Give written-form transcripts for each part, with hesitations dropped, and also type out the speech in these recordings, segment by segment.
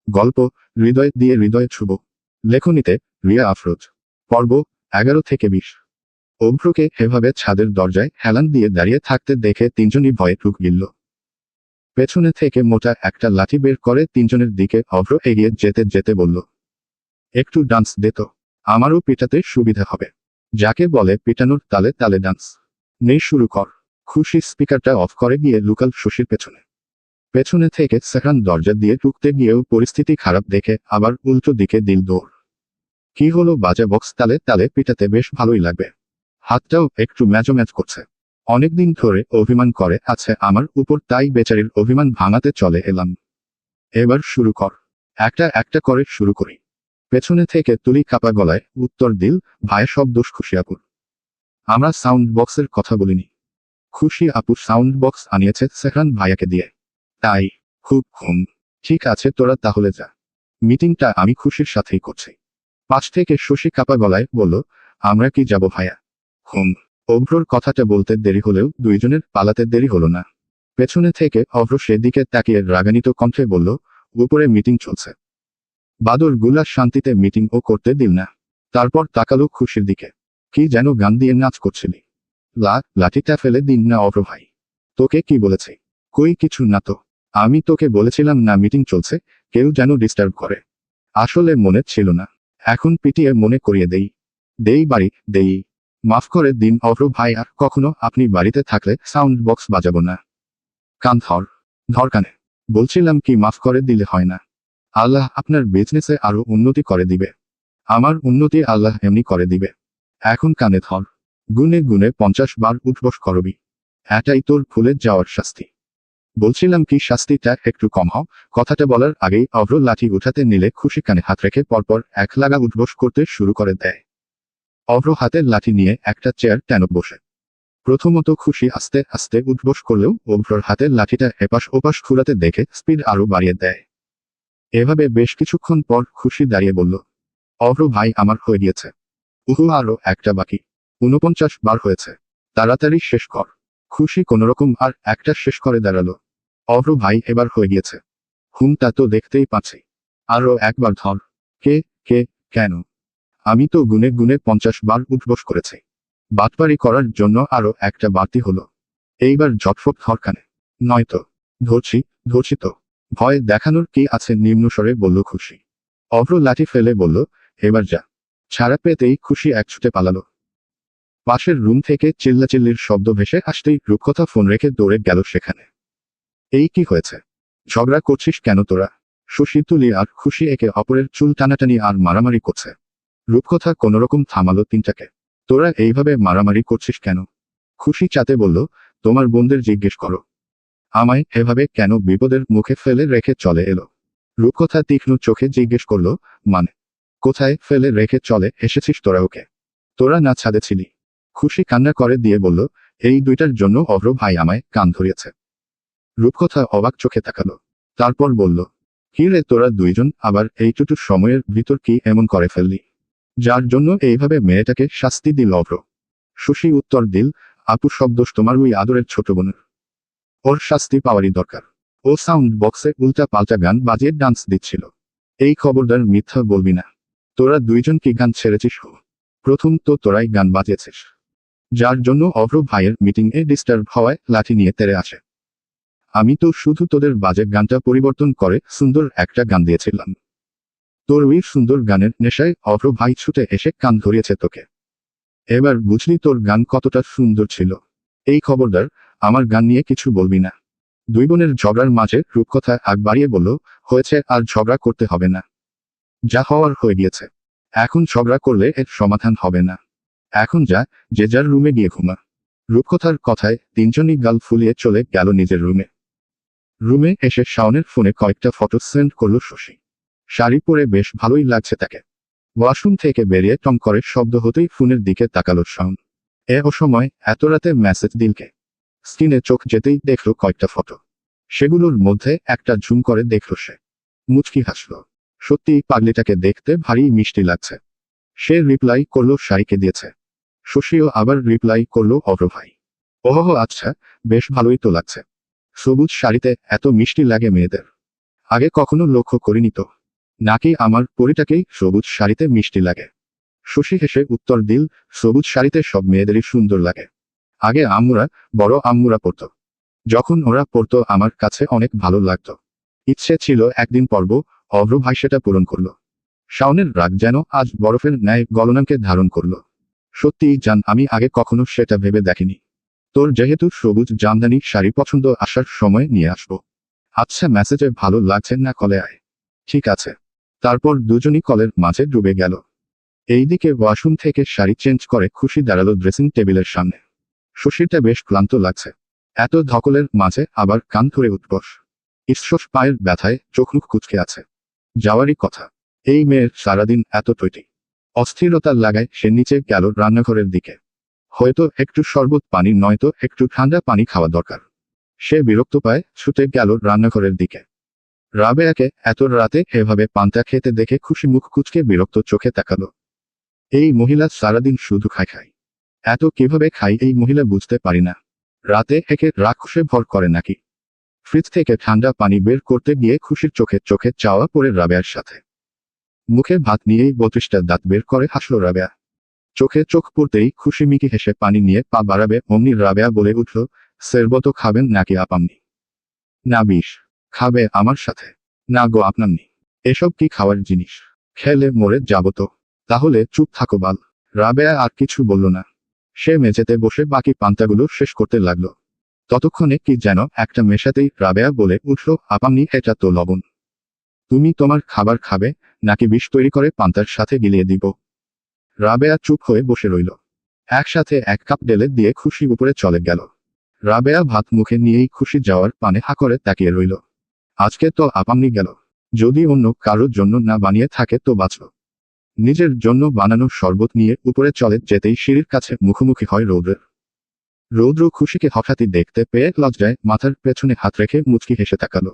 গল্প হৃদয় দিয়ে হৃদয়ে ছুব। লেখনীতে রিয়া আফরোজ। পর্ব 11 থেকে 20। অভ্রকে এভাবে ছাদের দরজায় হেলান দিয়ে দাঁড়িয়ে থাকতে দেখে তিনজনই ভয়ে ঢুক গিলল। পেছনে থেকে মোটা একটা লাঠি বের করে তিনজনের দিকে অভ্র এগিয়ে যেতে যেতে বলল, একটু ডান্স দে তো, আমারও পিটাতে সুবিধা হবে। যাকে বলে পিটানোর তালে তালে ডান্স। নেই, শুরু কর। খুশি স্পিকারটা অফ করে গিয়ে লুকাল শশীর পেছনে থেকে সেখান দরজা দিয়ে ঢুকতে গিয়েও পরিস্থিতি খারাপ দেখে আবার উল্টো দিকে দিল দৌড়। কি হলো? বাজে বক্স তালে তালে পিটাতে বেশ ভালোই লাগবে। হাতটাও একটু ম্যাচ করছে। অনেকদিন ধরে অভিমান করে আছে আমার উপর, তাই বেচারির অভিমান ভাঙাতে চলে এলাম। এবার শুরু কর। একটা করে শুরু করি। পেছনে থেকে তুলি কাপা গলায় উত্তর দিল, ভাই সব দোষ খুশি আপুর। আমরা সাউন্ড বক্সের কথা বলিনি। খুশি আপু সাউন্ড বক্স আনিয়েছে সেখান ভাইয়াকে দিয়ে। তাই খুব ঠিক আছে, তোরা তাহলে যা। মিটিংটা আমি খুশির সাথেই করছি। পাশ থেকে শশী কাপা গলায় বলল, আমরা কি যাব ভাইয়া? অভ্রর কথাটা বলতে দেরি হলেও দুইজনের পালাতে দেরি হলো না। পেছনে থেকে অভ্র সেদিকে তাকিয়ে রাগান্বিত কণ্ঠে বলল, উপরে মিটিং চলছে। বাদর গুলা শান্তিতে মিটিং ও করতে দিল না। তারপর তাকালো খুশির দিকে। কি যেন গান দিয়ে নাচ করছিলি? লাঠিটা ফেলে দিন না অভ্র ভাই। তোকে কি বলেছে? কই কিছু না তো। আমি তোকে বলেছিলাম না মিটিং চলছে, কেউ যেন ডিস্টার্ব করে। আসলে মনে ছিল না, এখন পিটিয়ে মনে করিয়ে দেই বাড়ি দেই। মাফ করে দিন অভ্র ভাই, আর কখনো আপনি বাড়িতে থাকলে সাউন্ড বক্স বাজাবো না। কান ধর কানে। বলছিলাম কি মাফ করে দিলে হয় না? আল্লাহ আপনার বিজনেসে আরো উন্নতি করে দিবে। আমার উন্নতি আল্লাহ এমনি করে দিবে। এখন কানে ধর। গুনে গুনে 50 বার উঠবস করবি। এটাই তোর ভুলে যাওয়ার শাস্তি। বলছিলাম কি শাস্তিটা একটু কম হও। কথাটা বলার আগেই অভ্র লাঠি উঠাতে নিলে খুশি কানে হাত রেখে পরপর এক লাগা উঠবস করতে শুরু করে দেয়। অভ্র হাতের লাঠি নিয়ে একটা চেয়ার টেনে বসে। প্রথমত খুশি আস্তে আস্তে উঠবস করলেও অভ্রর হাতের লাঠিটা এপাশ ওপাশ ঘুরাতে দেখে স্পিড আরো বাড়িয়ে দেয়। এভাবে বেশ কিছুক্ষণ পর খুশি দাঁড়িয়ে বলল, অভ্র ভাই আমার হয়ে গিয়েছে। আরো একটা বাকি। 49 বার হয়েছে। তাড়াতাড়ি শেষ কর। খুশি কোনোরকম আর একটা শেষ করে দাঁড়ালো। অভ্র ভাই এবার হয়ে গিয়েছে। তা তো দেখতেই পাচ্ছি। আরো একবার ধর। কে কেন? আমি তো গুনে গুনে 50 বার উঠবস করেছি। বাটপারি করার জন্য আরো একটা বাড়তি হলো। এইবার ঝটফট ধর কানে। নয়তো। ধরছি তো। ভয় দেখানোর কি আছে? নিম্নস্বরে বলল খুশি। অভ্র লাঠি ফেলে বলল, এবার যা। ছাড়া পেতেই খুশি এক ছুটে পালালো। পাশের রুম থেকে চিল্লাচিল্লির শব্দ ভেসে আসতেই রূপকথা ফোন রেখে দৌড়ে গেল সেখানে। এই কি হয়েছে? ঝগড়া করছিস কেন তোরা? শশী তুলি আর খুশি একে অপরের চুল টানাটানি আর মারামারি করছে। রূপকথা কোনোরকম থামালো তিনটাকে। তোরা এইভাবে মারামারি করছিস কেন? খুশি চাতে বলল, তোমার বোনদের জিজ্ঞেস করো। আমায় এভাবে কেন বিপদের মুখে ফেলে রেখে চলে এলো? রূপকথা তীক্ষ্ণ চোখে জিজ্ঞেস করল, মানে? কোথায় ফেলে রেখে চলে এসেছিস তোরা ওকে? তোরা না ছাদে ছিলি? খুশি কান্না করে দিয়ে বলল, এই দুইটার জন্য অভ্র ভাই আমায় কান ধরিয়েছে। রূপকথা অবাক চোখে তাকালো। তারপর বলল, কি রে তোরা দুইজন আবার এইটুকু সময়ের ভিতর কি এমন করে ফেললি, যার জন্য এইভাবে মেয়েটাকে শাস্তি দিল অভ্র? শশী উত্তর দিল, আপু সব দোষ তোমার ওই আদরের ছোট বোনের। ওর শাস্তি পাওয়ারই দরকার। ও সাউন্ড বক্সে উল্টা পাল্টা গান বাজিয়ে ডান্স দিচ্ছিল। এই খবরদার মিথ্যা বলবি না। তোরা দুইজন কি গান ছেড়েছিস? প্রথম তো তোরাই গান বাজিয়েছিস, যার জন্য অভ্র ভাইয়ের মিটিং এ ডিস্টার্ব হওয়ায় লাঠি নিয়ে তেড়ে আসে। আমি তো শুধু তোদের বাজে গানটা পরিবর্তন করে সুন্দর একটা গান দিয়েছিলাম। তোর ওই সুন্দর গানের নেশায় অভ্র ভাই ছুটে এসে কান ধরিয়েছে তোকে। এবার বুঝলি তোর গান কতটা সুন্দর ছিল। এই খবরদার আমার গান নিয়ে কিছু বলবি না। দুই বোনের ঝগড়ার মাঝে রূপকথা আগ বাড়িয়ে বলল, হয়েছে, আর ঝগড়া করতে হবে না। যা হওয়ার হয়ে গিয়েছে। এখন ঝগড়া করলে এর সমাধান হবে না। এখন যা, যে যার রুমে গিয়ে ঘুমা। রূপকথার কথায় তিনজনই গাল ফুলিয়ে চলে গেল নিজের রুমে এসে শাওনের ফোনে কয়েকটা ফটো সেন্ড করল শশী। শাড়ি পরে বেশ ভালোই লাগছে তাকে। ওয়াশরুম থেকে বেরিয়ে টং করে শব্দ হতেই ফোনের দিকে তাকালো শাওন। ও সময় এত রাতে মেসেজ দিলকে। স্ক্রিনে চোখ যেতেই দেখল কয়েকটা ফটো। সেগুলোর মধ্যে একটা ঝুম করে দেখল সে। মুচকি হাসল। সত্যি পাগলিটাকে দেখতে ভারী মিষ্টি লাগছে। সে রিপ্লাই করল শাড়িকে দিয়েছে। শশীও আবার রিপ্লাই করল অভ্র ভাই। ওহ আচ্ছা, বেশ ভালোই তো লাগছে। সবুজ শাড়িতে এত মিষ্টি লাগে মেয়েদের। আগে কখনো লক্ষ্য করিনি তো। নাকি আমার পরিটাকেই সবুজ শাড়িতে মিষ্টি লাগে? শশী হেসে উত্তর দিল, সবুজ শাড়িতে সব মেয়েদেরই সুন্দর লাগে। আগে আম্মুরা, বড় আম্মুরা পরতো। যখন ওরা পরতো আমার কাছে অনেক ভালো লাগতো। ইচ্ছে ছিল একদিন পরব, অভ্র ভাই সেটা পূরণ করল। শাওনের রাগ যেন আজ বরফের ন্যায় গলনাকে ধারণ করল। সত্যিই জান, আমি আগে কখনো সেটা ভেবে দেখিনি। তোর যেহেতু সবুজ জামদানি শাড়ি পছন্দ, আসার সময় নিয়ে আসবো। আচ্ছা, মেসেজে ভালো লাগছে না, কলে আয়। ঠিক আছে। তারপর দুজনই কলের মাঝে ডুবে গেল। এইদিকে ওয়াশরুম থেকে শাড়ি চেঞ্জ করে খুশি দাঁড়ালো ড্রেসিং টেবিলের সামনে। শশীরটা বেশ ক্লান্ত লাগছে। এত ধকলের মাঝে আবার কান ধরে উঠবস। ঈশ্বস পায়ের ব্যথায় চোখ মুখ কুঁচকে আছে। যাওয়ারই কথা। এই মেয়ের সারাদিন এত টইটি। অস্থিরতা লাগায় সে নিচে গেল রান্নাঘরের দিকে। হয়তো একটু শরবত পানি, নয়তো একটু ঠান্ডা পানি খাওয়া দরকার। সে বিরক্ত পায়, ছুটে গেল রান্নাঘরের দিকে। রাবেয়াকে এত রাতে এভাবে পান্তা খেতে দেখে খুশি মুখ কুঁচকে বিরক্ত চোখে তাকালো। এই মহিলা সারাদিন শুধু খায়। এত কিভাবে খায় এই মহিলা বুঝতে পারি না। রাতে একে রাক্ষসে ভর করে নাকি? ফ্রিজ থেকে ঠান্ডা পানি বের করতে গিয়ে খুশির চোখে চোখে চাওয়া পড়ে রাবেয়ার সাথে। মুখে ভাত নিয়েই 32টা দাঁত বের করে হাসলো রাবেয়া। চোখে চোখ পড়তেই খুশি মিকি হেসে পানি নিয়ে পা বাড়াবে অমনি রাবেয়া বলে উঠল, সেরবত খাবেন নাকি আপামনি? না বিষ। খাবে আমার সাথে? না গো আপনামনি। এসব কি খাওয়ার জিনিস? খেলে মরে যাব তো। তাহলে চুপ থাকো বাল। রাবেয়া আর কিছু বলল না। সে মেঝেতে বসে বাকি পান্তাগুলো শেষ করতে লাগলো। ততক্ষণে কি যেন একটা মেশাতেই রাবেয়া বলে উঠল, আপামনি এটা তো লবণ। তুমি তোমার খাবার খাবে, নাকি বিষ তৈরি করে পান্তার সাথে গিলিয়ে দিব? রাবেয়া চুপ হয়ে বসে রইল। একসাথে 1 কাপ ঢেলে দিয়ে খুশি উপরে চলে গেল। রাবেয়া ভাত মুখে নিয়েই খুশি যাওয়ার পানে হা করে তাকিয়ে রইল। আজকে তো আপামনি গেল। যদি অন্য কারোর জন্য না বানিয়ে থাকে তো বাঁচল। নিজের জন্য বানানো শরবত নিয়ে উপরে চলে যেতেই সিঁড়ির কাছে মুখোমুখি হয় রৌদ্রের। রৌদ্র খুশিকে হঠাৎই দেখতে পেয়ে লজ্জায় মাথার পেছনে হাত রেখে মুচকি হেসে তাকালো।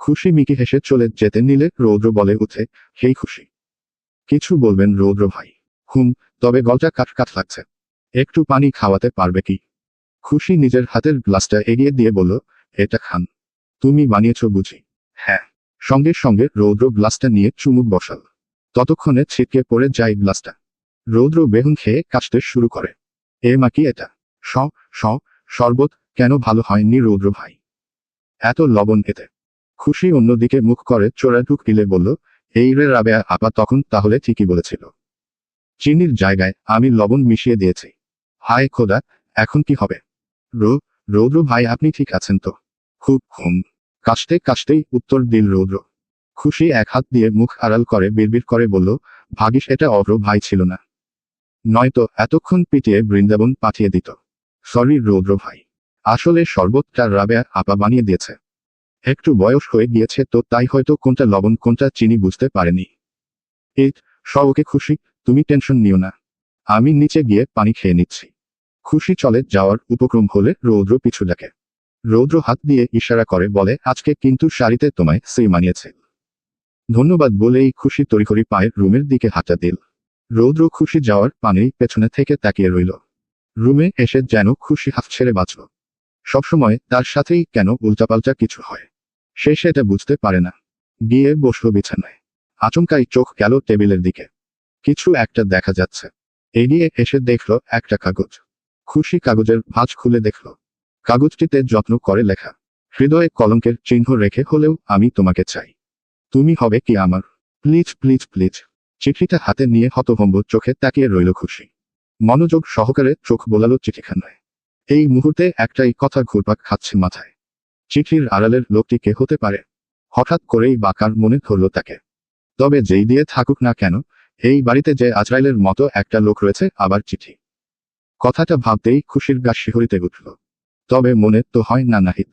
খুশি মিকি হেসে চলে যেতে নিলে রৌদ্র বলে উঠে, হেই খুশি। কিছু বলবেন রৌদ্র ভাই? তবে গলটা কাট লাগছে। একটু পানি খাওয়াতে পারবে কি? খুশি নিজের হাতের গ্লাসটা এগিয়ে দিয়ে বলল, এটা খান। তুমি বানিয়েছ বুঝি? হ্যাঁ। সঙ্গে সঙ্গে রৌদ্র গ্লাসটা নিয়ে চুমুক বসাল। ততক্ষণে ছিটকে পড়ে যায় গ্লাসটা। রৌদ্র বেহুন খেয়ে কাশতে শুরু করে। এ মা কি এটা? স স শরবত কেন ভালো হয়নি রৌদ্র ভাই? এত লবণ এতে। খুশি অন্যদিকে মুখ করে চোরা ঢুক দিলে বলল, এই রে রাবেয়া আপা তখন তাহলে ঠিকই বলেছিল। চিনির জায়গায় আমি লবণ মিশিয়ে দিয়েছি। হায় খোদা, এখন কি হবে? রৌদ্র ভাই আপনি ঠিক আছেন তো? কাশতে কাশতেই উত্তর দিল রৌদ্র। খুশি এক হাত দিয়ে মুখ আড়াল করে বিড়বিড় করে বলল, ভাগিস এটা অভ্র ভাই ছিল না। নয়তো এতক্ষণ পিটিয়ে বৃন্দাবন পাঠিয়ে দিত। সরি রৌদ্র ভাই। আসলে শরবতটা রাবেয়া আপা বানিয়ে দিয়েছে। একটু বয়স হয়ে গিয়েছে তো তাই হয়তো কোনটা লবণ কোনটা চিনি বুঝতে পারেনি। এই ওকে খুশি, তুমি টেনশন নিও না। আমি নিচে গিয়ে পানি খেয়ে নিচ্ছি। খুশি চলে যাওয়ার উপক্রম হলে রৌদ্র পিছু ডাকে। রৌদ্র হাত দিয়ে ইশারা করে বলে, আজকে কিন্তু শাড়িতে তোমায় সেই মানিয়েছে। ধন্যবাদ বলেই খুশি তড়িঘড়ি পায়ের রুমের দিকে হাঁটা দিল। রৌদ্র খুশি যাওয়ার পানেই পেছনে থেকে তাকিয়ে রইল। রুমে এসে যেন খুশি হাফ ছেড়ে বাঁচল। সবসময় তার সাথেই কেন উল্টাপাল্টা কিছু হয়, সে সেটা বুঝতে পারে না। গিয়ে বসল বিছানায়। আচমকাই চোখ গেল টেবিলের দিকে। কিছু একটা দেখা যাচ্ছে। এগিয়ে এসে দেখল একটা কাগজ। খুশি কাগজের ভাঁজ খুলে দেখল। কাগজটিতে যত্ন করে লেখা। হৃদয়ে কলঙ্কের চিহ্ন রেখে হলেও আমি তোমাকে চাই। তুমি হবে কি আমার? Please please please. চিঠিটা হাতে নিয়ে হতভম্ব চোখে তাকিয়ে রইল খুশি। মনোযোগ সহকারে চোখ বোলালো চিঠিখানায়। এই মুহূর্তে একটাই কথা ঘুরপাক খাচ্ছে মাথায়। চিঠির আড়ালের লোকটি কে হতে পারে? হঠাৎ করেই বাঁকার মনে ধরল তাকে। তবে যেই দিয়ে থাকুক না কেন, এই বাড়িতে যে আজরাইলের মতো একটা লোক রয়েছে, আবার চিঠি। কথাটা ভাবতেই খুশির গা শিহরিতে উঠল। তবে মনে তো হয় না নাহিদ।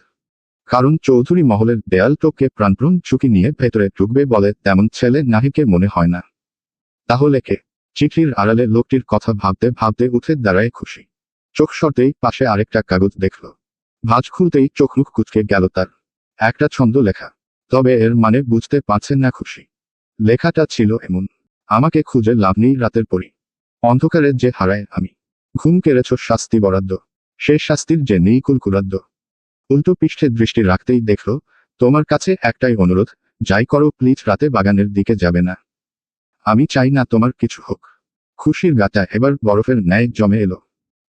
কারণ চৌধুরী মহলের দেয়াল টপকে প্রাণপ্রণ ঝুঁকি নিয়ে ভেতরে ঢুকবে বলে তেমন ছেলে নাহিদকে মনে হয় না। তাহলে কে? চিঠির আড়ালে লোকটির কথা ভাবতে ভাবতে উঠে দাঁড়ায় খুশি। চোখ সরতেই পাশে আরেকটা কাগজ দেখল। ভাঁজ খুলতেই চোখ মুখ কুঁচকে গেল তার। একটা ছন্দ লেখা। তবে এর মানে বুঝতে পারছেন না খুশি। লেখাটা ছিল এমন, আমাকে খুঁজে লাভ নেই রাতের পরই। অন্ধকারে যে হারায় আমি। ঘুম কেড়েছ শাস্তি বরাদ্দ। সে শাস্তির যে নেই কুলকুলাদ্য। উল্টো পৃষ্ঠে দৃষ্টি রাখতেই দেখল, তোমার কাছে একটাই অনুরোধ, যাই করো প্লিজ রাতে বাগানের দিকে যাবে না। আমি চাই না তোমার কিছু হোক। খুশির গাটা এবার বরফের ন্যায় জমে এলো।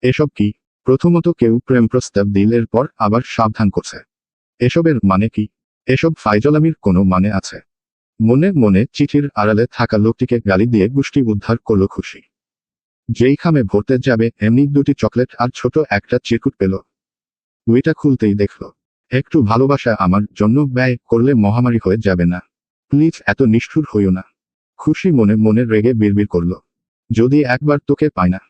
এসব কি? প্রথমত কেউ প্রেম প্রস্তাব দিলের পর আবার সাবধান করছে। এসবের মানে কি? এসব ফাইজলামির কোনো মানে আছে? মনে মনে চিঠির আড়ালে থাকা লোকটিকে গালি দিয়ে গুষ্টি উদ্ধার করল খুশি। যেই খামে ভরতে যাবে এমনি দুটি চকলেট আর ছোট একটা চিরকুট পেল। ওইটা খুলতেই দেখল, একটু ভালোবাসা আমার জন্য ব্যয় করলে মহামারী হয়ে যাবে না। প্লিজ এত নিষ্ঠুর হইও না। খুশি মনে মনে রেগে বিড়বিড় করল, যদি একবার তোকে পাই না,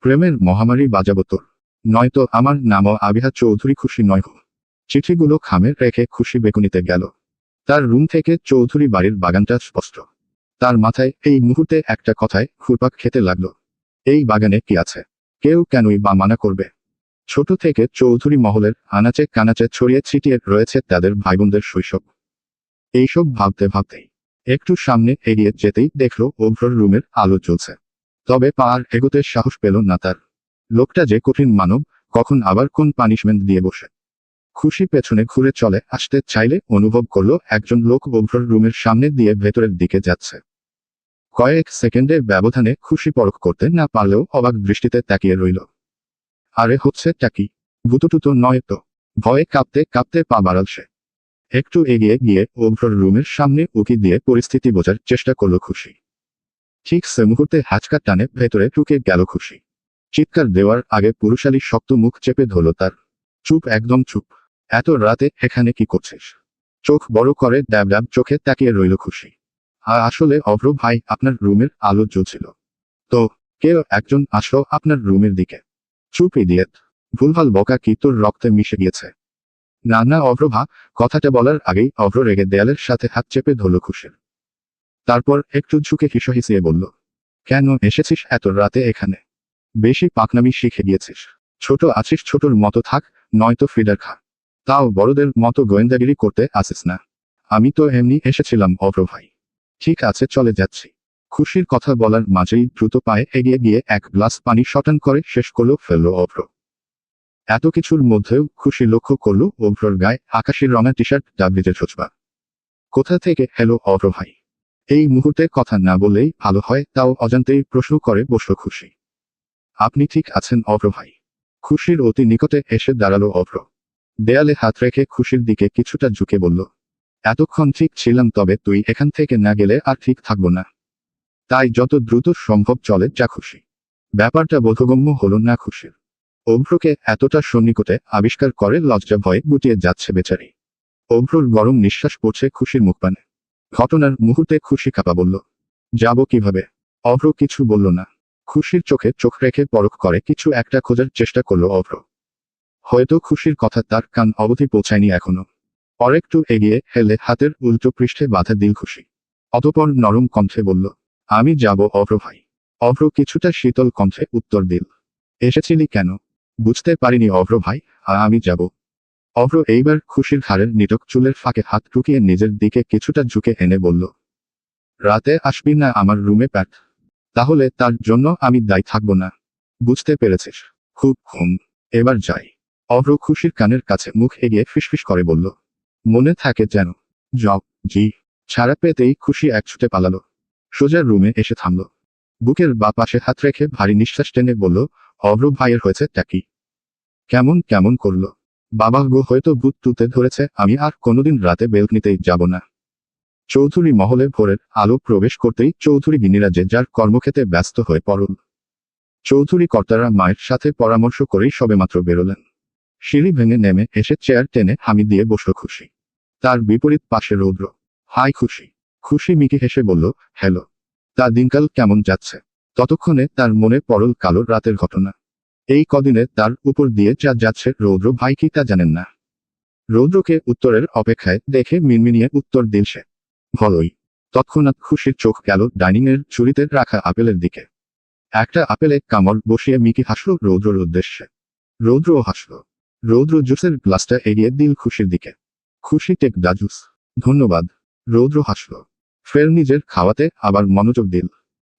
প্রেমের মহামারী বাজাবো তোর। নয়তো আমার নামও আবিহা চৌধুরী খুশি নয়। চিঠিগুলো খামে রেখে খুশি বেকুনিতে গেল। তার রুম থেকে চৌধুরী বাড়ির বাগানটা স্পষ্ট। তার মাথায় এই মুহূর্তে একটা কথায় ঘুরপাক খেতে লাগলো, এই বাগানে কি আছে? কেউ কেনই বা মানা করবে? ছোট থেকে চৌধুরী মহলের আনাচে কানাচে ছড়িয়ে ছিটিয়ে রয়েছে তাদের ভাইবোনদের শৈশব। এইসব ভাবতে ভাবতেই একটু সামনে এগিয়ে যেতেই দেখলো অভ্রর রুমের আলো জ্বলছে। তবে পা আর এগোতে সাহস পেল না তার। লোকটা যে কঠিন মানব, কখন আবার কোন পানিশমেন্ট দিয়ে বসে। খুশি পেছনে ঘুরে চলে আসতে চাইলে অনুভব করলো একজন লোক অভ্রর রুমের সামনে দিয়ে ভেতরের দিকে যাচ্ছে। কয়েক সেকেন্ডের ব্যবধানে খুশি পরখ করতে না পারলেও অবাক দৃষ্টিতে তাকিয়ে রইল। আরে হচ্ছেটা কি? ভূতটুতো নয় তো? ভয়ে কাঁপতে কাঁপতে পা বাড়াল সে। একটু এগিয়ে গিয়ে অভ্রর রুমের সামনে উকি দিয়ে পরিস্থিতি বোঝার চেষ্টা করল খুশি। ঠিক সে মুহূর্তে হ্যাচকা টানে ভেতরে ঢুকে গেল খুশি। চিৎকার দেওয়ার আগে পুরুষালী শক্ত মুখ চেপে ধরল তার। চুপ, একদম চুপ। এত রাতে এখানে কি করছিস? চোখ বড় করে ড্যাব ড্যাব চোখে তাকিয়ে রইল খুশি। আসলে অভ্র ভাই, আপনার রুমের আলো জ্বলছিল তো কেউ একজন আসলো আপনার রুমের দিকে। চুপ ইডিয়েট। ভুলভাল বকা কি তোর রক্তে মিশে গিয়েছে? না না অভ্রভা। কথাটা বলার আগেই অভ্র রেগে দেয়ালের সাথে হাত চেপে ধরল খুশির। তারপর একটু ঝুঁকে হিসহিসিয়ে বলল, কেন এসেছিস এত রাতে এখানে? বেশি পাকনামি শিখে গিয়েছিস। ছোট আছিস, ছোটর মতো থাক, নয়তো ফিডার খা। তাও বড়দের মতো গোয়েন্দাগিরি করতে আসিস না। আমি তো এমনি এসেছিলাম অভ্র ভাই। ঠিক আছে, চলে যাচ্ছি। খুশির কথা বলার মাঝেই দ্রুত পায়ে এগিয়ে গিয়ে এক গ্লাস পানি শটান করে শেষ করলো ফেলল অভ্র। এত কিছুর মধ্যেও খুশি লক্ষ্য করল অভ্রর গায়ে আকাশি রঙা টি শার্টটা ভিজে ছোচবা। কোথা থেকে এলো অভ্র ভাই? এই মুহূর্তে কথা না বললেই ভালো হয়, তাও অজান্তেই প্রশ্ন করে বসল খুশি। আপনি ঠিক আছেন অভ্র ভাই? খুশির অতি নিকটে এসে দাঁড়ালো অভ্র। দেয়ালে হাত রেখে খুশির দিকে কিছুটা ঝুঁকে বলল, এতক্ষণ ঠিক ছিলাম, তবে তুই এখান থেকে না গেলে আর ঠিক থাকবো না। তাই যত দ্রুত সম্ভব চলে যা। খুশি ব্যাপারটা বোধগম্য হলো না খুশির। অভ্রকে এতটা সন্নিকটে আবিষ্কার করে লজ্জা ভয়ে গুটিয়ে যাচ্ছে বেচারি। অভ্রর গরম নিঃশ্বাস পড়ছে খুশির মুখপানে। ঘটনার মুহূর্তে খুশি কাঁপা বলল, যাব কিভাবে? অভ্র কিছু বলল না। খুশির চোখে চোখ রেখে পরখ করে কিছু একটা খোঁজার চেষ্টা করল অভ্র। হয়তো খুশির কথা তার কান অবধি পৌঁছায়নি এখনো। অরেকটু এগিয়ে হেলে হাতের উল্টো পৃষ্ঠে বাধা দিল খুশি। অতপর নরম কণ্ঠে বলল, আমি যাব অভ্র ভাই। অভ্র কিছুটা শীতল কণ্ঠে উত্তর দিল, এসেছিলি কেন? বুঝতে পারিনি অভ্র ভাই, আমি যাব। অভ্র এইবার খুশির ঘাড়ের নিটক চুলের ফাঁকে হাত ঢুকিয়ে নিজের দিকে কিছুটা ঝুঁকে এনে বলল, রাতে আসবি না আমার রুমে প্যাট? তাহলে তার জন্য আমি দায়ী থাকব না। বুঝতে পেরেছিস? খুব হুম। এবার যাই। অভ্র খুশির কানের কাছে মুখ এগিয়ে ফিসফিস করে বলল, মনে থাকে যেন। জব জি। ছাড়া পেতেই খুশি এক ছুটে পালালো। সোজা রুমে এসে থামল। বুকের বা পাশে হাত রেখে ভারী নিঃশ্বাস টেনে বলল, অভ্র ভাইয়ের হয়েছে কি? কেমন কেমন করলো? বাবা গো, হয়তো ভূত তুতে ধরেছে, আমি আর কোনোদিন রাতে বেলকনিতেই যাব না। চৌধুরী মহলে ভোরের আলো প্রবেশ করতেই চৌধুরী গিন্নিরা যে যার কর্মক্ষেত্রে ব্যস্ত হয়ে পড়ল। চৌধুরী কর্তারা মায়ের সাথে পরামর্শ করেই সবেমাত্র বেরোলেন। সিঁড়ি ভেঙে নেমে এসে চেয়ার টেনে হামি দিয়ে বসল খুশি। তার বিপরীত পাশে রৌদ্র। হাই খুশি। খুশি মিকি হেসে বলল, হ্যালো। তা দিনকাল কেমন যাচ্ছে? ততক্ষণে তার মনে পড়ল কালো রাতের ঘটনা। এই কদিনে তার উপর দিয়ে যা যাচ্ছে রৌদ্র ভাই কি তা জানেন না? রৌদ্রকে উত্তরের অপেক্ষায় দেখে মিনমিনিয়ে উত্তর দিল সে, ভালোই। তৎক্ষণাৎ খুশির চোখ গেল ডাইনিংয়ের ঝুড়িতে রাখা আপেলের দিকে। একটা আপেলে কামড় বসিয়ে মিকি হাসল রৌদ্রর উদ্দেশ্যে। রৌদ্রও হাসল। রৌদ্র জুসের গ্লাসটা এগিয়ে দিল খুশির দিকে। খুশি টেক দা জুস। ধন্যবাদ। রৌদ্র হাসল। ফের নিজের খাওয়াতে আবার মনোযোগ দিল।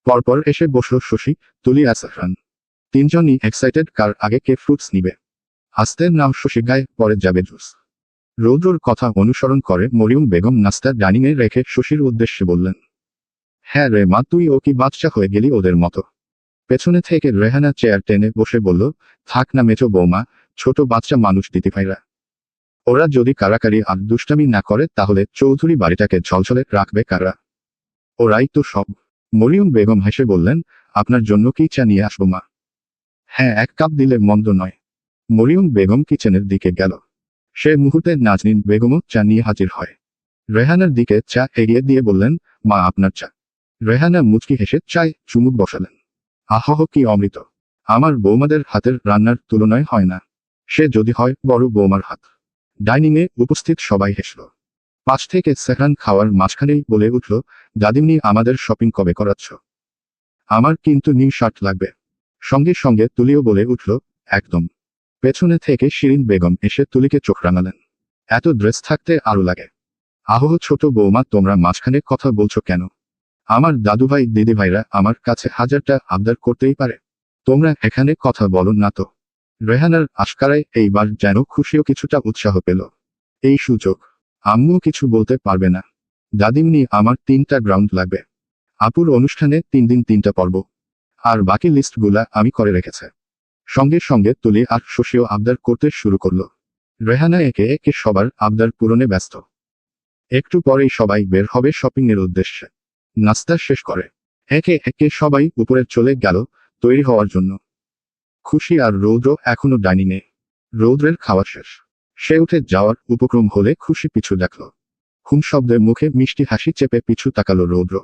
পরপর এসে বসল শশী, তুলি আর সাফরান। তিনজনই এক্সাইটেড, কার আগে কে ফ্রুটস নিবে। আস্তে নাও শশী গায়ে, পরে যাবে জুস। রৌদ্রর কথা অনুসরণ করে মরিয়ম বেগম নাস্তা ডাইনিংয়ে রেখে শশীর উদ্দেশ্যে বললেন, হ্যাঁ রে মা, তুই ও কি বাচ্চা হয়ে গেলি ওদের মতো। পেছনে থেকে রেহানা চেয়ার টেনে বসে বলল, থাক না মেজো বৌমা, ছোট বাচ্চা মানুষ দিদিভাইরা। ওরা যদি কারাকারি আর দুষ্টামি না করে তাহলে চৌধুরী বাড়িটাকে ঝলঝলে রাখবে কারা? ওরাই তো সব। মরিয়ম বেগম হেসে বললেন, আপনার জন্য কি চা নিয়ে আসবো মা? হ্যাঁ, 1 কাপ দিলে মন্দ নয়। মরিয়ম বেগম কিচেনের দিকে গেল। সে মুহূর্তে নাজনীন বেগমও চা নিয়ে হাজির হয়। রেহানার দিকে চা এগিয়ে দিয়ে বললেন, মা আপনার চা। রেহানা মুচকি হেসে চায় চুমুক বসালেন। আহহ, কি অমৃত! আমার বৌমাদের হাতের রান্নার তুলনায় হয় না। সে যদি হয় বড় বৌমার হাত। ডাইনিংয়ে উপস্থিত সবাই হেসল। 5 থেকে সেখান খাওয়ার মাঝখানেই বলে উঠল, দাদিমনি আমাদের শপিং কবে করাচ্ছ? আমার কিন্তু নিউ শার্ট লাগবে। সঙ্গে সঙ্গে তুলিও বলে উঠল, একদম। পেছনে থেকে শিরিন বেগম এসে তুলিকে চোখ রাঙালেন। এত ড্রেস থাকতে আরো লাগে। আহহ ছোট বৌমা, তোমরা মাঝখানে কথা বলছো কেন? আমার দাদুভাই দিদিভাইরা আমার কাছে 1000টা আবদার করতেই পারে। তোমরা এখানে কথা বলো না তো। রেহানার আশকারায় এইবার যেন খুশিও কিছুটা উৎসাহ পেল। এই সুযোগ। আম্মু কিছু বলতে পারবে না। দাদিমনি আমার 3টা গ্রাউন্ড লাগবে। আপুর অনুষ্ঠানে 3 দিন 3টা পর্ব। আর বাকি লিস্টগুলা আমি করে রেখেছে। সঙ্গে সঙ্গে তুলি আর শশীও আবদার করতে শুরু করলো। রেহানা একে একে সবার আবদার পূরণে ব্যস্ত। একটু পরেই সবাই বের হবে শপিং এর উদ্দেশ্যে। নাস্তা শেষ করে একে একে সবাই উপরে চলে গেল তৈরি হওয়ার জন্য। খুশি আর রৌদ্র এখনো ডাইনিংয়ে। রৌদ্রের খাওয়া শেষ। সে উঠে যাওয়ার উপক্রম হলে খুশি পিছু দেখল। হুম শব্দে মুখে মিষ্টি হাসি চেপে পিছু তাকালো রৌদ্র।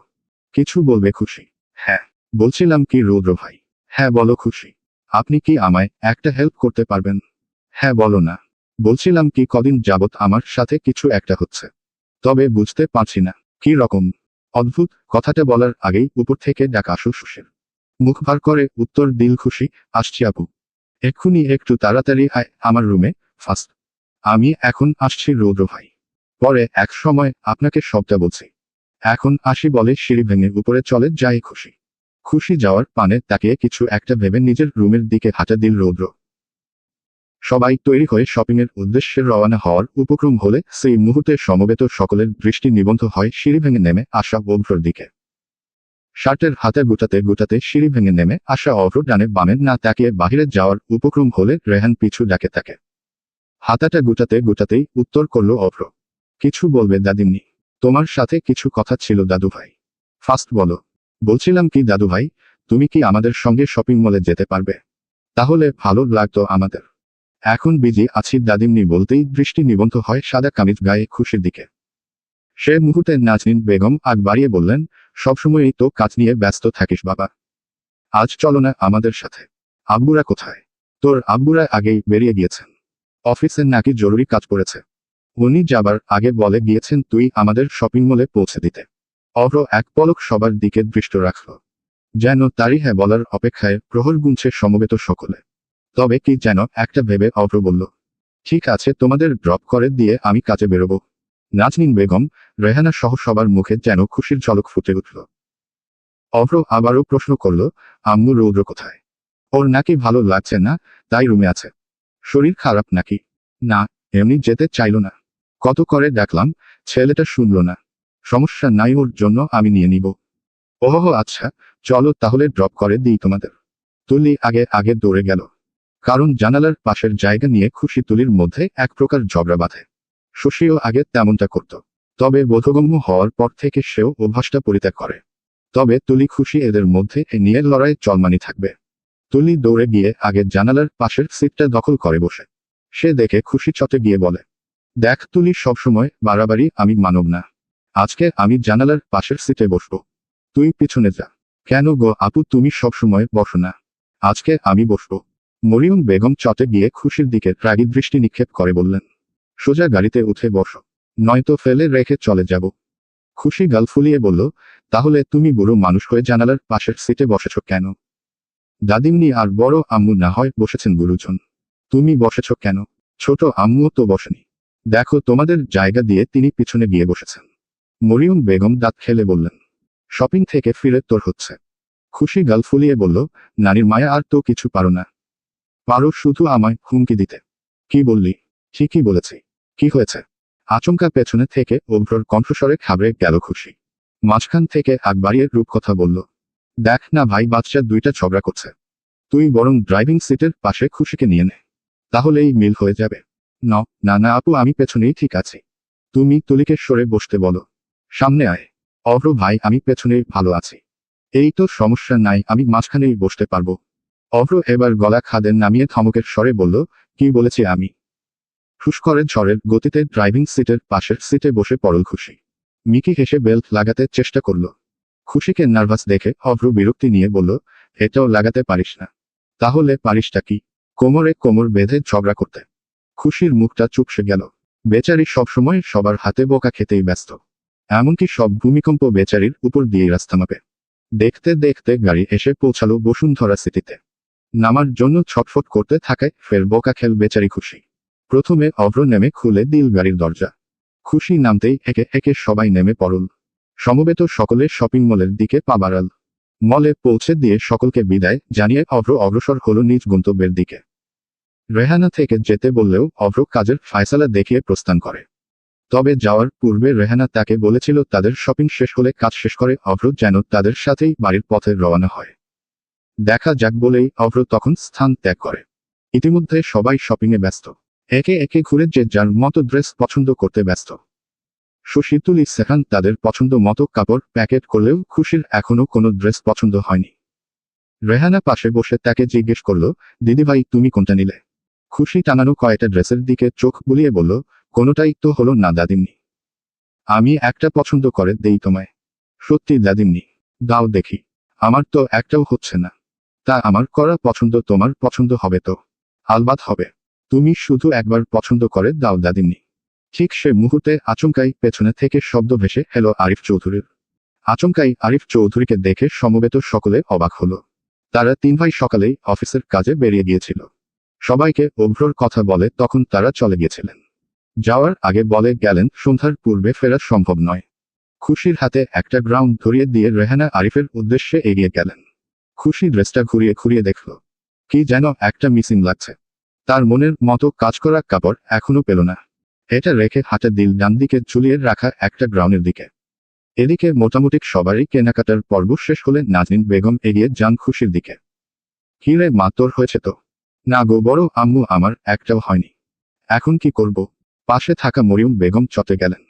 কিছু বলবে খুশি? হ্যাঁ, বলছিলাম কি রৌদ্র ভাই। হ্যাঁ বলো খুশি। আপনি কি আমায় একটা হেল্প করতে পারবেন? হ্যাঁ বলো না। বলছিলাম কি কদিন যাবত আমার সাথে কিছু একটা হচ্ছে। তবে বুঝতে পারছি না কি রকম। অদ্ভুত। কথাটা বলার আগেই উপর থেকে ডাকা আসল সুশের। মুখ ভার করে উত্তর দিল খুশি, আসছি আপু। এক্ষুনি একটু তাড়াতাড়ি আয় আমার রুমে, ফার্স্ট। আমি এখন আসছি রৌদ্র ভাই। পরে এক সময় আপনাকে সবটা বলছি। এখন আসি বলে সিঁড়ি ভেঙে উপরে চলে যায় খুশি। খুশি যাওয়ার পানে তাকিয়ে কিছু একটা ভেবে নিজের রুমের দিকে হাঁটা দিল রৌদ্র। সবাই তৈরি হয়ে শপিংয়ের উদ্দেশ্যে রওনা হওয়ার উপক্রম হলে সেই মুহূর্তে সমবেত সকলের দৃষ্টি নিবদ্ধ হয় সিঁড়ি ভেঙে নেমে আসা অভ্রর দিকে। শার্টের হাতে গুটাতে গুটাতে সিঁড়ি ভেঙে নেমে আসা অভ্র ডানে বামে না তাকিয়ে বাহিরে যাওয়ার উপক্রম হলে রেহান পিছু ডাকে তাকে। হাতাটা গুটাতে গুটাতেই উত্তর করল অভ্র, কিছু বলবে দাদিমনি? তোমার সাথে কিছু কথা ছিল দাদু ভাই। ফার্স্ট বলো। বলছিলাম কি দাদু ভাই, তুমি কি আমাদের সঙ্গে শপিং মলে যেতে পারবে? তাহলে ভালো লাগতো আমাদের। এখন বিজি আছি দাদিমনি বলতেই দৃষ্টি নিবদ্ধ হয় সাদা কামিজ গায়ে খুশির দিকে। সে মুহূর্তে নাজনীন বেগম আগ বাড়িয়ে বললেন, সবসময়ই তো কাজ নিয়ে ব্যস্ত থাকিস বাবা। আজ চলো না আমাদের সাথে। আব্বুরা কোথায়? তোর আব্বুরা আগেই বেরিয়ে গিয়েছেন। অফিসে নাকি জরুরি কাজ পড়েছে। উনি যাবার আগে বলে গিয়েছেন তুই আমাদের শপিং মলে পৌঁছে দিতে। অভ্র এক পলক সবার দিকে দৃষ্ট রাখল। যেন তারই হ্যাঁ বলার অপেক্ষায় প্রহর গুনছে সমবেত সকলে। তবে কি যেন একটা ভেবে অভ্র বলল, ঠিক আছে তোমাদের ড্রপ করে দিয়ে আমি কাজে বেরোবো। নাজনীন বেগম, রেহানা সহ সবার মুখে যেন খুশির ঝলক ফুটে উঠল। অভ্র আবারও প্রশ্ন করল, আম্মু রৌদ্র কোথায়? ওর নাকি ভালো লাগছে না, তাই রুমে আছে। শরীর খারাপ নাকি? না, এমনি যেতে চাইল না। কত করে ডাকলাম, ছেলেটা শুনল না। সমস্যা নাই, ওর জন্য আমি নিয়ে নিব। ওহ আচ্ছা, চলো তাহলে ড্রপ করে দিই তোমাদের। তুলি আগে আগে দৌড়ে গেল। কারণ জানালার পাশের জায়গা নিয়ে খুশি তুলির মধ্যে এক প্রকার ঝগড়া বাঁধে। শশীও আগে তেমনটা করত। তবে বোধগম্য হওয়ার পর থেকে সেও অভ্যাসটা পরিত্যাগ করে। তবে তুলি খুশি এদের মধ্যে এ নিয়ে লড়াই চলমানি থাকবে। তুলি দৌড়ে গিয়ে আগে জানালার পাশের সিটটা দখল করে বসে। সে দেখে খুশি চটে গিয়ে বলে, দেখ তুলি, সবসময় বাড়াবাড়ি আমি মানব না। আজকে আমি জানালার পাশের সিটে বসবো। তুই পিছনে যা। কেন গো আপু, তুমি সবসময় বসো না? আজকে আমি বসবো। মরিয়ম বেগম চটে গিয়ে খুশির দিকে রাগী দৃষ্টি নিক্ষেপ করে বললেন, সোজা গাড়িতে উঠে বসো, নয়তো ফেলে রেখে চলে যাব। খুশি গাল ফুলিয়ে বলল, তাহলে তুমি বুড়ো মানুষ হয়ে জানালার পাশের সিটে বসেছ কেন? দাদিমনি আর বড় আম্মু না হয় বসেছেন গুরুজন। তুমি বসেছ কেন? ছোট আম্মুও তো বসেনি। দেখো তোমাদের জায়গা দিয়ে তিনি পিছনে গিয়ে বসেছেন। মরিয়ম বেগম দাঁত খেলে বললেন, শপিং থেকে ফিরে তোর হচ্ছে? খুশি গাল ফুলিয়ে বলল, নানির মায়া আর তো কিছু পারো না। পারো শুধু আমায় হুমকি দিতে। কি বললি? ঠিকই বলেছি। কি হয়েছে? আচমকা পেছনে থেকে অভ্রর কণ্ঠস্বরে ঘাবড়ে গেল খুশি। মাঝখান থেকে আগ বাড়িয়ে রূপকথা বলল, দেখ না ভাই, বাচ্চা দুইটা ঝগড়া করছে। তুই বরং ড্রাইভিং সিটের পাশে খুশিকে নিয়ে নে, তাহলেই মিল হয়ে যাবে। না না আপু, আমি পেছনেই ঠিক আছি। তুমি তুলিকে সরে বসতে বলো। সামনে আয়। অভ্র ভাই, আমি পেছনেই ভালো আছি। এই তো সমস্যা নাই, আমি মাঝখানেই বসতে পারবো। অভ্র এবার গলা খাদে নামিয়ে ধমকের স্বরে বলল, কি বলেছি আমি? হুশ করে ঝড়ের গতিতে ড্রাইভিং সিটের পাশের সিটে বসে পড়ল খুশি। মিকি হেসে বেল্ট লাগাতে চেষ্টা করল। খুশিকে নার্ভাস দেখে অভ্র বিরক্তি নিয়ে বলল, এটাও লাগাতে পারিস না? তাহলে পারিসটা কি? কোমরে কোমর বেঁধে ঝগড়া করতে। খুশির মুখটা চুপসে গেল। বেচারি সবসময় সবার হাতে বোকা খেতেই ব্যস্ত। এমনকি সব ভূমিকম্প বেচারির উপর দিয়েই রাস্তা মাপে। দেখতে দেখতে গাড়ি এসে পৌঁছালো বসুন্ধরা সিটিতে। নামার জন্য ছটফট করতে থাকায় ফের বোকা খেল বেচারি খুশি। প্রথমে অভ্র নেমে খুলে দিল গাড়ির দরজা। খুশি নামতেই একে একে সবাই নেমে পড়ল। সমবেত সকলে শপিং মলের দিকে পা বাড়াল। মলে পৌঁছে দিয়ে সকলকে বিদায় জানিয়ে অভ্র অগ্রসর হল নিজ গন্তব্যের দিকে। রেহানা থেকে যেতে বললেও অভ্র কাজের ফায়সালা দেখিয়ে প্রস্থান করে। তবে যাওয়ার পূর্বে রেহানা তাকে বলেছিল তাদের শপিং শেষ হলে কাজ শেষ করে অভ্র যেন তাদের সাথেই বাড়ির পথে রওনা হয়। দেখা যাক বলেই অভ্র তখন স্থান ত্যাগ করে। ইতিমধ্যে সবাই শপিংয়ে ব্যস্ত। একে একে ঘুরে যে যার মতো ড্রেস পছন্দ করতে ব্যস্ত। শশী তুলি সেখান তাদের পছন্দ মতো কাপড় প্যাকেট করলেও খুশির এখনো কোনো ড্রেস পছন্দ হয়নি। রেহানা পাশে বসে তাকে জিজ্ঞেস করল, দিদিভাই তুমি কোনটা নিলে? খুশি টানানো কয়েকটা ড্রেসের দিকে চোখ বুলিয়ে বলল, কোনোটাই তো হলো না দাদিমনি। আমি একটা পছন্দ করে দেই তোমায়। সত্যি দাদিমনি? দাও দেখি। আমার তো একটাও হচ্ছে না। তা আমার করা পছন্দ তোমার পছন্দ হবে তো? আলবাত হবে। তুমি শুধু একবার পছন্দ করে দাও দাদিমনি। ঠিক সে মুহূর্তে আচমকাই পেছনে থেকে শব্দ ভেসে এলো আরিফ চৌধুরীর। আচমকাই আরিফ চৌধুরীকে দেখে সমবেত সকলে অবাক হলো। তারা তিন ভাই সকালেই অফিসের কাজে বেরিয়ে গিয়েছিল। সবাইকে অভ্রর কথা বলে তখন তারা চলে গিয়েছিলেন। যাওয়ার আগে বলে গেলেন সন্ধ্যার পূর্বে ফেরা সম্ভব নয়। খুশির হাতে একটা গ্রাউন্ড ধরিয়ে দিয়ে রেহানা আরিফের উদ্দেশ্যে এগিয়ে গেলেন। খুশি ড্রেসটা ঘুরিয়ে ঘুরিয়ে দেখল। কি যেন একটা মিসিং লাগছে। তার মনের মতো কাজ করা কাপড় এখনো পেল না। এটা রেখে হাতে দিল ডান দিকে ঝুলিয়ে রাখা একটা গ্রাউন্ডের দিকে। এদিকে মোটামুটি সবারই কেনাকাটার পর্ব শেষ হলে নাজনীন বেগম এগিয়ে যান খুশির দিকে। কি রে মা, তোর হয়েছে তো? না গো বড় আম্মু, আমার একটাও হয়নি। এখন কি করব? পাশে থাকা মরিয়ম বেগম চটে গেলেন।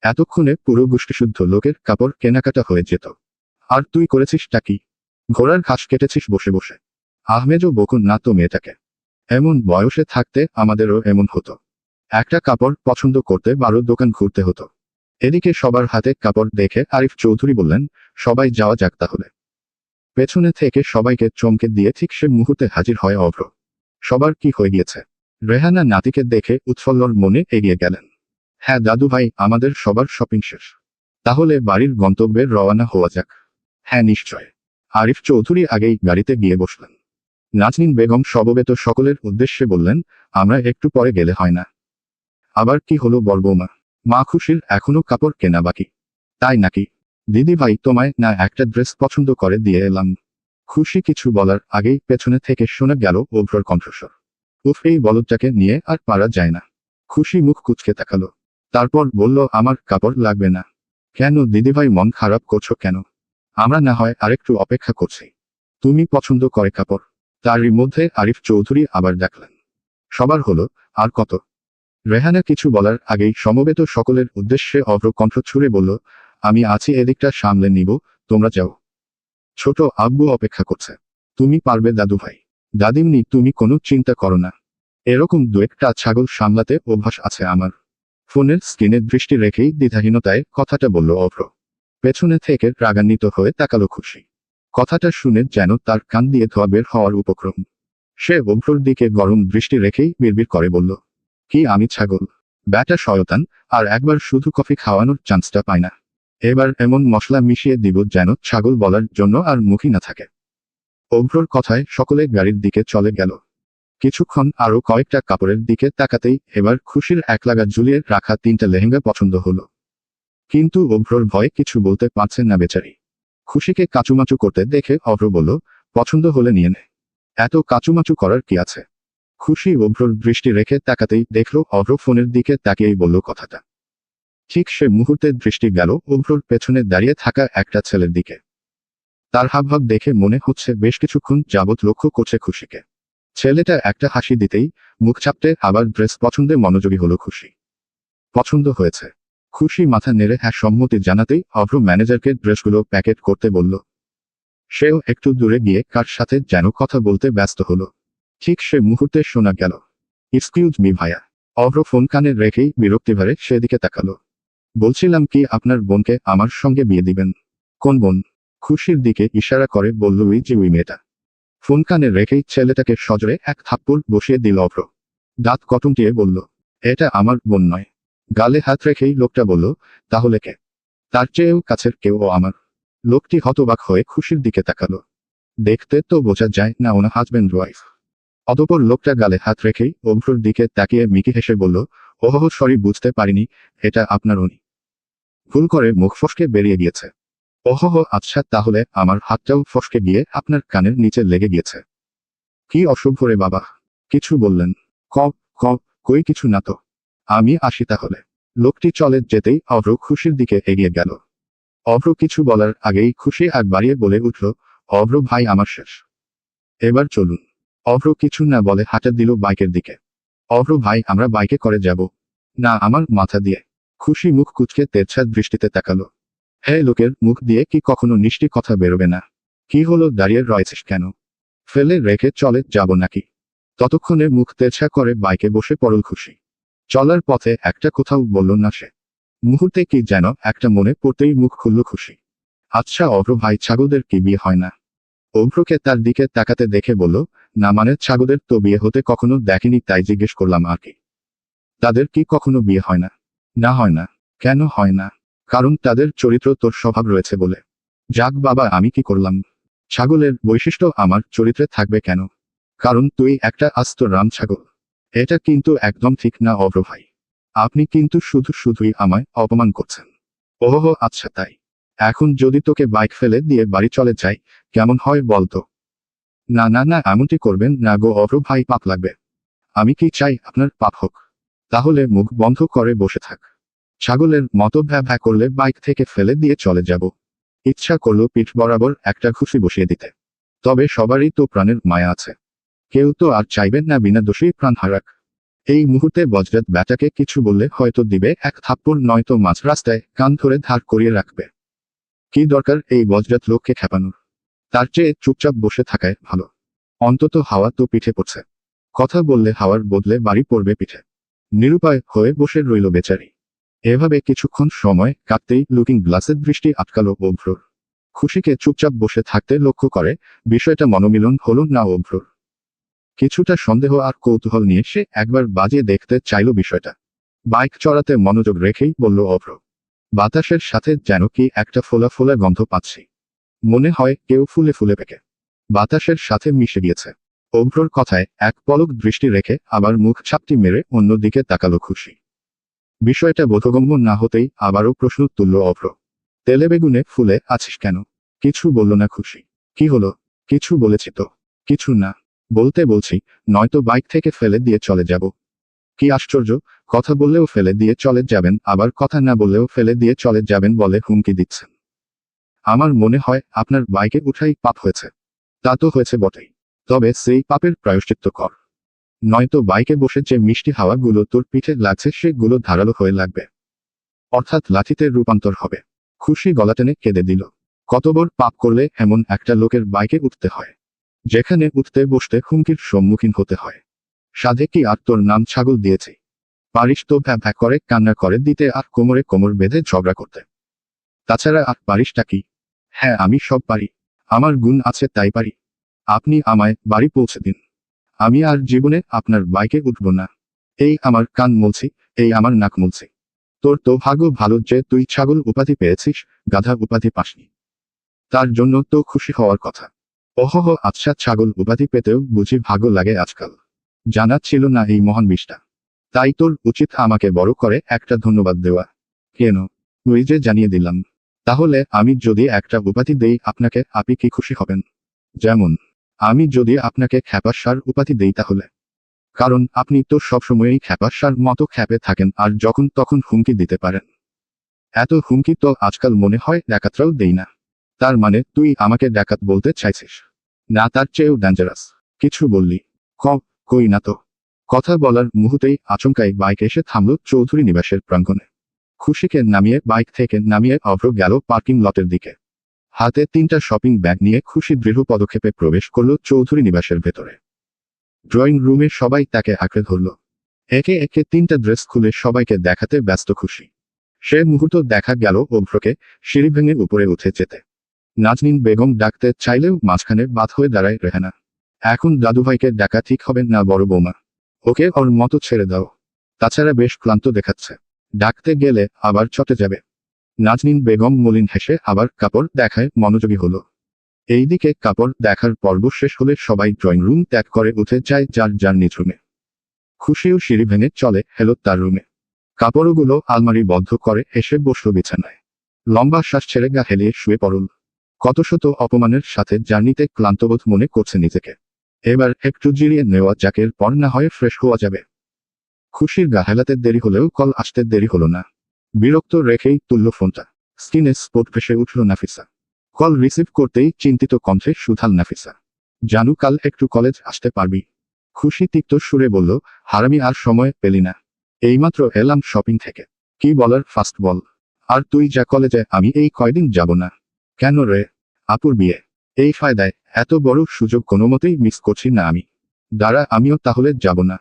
এতক্ষণে পুরো গোষ্ঠীশুদ্ধ লোকের কাপড় কেনাকাটা হয়ে যেত। আর তুই করেছিসটা কি? ঘোড়ার ঘাস কেটেছিস বসে বসে। আহমেদও বকুন না তো মেয়েটাকে। এমন বয়সে থাকতে আমাদেরও এমন হতো। একটা কাপড় পছন্দ করতে 12 দোকান ঘুরতে হতো। এদিকে সবার হাতে কাপড় দেখে আরিফ চৌধুরী বললেন, সবাই যাওয়া যাক তাহলে। পেছনে থেকে সবাইকে চমকে দিয়ে ঠিক সে মুহূর্তে হাজির হয় অভ্র। সবার কি হয়ে গিয়েছে? রেহানা নাতিকে দেখে উৎফুল্লর মনে এগিয়ে গেলেন। হ্যাঁ দাদু ভাই, আমাদের সবার শপিং শেষ। তাহলে বাড়ির গন্তব্যে রওনা হওয়া যাক। হ্যাঁ নিশ্চয়। আরিফ চৌধুরী আগেই গাড়িতে গিয়ে বসলেন। নাজনীন বেগম সমবেত সকলের উদ্দেশ্যে বললেন, আমরা একটু পরে গেলে হয় না? আবার কি হলো বড়বৌমা? মা খুশির এখনো কাপড় কেনা বাকি। তাই নাকি? দিদি ভাই তোমায় না একটা ড্রেস পছন্দ করে দিয়ে এলাম। খুশি কিছু বলার আগেই পেছনে থেকে শোনা গেল অভ্রর কণ্ঠস্বর। উফ, এই বলদটাকে নিয়ে আর পারা যায় না। খুশি মুখ কুঁচকে তাকালো। তারপর বলল, আমার কাপড় লাগবে না। কেন দিদিভাই, মন খারাপ করছো কেন? আমরা না হয় আরেকটু অপেক্ষা করছি। তুমি পছন্দ করে কাপড়। তারই মধ্যে আরিফ চৌধুরী আবার ডাকলেন। সবার হলো, আর কত? রেহানা কিছু বলার আগেই সমবেত সকলের উদ্দেশ্যে অভ্র কণ্ঠ ছুড়ে বলল, আমি আছি, এদিকটা সামলে নিব, তোমরা যাও। ছোট আব্বু অপেক্ষা করছে। তুমি পারবে দাদু ভাই। দাদিমনি তুমি কোনো চিন্তা করো না। এরকম দু একটা ছাগল সামলাতে অভ্যাস আছে আমার। ফোনের স্ক্রিনে দৃষ্টি রেখেই দ্বিধাহীনতায় কথাটা বলল অভ্র। পেছনে থেকে রাগান্বিত হয়ে তাকালো খুশি। কথাটা শুনে যেন তার কান দিয়ে ধোয়া বের হওয়ার উপক্রম। সে অভ্রর দিকে গরম দৃষ্টি রেখেই বিড়বিড় করে বলল, কি আমি ছাগল? ব্যাটা শয়তান, আর একবার শুধু কফি খাওয়ানোর চান্সটা পায় না। এবার এমন মশলা মিশিয়ে দিব যেন ছাগল বলার জন্য আর মুখই না থাকে। অভ্রর কথায় সকলে গাড়ির দিকে চলে গেল। কিছুক্ষণ আরো কয়েকটা কাপড়ের দিকে তাকাতেই এবার খুশির একলাগা ঝুলিয়ে রাখা 3টা লেহেঙ্গা পছন্দ হলো। কিন্তু অভ্রর ভয়ে কিছু বলতে পারছেন না বেচারি। খুশিকে কাচুমাচু করতে দেখে অভ্র বলল, পছন্দ হলে নিয়ে নে। এত কাচুমাচু করার কি আছে? খুশি অভ্রর দৃষ্টি রেখে তাকাতেই দেখল অভ্র ফোনের দিকে তাকিয়েই বলল কথাটা। ঠিক সে মুহূর্তে দৃষ্টি গেল অভ্রর পেছনে দাঁড়িয়ে থাকা একটা ছেলের দিকে। তার হাবভাব দেখে মনে হচ্ছে বেশ কিছুক্ষণ যাবৎ লক্ষ্য করছে খুশিকে। ছেলেটা একটা হাসি দিতেই মুখ চাপতে আবার ড্রেস পছন্দে মনোযোগী হলো খুশি। পছন্দ হয়েছে। খুশি মাথা নেড়ে হ্যাঁ সম্মতি জানাতেই অভ্র ম্যানেজারকে ড্রেসগুলো প্যাকেট করতে বলল। সেও একটু দূরে গিয়ে কার সাথে যেন কথা বলতে ব্যস্ত হলো। ঠিক সে মুহূর্তে শোনা গেল, এক্সকিউজ মি ভাইয়া। অভ্র ফোন কানে রেখেই বিরক্তিভরে সেদিকে তাকালো। বলছিলাম কি আপনার বোনকে আমার সঙ্গে বিয়ে দিবেন? কোন বোন? খুশির দিকে ইশারা করে বলল ওই মেয়েটা। ফোন কানে রেখেই ছেলেটাকে সজোরে এক থাপ্পড় বসিয়ে দিল অভ্র। দাঁত কটমটিয়ে বলল, এটা আমার বোন নয়। গালে হাত রেখেই লোকটা বলল, তাহলে কে? তার চেয়েও কাছের কেউ ও আমার। লোকটি হতবাক হয়ে খুশির দিকে তাকালো। দেখতে তো বোঝা যায় না ওনা হাজবেন্ড ওয়াইফ। অতঃপর লোকটা গালে হাত রেখেই অভ্রর দিকে তাকিয়ে মিকি হেসে বলল, ওহ সরি বুঝতে পারিনি, এটা আপনার উনি। ভুল করে মুখ ফসকে বেরিয়ে গিয়েছে। ওহ আচ্ছা তাহলে আমার হাতটাও ফসকে গিয়ে আপনার কানের নিচে লেগে গিয়েছে। কি অশুভ রে বাবা। কিছু বললেন? ক ক কই কিছু না তো। আমি আসি তাহলে। লোকটি চলে যেতেই অভ্র খুশির দিকে এগিয়ে গেল। অভ্র কিছু বলার আগেই খুশি আগ বাড়িয়ে বলে উঠল, অভ্র ভাই আমার শেষ। এবার চলুন। অভ্র কিছু না বলে হাঁটা দিল বাইকের দিকে। অভ্র ভাই আমরা বাইকে করে যাব। না আমার মাথা দিয়ে। খুশি মুখ কুঁচকে তেরছা দৃষ্টিতে তাকালো। হ্যাঁ লোকের মুখ দিয়ে কি কখনো মিষ্টি কথা বেরোবে না? কি হলো দাঁড়িয়ে রয়েছিস কেন? ফেলে রেখে চলে যাব নাকি? ততক্ষণে মুখ তেরছা করে বাইকে বসে পড়ল খুশি। চলার পথে একটা কোথাও বলল না সে। মুহূর্তে কি যেন একটা মনে পড়তেই মুখ খুলল খুশি। আচ্ছা অভ্র ভাই ছাগলদের কি বিয়ে হয় না? অভ্রকে তার দিকে তাকাতে দেখে বলল, না মানে ছাগলদের তো বিয়ে হতে কখনো দেখেনি তাই জিজ্ঞেস করলাম আর কি। তাদের কি কখনো বিয়ে হয় না? না হয় না। কেন হয় না? কারণ তাদের চরিত্র তোর স্বভাব রয়েছে বলে। যাক বাবা আমি কি করলাম? ছাগলের বৈশিষ্ট্য আমার চরিত্রে থাকবে কেন? কারণ তুই একটা আস্ত রাম ছাগল। এটা কিন্তু একদম ঠিক না অভ্র ভাই। আপনি কিন্তু শুধুই আমায় অপমান করছেন। ওহ আচ্ছা তাই। এখন যদি তোকে বাইক ফেলে দিয়ে বাড়ি চলে যাই, কেমন হয় বলতো? না না না এমনটি করবেন না গো অভ্র ভাই পাপ লাগবে। আমি কি চাই আপনার পাপ হোক? তাহলে মুখ বন্ধ করে বসে থাক। ছাগলের মতো ভ্যা করলে বাইক থেকে ফেলে দিয়ে চলে যাব। ইচ্ছা করলো পিঠ বরাবর একটা ঘুষি বসিয়ে দিতে। তবে সবারই তো প্রাণের মায়া আছে। কেউ তো আর চাইবেন না বিনা দোষেই প্রাণ হারাক। এই মুহূর্তে বজ্রাত ব্যাটাকে কিছু বললে হয়তো দিবে এক থাপ্পড় নয়তো মাঝ রাস্তায় কান ধরে ধার করিয়ে রাখবে। কি দরকার এই বজ্রাত লোককে খেপানোর? তার চেয়ে চুপচাপ বসে থাকায় ভালো। অন্তত হাওয়া তো পিঠে পড়ছে। কথা বললে হাওয়ার বদলে বাড়ি পড়বে পিঠে। নিরুপায় হয়ে বসে রইল বেচারি। এভাবে কিছুক্ষণ সময় কাটতেই লুকিং গ্লাসের দৃষ্টি আটকালো অভ্রর। খুশিকে চুপচাপ বসে থাকতে লক্ষ্য করে, বিষয়টা মনোমিলন হলো না অভ্রর। কিছুটা সন্দেহ আর কৌতূহল নিয়ে সে একবার বাজিয়ে দেখতে চাইল বিষয়টা। বাইক চড়াতে মনোযোগ রেখেই বলল অভ্র, বাতাসের সাথে যেন কি একটা ফোলা ফোলা গন্ধ পাচ্ছি। মনে হয় কেউ ফুলে ফুলে পেকে বাতাসের সাথে মিশে গিয়েছে। অভ্রর কথায় এক পলক দৃষ্টি রেখে আবার মুখ ছাপটি মেরে অন্যদিকে তাকালো খুশি। বিষয়টা বোধগম্য না হতেই আবারও প্রশ্ন তুলল অভ্র, তেলে বেগুনে ফুলে আছিস কেন? কিছু বলল না খুশি। কি হলো? কিছু বলেছি তো। কিছু না। বলতে বলছি, নয়তো বাইক থেকে ফেলে দিয়ে চলে যাব। কি আশ্চর্য, কথা বললেও ফেলে দিয়ে চলে যাবেন আবার কথা না বললেও ফেলে দিয়ে চলে যাবেন বলে হুমকি দিচ্ছেন। আমার মনে হয় আপনার বাইকে উঠাই পাপ হয়েছে। তা তো হয়েছে বটেই। তবে সেই পাপের প্রায়শ্চিত্ত কর। নয়তো বাইকে বসে যে মিষ্টি হাওয়াগুলো তোর পিঠে লাগছে সেগুলো ধারালো হয়ে লাগবে। অর্থাৎ লাঠিতে রূপান্তর হবে। খুশি গলা টেনে কেঁদে দিল। কত বড় পাপ করলে এমন একটা লোকের বাইকে উঠতে হয়, যেখানে উঠতে বসতে হুমকির সম্মুখীন হতে হয়। সাধে কি আর তোর নাম ছাগল দিয়েছি? পারিস তো ভ্যা করে কান্না করে দিতে আর কোমরে কোমর বেঁধে ঝগড়া করতে। তাছাড়া আর পারিসটা কি? হ্যাঁ আমি সব পারি। আমার গুণ আছে তাই পারি। আপনি আমায় বাড়ি পৌঁছে দিন। আমি আর জীবনে আপনার বাইকে উঠব না। এই আমার কান মলছি, এই আমার নাক মলছি। তোর তো ভাগ্য ভালো যে তুই ছাগল উপাধি পেয়েছিস, গাধা উপাধি পাসনি। তার জন্য তো খুশি হওয়ার কথা। ওহহ আচ্ছা ছাগল উপাধি পেতেও বুঝি ভাগ্য লাগে আজকাল। জানা ছিল না এই মহান বিষটা। তাই তোর উচিত আমাকে বড় করে একটা ধন্যবাদ দেওয়া। কেন? ওই যে জানিয়ে দিলাম। তাহলে আমি যদি একটা উপাধি দেই আপনাকে, আপনি কি খুশি হবেন? যেমন, আমি যদি আপনাকে খ্যাপার সার উপাধি দেই তাহলে? কারণ আপনি তো সবসময়ই খ্যাপাসার মতো খ্যাপে থাকেন আর যখন তখন হুমকি দিতে পারেন। এত হুমকি তো আজকাল মনে হয় ডাকাতরাও দেই না। তার মানে তুই আমাকে ডাকাত বলতে চাইছিস? না, তার চেয়েও ডেঞ্জারাস কিছু বললি? কই না তো। কথা বলার মুহূর্তেই আচমকাই বাইক এসে থামল চৌধুরী নিবাসের প্রাঙ্গণে। খুশিকে নামিয়ে বাইক থেকে নামিয়ে অভ্র গেল পার্কিং লটের দিকে। হাতে 3টা শপিং ব্যাগ নিয়ে খুশি দৃঢ় পদক্ষেপে প্রবেশ করল চৌধুরী নিবাসের ভেতরে। ড্রয়িং রুমে সবাই তাকে আঁকড়ে ধরল। একে একে 3টা ড্রেস খুলে সবাইকে দেখাতে ব্যস্ত খুশি। সে মুহূর্ত দেখা গেল অভ্রকে সিঁড়ি ভেঙে উপরে উঠে যেতে। নাজনীন বেগম ডাকতে চাইলেও মাঝখানে বাদ হয়ে দাঁড়ায় রেহানা। এখন দাদুভাইকে ডাকা ঠিক হবে না বড় বৌমা। ওকে ওর মতো ছেড়ে দাও। তাছাড়া বেশ ক্লান্ত দেখাচ্ছে। ডাকতে গেলে আবার চটে যাবে। নাজনীন বেগম মলিন হেসে আবার কাপড় দেখায় মনোযোগী হলো। এইদিকে কাপড় দেখার পর্ব শেষ হলে সবাই ড্রয়িং রুম ত্যাগ করে উঠে যায় যার যার নিজ রুমে। খুশিও সিঁড়ি ভেঙে চলে এলো তার রুমে। কাপড়গুলো আলমারি বদ্ধ করে এসে বসল বিছানায়। লম্বা শ্বাস ছেড়ে গা হেলিয়ে শুয়ে পড়ল। কত শত অপমানের সাথে জার্নিতে ক্লান্তবোধ মনে করছে নিজেকে। এবার একটু জিরিয়ে নেওয়া যাকের পর না হয় ফ্রেশ হওয়া যাবে। খুশির গা হেলাতে দেরি হলেও কল আসতে দেরি হলো না। বিরক্ত রেখেই তুলল ফোনটা। স্ক্রিনে স্পট ভেসে উঠল নাফিসা। কল রিসিভ করতেই চিন্তিত কণ্ঠে শুধাল নাফিসা, জানু কাল একটু কলেজ আসতে পারবি? খুশি তিক্ত সুরে বলল, হারামি আর সময় পেলি না। এইমাত্র এলাম শপিং থেকে। কি বলার ফাস্ট বল। আর তুই যা কলেজে, আমি এই কয়দিন যাব না। কেন রে? আপুর বিয়ে। এই ফায়দায় এত বড় সুযোগ কোনোমতেই মিস করছি না আমি। দাঁড়া, আমিও তাহলে যাব না।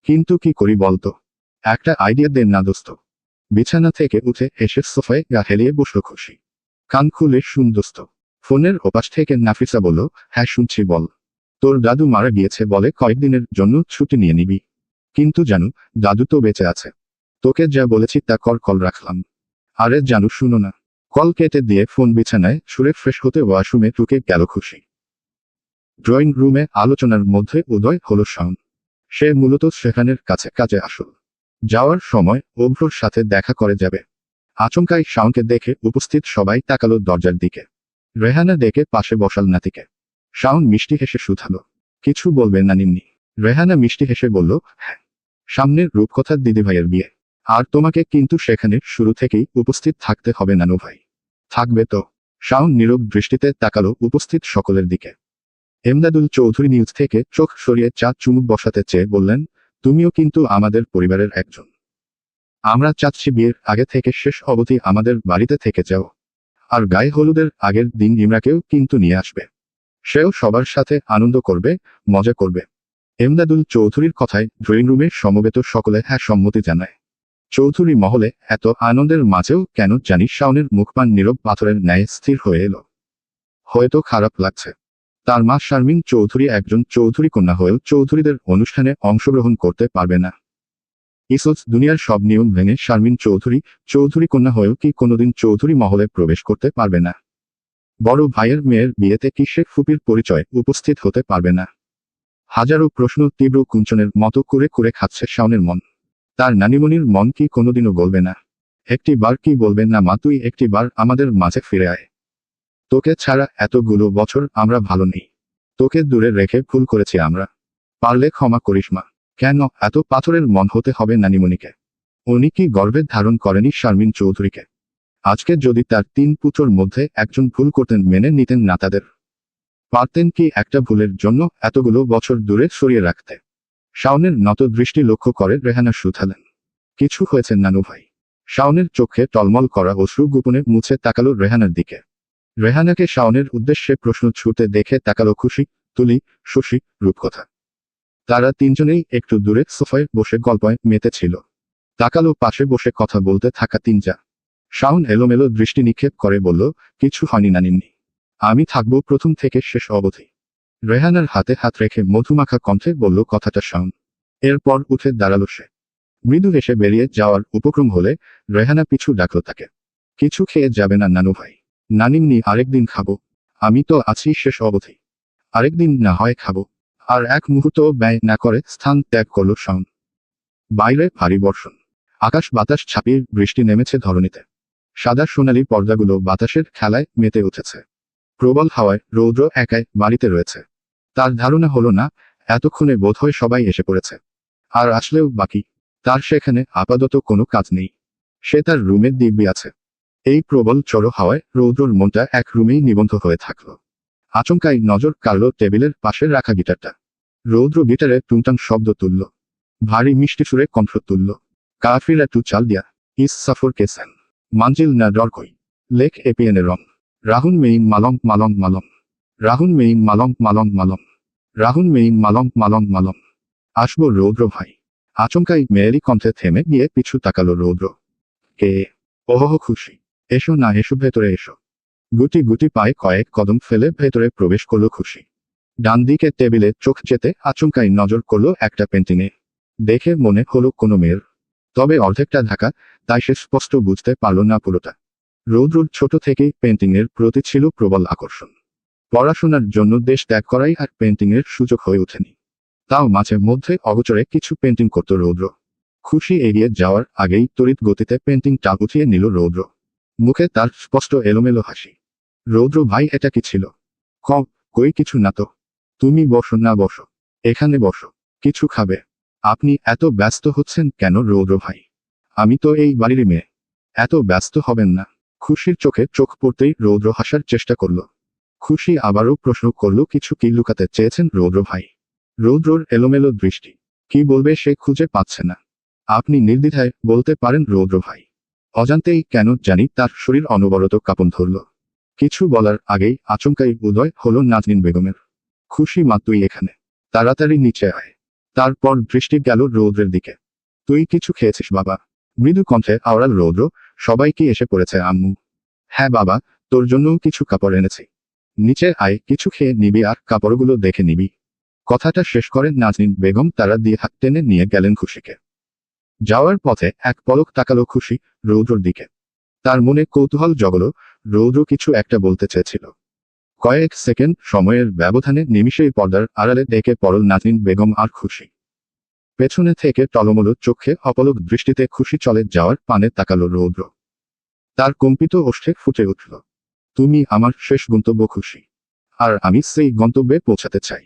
কিন্তু কি করি বলতো? একটা আইডিয়া দেন না দোস্ত। বিছানা থেকে উঠে এসে সোফায় গা হেলিয়ে বসল খুশি। কান খুলে শুন দোস্ত। ফোনের ওপাশ থেকে নাফিসা বলল, হ্যাঁ শুনছি বল। তোর দাদু মারা গিয়েছে বলে কয়েকদিনের জন্য ছুটি নিয়ে নিবি। কিন্তু জানু, দাদু তো বেঁচে আছে। তোকে যা বলেছি তা কল রাখলাম। আরে জানু শুনো না। কল কেটে দিয়ে ফোন বিছানায় ছুঁড়ে ফ্রেশ হতে ওয়াশরুমে ঢুকে গেল খুশি। ড্রয়িং রুমে আলোচনার মধ্যে উদয় হলো শাওন। সে মূলত সেখানের কাছে আসল। যাওয়ার সময় অভ্রর সাথে দেখা করে যাবে। আচমকাই শাওনকে দেখে উপস্থিত সবাই তাকালো দরজার দিকে। রেহানা ডেকে পাশে বসাল নাতিকে। শাওন মিষ্টি হেসে শুধালো, কিছু বলবে না নিম্নি? রেহানা মিষ্টি হেসে বলল, হ্যাঁ। সামনের রূপকথার দিদিভাইয়ের বিয়ে। আর তোমাকে কিন্তু সেখানে শুরু থেকেই উপস্থিত থাকতে হবে নানু ভাই। থাকবে তো? শাওন নীরব দৃষ্টিতে তাকালো উপস্থিত সকলের দিকে। এমদাদুল চৌধুরী নিউজ থেকে চোখ সরিয়ে চা চুমুক বসাতে চেয়ে বললেন, তুমিও কিন্তু আমাদের পরিবারের একজন। আমরা চাচ্ছি বিয়ের আগে থেকে শেষ অবধি আমাদের বাড়িতে থেকে যাও। আর গায়ে হলুদের আগের দিন ইমরাকেও কিন্তু নিয়ে আসবে। সেও সবার সাথে আনন্দ করবে, মজা করবে। এমদাদুল চৌধুরীর কথায় ড্রয়িং রুমে সমবেত সকলে হ্যাঁ সম্মতি জানায়। চৌধুরী মহলে এত আনন্দের মাঝেও কেন জানি শাওনের মুখপান নীরব পাথরের ন্যায় স্থির হয়ে এলো। হয়তো খারাপ লাগছে। তার মা শারমিন চৌধুরী একজন চৌধুরী কন্যা হয়েও চৌধুরীদের অনুষ্ঠানে অংশগ্রহণ করতে পারবে না। ইসোজ দুনিয়ার সব নিয়ম ভেঙে শারমিন চৌধুরী কন্যা হয়েও কি কোনোদিন চৌধুরী মহলে প্রবেশ করতে পারবে না? বড় ভাইয়ের মেয়ের বিয়েতে কি শেখ ফুপির পরিচয় উপস্থিত হতে পারবে না? হাজারো প্রশ্ন তীব্র কুঞ্চনের মতো করে করে খাচ্ছে শাওনের মন। তার নানিমণির মন কি কোনোদিনও গলবে না? একটি বার কি বলবেন না, মা তুই একটি বার আমাদের মাঝে ফিরে আয়। তোকে ছাড়া এতগুলো বছর আমরা ভালো নেই। তোকে দূরে রেখে ভুল করেছি আমরা। পারলে ক্ষমা করিস মা। কেন এত পাথরের মন হতে হবে নানিমণিকে? উনি কি গর্বে ধারণ করেনি শারমিন চৌধুরীকে? আজকে যদি তার 3 পুত্রর মধ্যে একজন ভুল করতেন, মেনে নিতেন না তাদের? পারতেন কি একটা ভুলের জন্য এতগুলো বছর দূরে সরিয়ে রাখতে? শাওনের নত দৃষ্টি লক্ষ্য করে রেহানা শুধালেন, কিছু হয়েছে নানু ভাই? শাওনের চোখে টলমল করা অশ্রু গোপনে মুছে তাকালো রেহানার দিকে। রেহানাকে শাওনের উদ্দেশ্যে প্রশ্ন ছুটে দেখে তাকালো খুশি, তুলি, শশী, রূপকথা। তারা তিনজনেই একটু দূরে সোফায় বসে গল্পয় মেতেছিল। তাকালো পাশে বসে কথা বলতে থাকা তিনজা। শাওন এলোমেলো দৃষ্টি নিক্ষেপ করে বলল, কিছু হয়নি নানিমনি। আমি থাকবো প্রথম থেকে শেষ অবধি। রেহানার হাতে হাত রেখে মধুমাখা কণ্ঠে বলল কথাটা শাওন। এরপর উঠে দাঁড়ালো সে। মৃদু হেসে বেরিয়ে যাওয়ার উপক্রম হলে রেহানা পিছু ডাকল তাকে। কিছু খেয়ে যাবে না নানু ভাই? নানিমনি আরেকদিন খাবো। আমি তো আছি শেষ অবধি। আরেকদিন না হয় খাবো। আর এক মুহূর্ত ব্যয় না করে স্থান ত্যাগ করল শাওন। বাইরে ভারী বর্ষণ। আকাশ বাতাস ছাপিয়ে বৃষ্টি নেমেছে ধরণীতে। সাদা সোনালি পর্দাগুলো বাতাসের খেলায় মেতে উঠেছে। প্রবল হাওয়ায় রৌদ্র একাই বাড়িতে রয়েছে। তার ধারণা হলো না, এতক্ষণে বোধহয় সবাই এসে পড়েছে। আর আসলেও বাকি। তার সেখানে আপাতত কোনো কাজ নেই। সে তার রুমে দিব্যি আছে। এই প্রবল চড়ো হাওয়ায় রৌদ্রর মনটা এক রুমেই নিবন্ধ হয়ে থাকল। আচমকাই নজর কাড়ল টেবিলের পাশে রাখা গিটারটা। রৌদ্র গিটারে টুংটাং শব্দ তুলল। ভারী মিষ্টি সুরে কণ্ঠ তুলল। কাফিরা টু চাল দিয়া ইস সাফর কেসেন মাঞ্জিল না ডর কই লেখ এপিএনে রং রাহুন মেইন মালং মালং মালং রাহুন মেইন মালং মালং মালং রাহুন মেইন মালং মালং মালং। আসবো রৌদ্র ভাই। আচমকাই মেয়েলি কণ্ঠে থেমে গিয়ে পিছু তাকালো রৌদ্র। কে? ওহ খুশি। এসো না এসো ভেতরে এসো। গুটি গুটি পায়ে কয়েক কদম ফেলে ভেতরে প্রবেশ করলো খুশি। ডান দিকে টেবিলে চোখ যেতে আচমকাই নজর করলো একটা পেন্টিংয়ে। দেখে মনে হলো কোনো মেয়ের, তবে অর্ধেকটা ঢাকা, তাই সে স্পষ্ট বুঝতে পারল না পুরোটা। রৌদ্রর ছোট থেকেই পেন্টিংয়ের প্রতি ছিল প্রবল আকর্ষণ। পড়াশোনার জন্য দেশ ত্যাগ করাই আর পেন্টিংয়ের সুযোগ হয়ে ওঠেনি। তাও মাঝে মধ্যে অগোচরে কিছু পেন্টিং করত রৌদ্র। খুশি এগিয়ে যাওয়ার আগেই তড়িৎ গতিতে পেন্টিংটা উঠিয়ে নিল রৌদ্র। মুখে তার স্পষ্ট এলোমেলো হাসি। রৌদ্র ভাই এটা কি ছিল? কই কিছু না তো। তুমি বসো না বসো। এখানে বসো। কিছু খাবে? আপনি এত ব্যস্ত হচ্ছেন কেন রৌদ্র ভাই? আমি তো এই বাড়িরই মেয়ে। এত ব্যস্ত হবেন না। খুশির চোখে চোখ পড়তেই রৌদ্র হাসার চেষ্টা করল। খুশি আবারও প্রশ্ন করল কিছু কি লুকাতে চেয়েছেন রৌদ্র ভাই? রৌদ্রর এলোমেলো দৃষ্টি। কি বলবে সে খুঁজে পাচ্ছে না। আপনি নির্দ্বিধায় বলতে পারেন রৌদ্র ভাই। অজান্তেই কেন জানি তার শরীর অনবরত কাঁপন ধরল। কিছু বলার আগেই আচমকাই উদয় হলো নাজনীন বেগমের। খুশি মা তুই এখানে। তাড়াতাড়ি নিচে আয়। তারপর দৃষ্টি গেল রৌদ্রের দিকে। তুই কিছু খেয়েছিস বাবা? মৃদু কণ্ঠে আওড়াল রৌদ্র। সবাই কি এসে পড়েছে আম্মু? হ্যাঁ বাবা, তোর জন্যও কিছু কাপড় এনেছি। নিচে আয়, কিছু খেয়ে নিবি আর কাপড়গুলো দেখে নিবি। কথাটা শেষ করে নাজনীন বেগম তারা দিয়ে হাত টেনে নিয়ে গেলেন খুশিকে। যাওয়ার পথে এক পলক তাকালো খুশি রৌদ্রর দিকে। তার মনে কৌতূহল জগল। রৌদ্র কিছু একটা বলতে চেয়েছিল। কয়েক সেকেন্ড সময়ের ব্যবধানে নিমিষেই পর্দার আড়ালে ডেকে পড়ল নাজনীন বেগম আর খুশি। পেছনে থেকে টলমলো চোখে অপলক দৃষ্টিতে খুশি চলে যাওয়ার পানে তাকালো রৌদ্র। তার কম্পিত ওষ্ঠে ফুটে উঠল। তুমি আমার শেষ গন্তব্য খুশি। আর আমি সেই গন্তব্যে পৌঁছাতে চাই।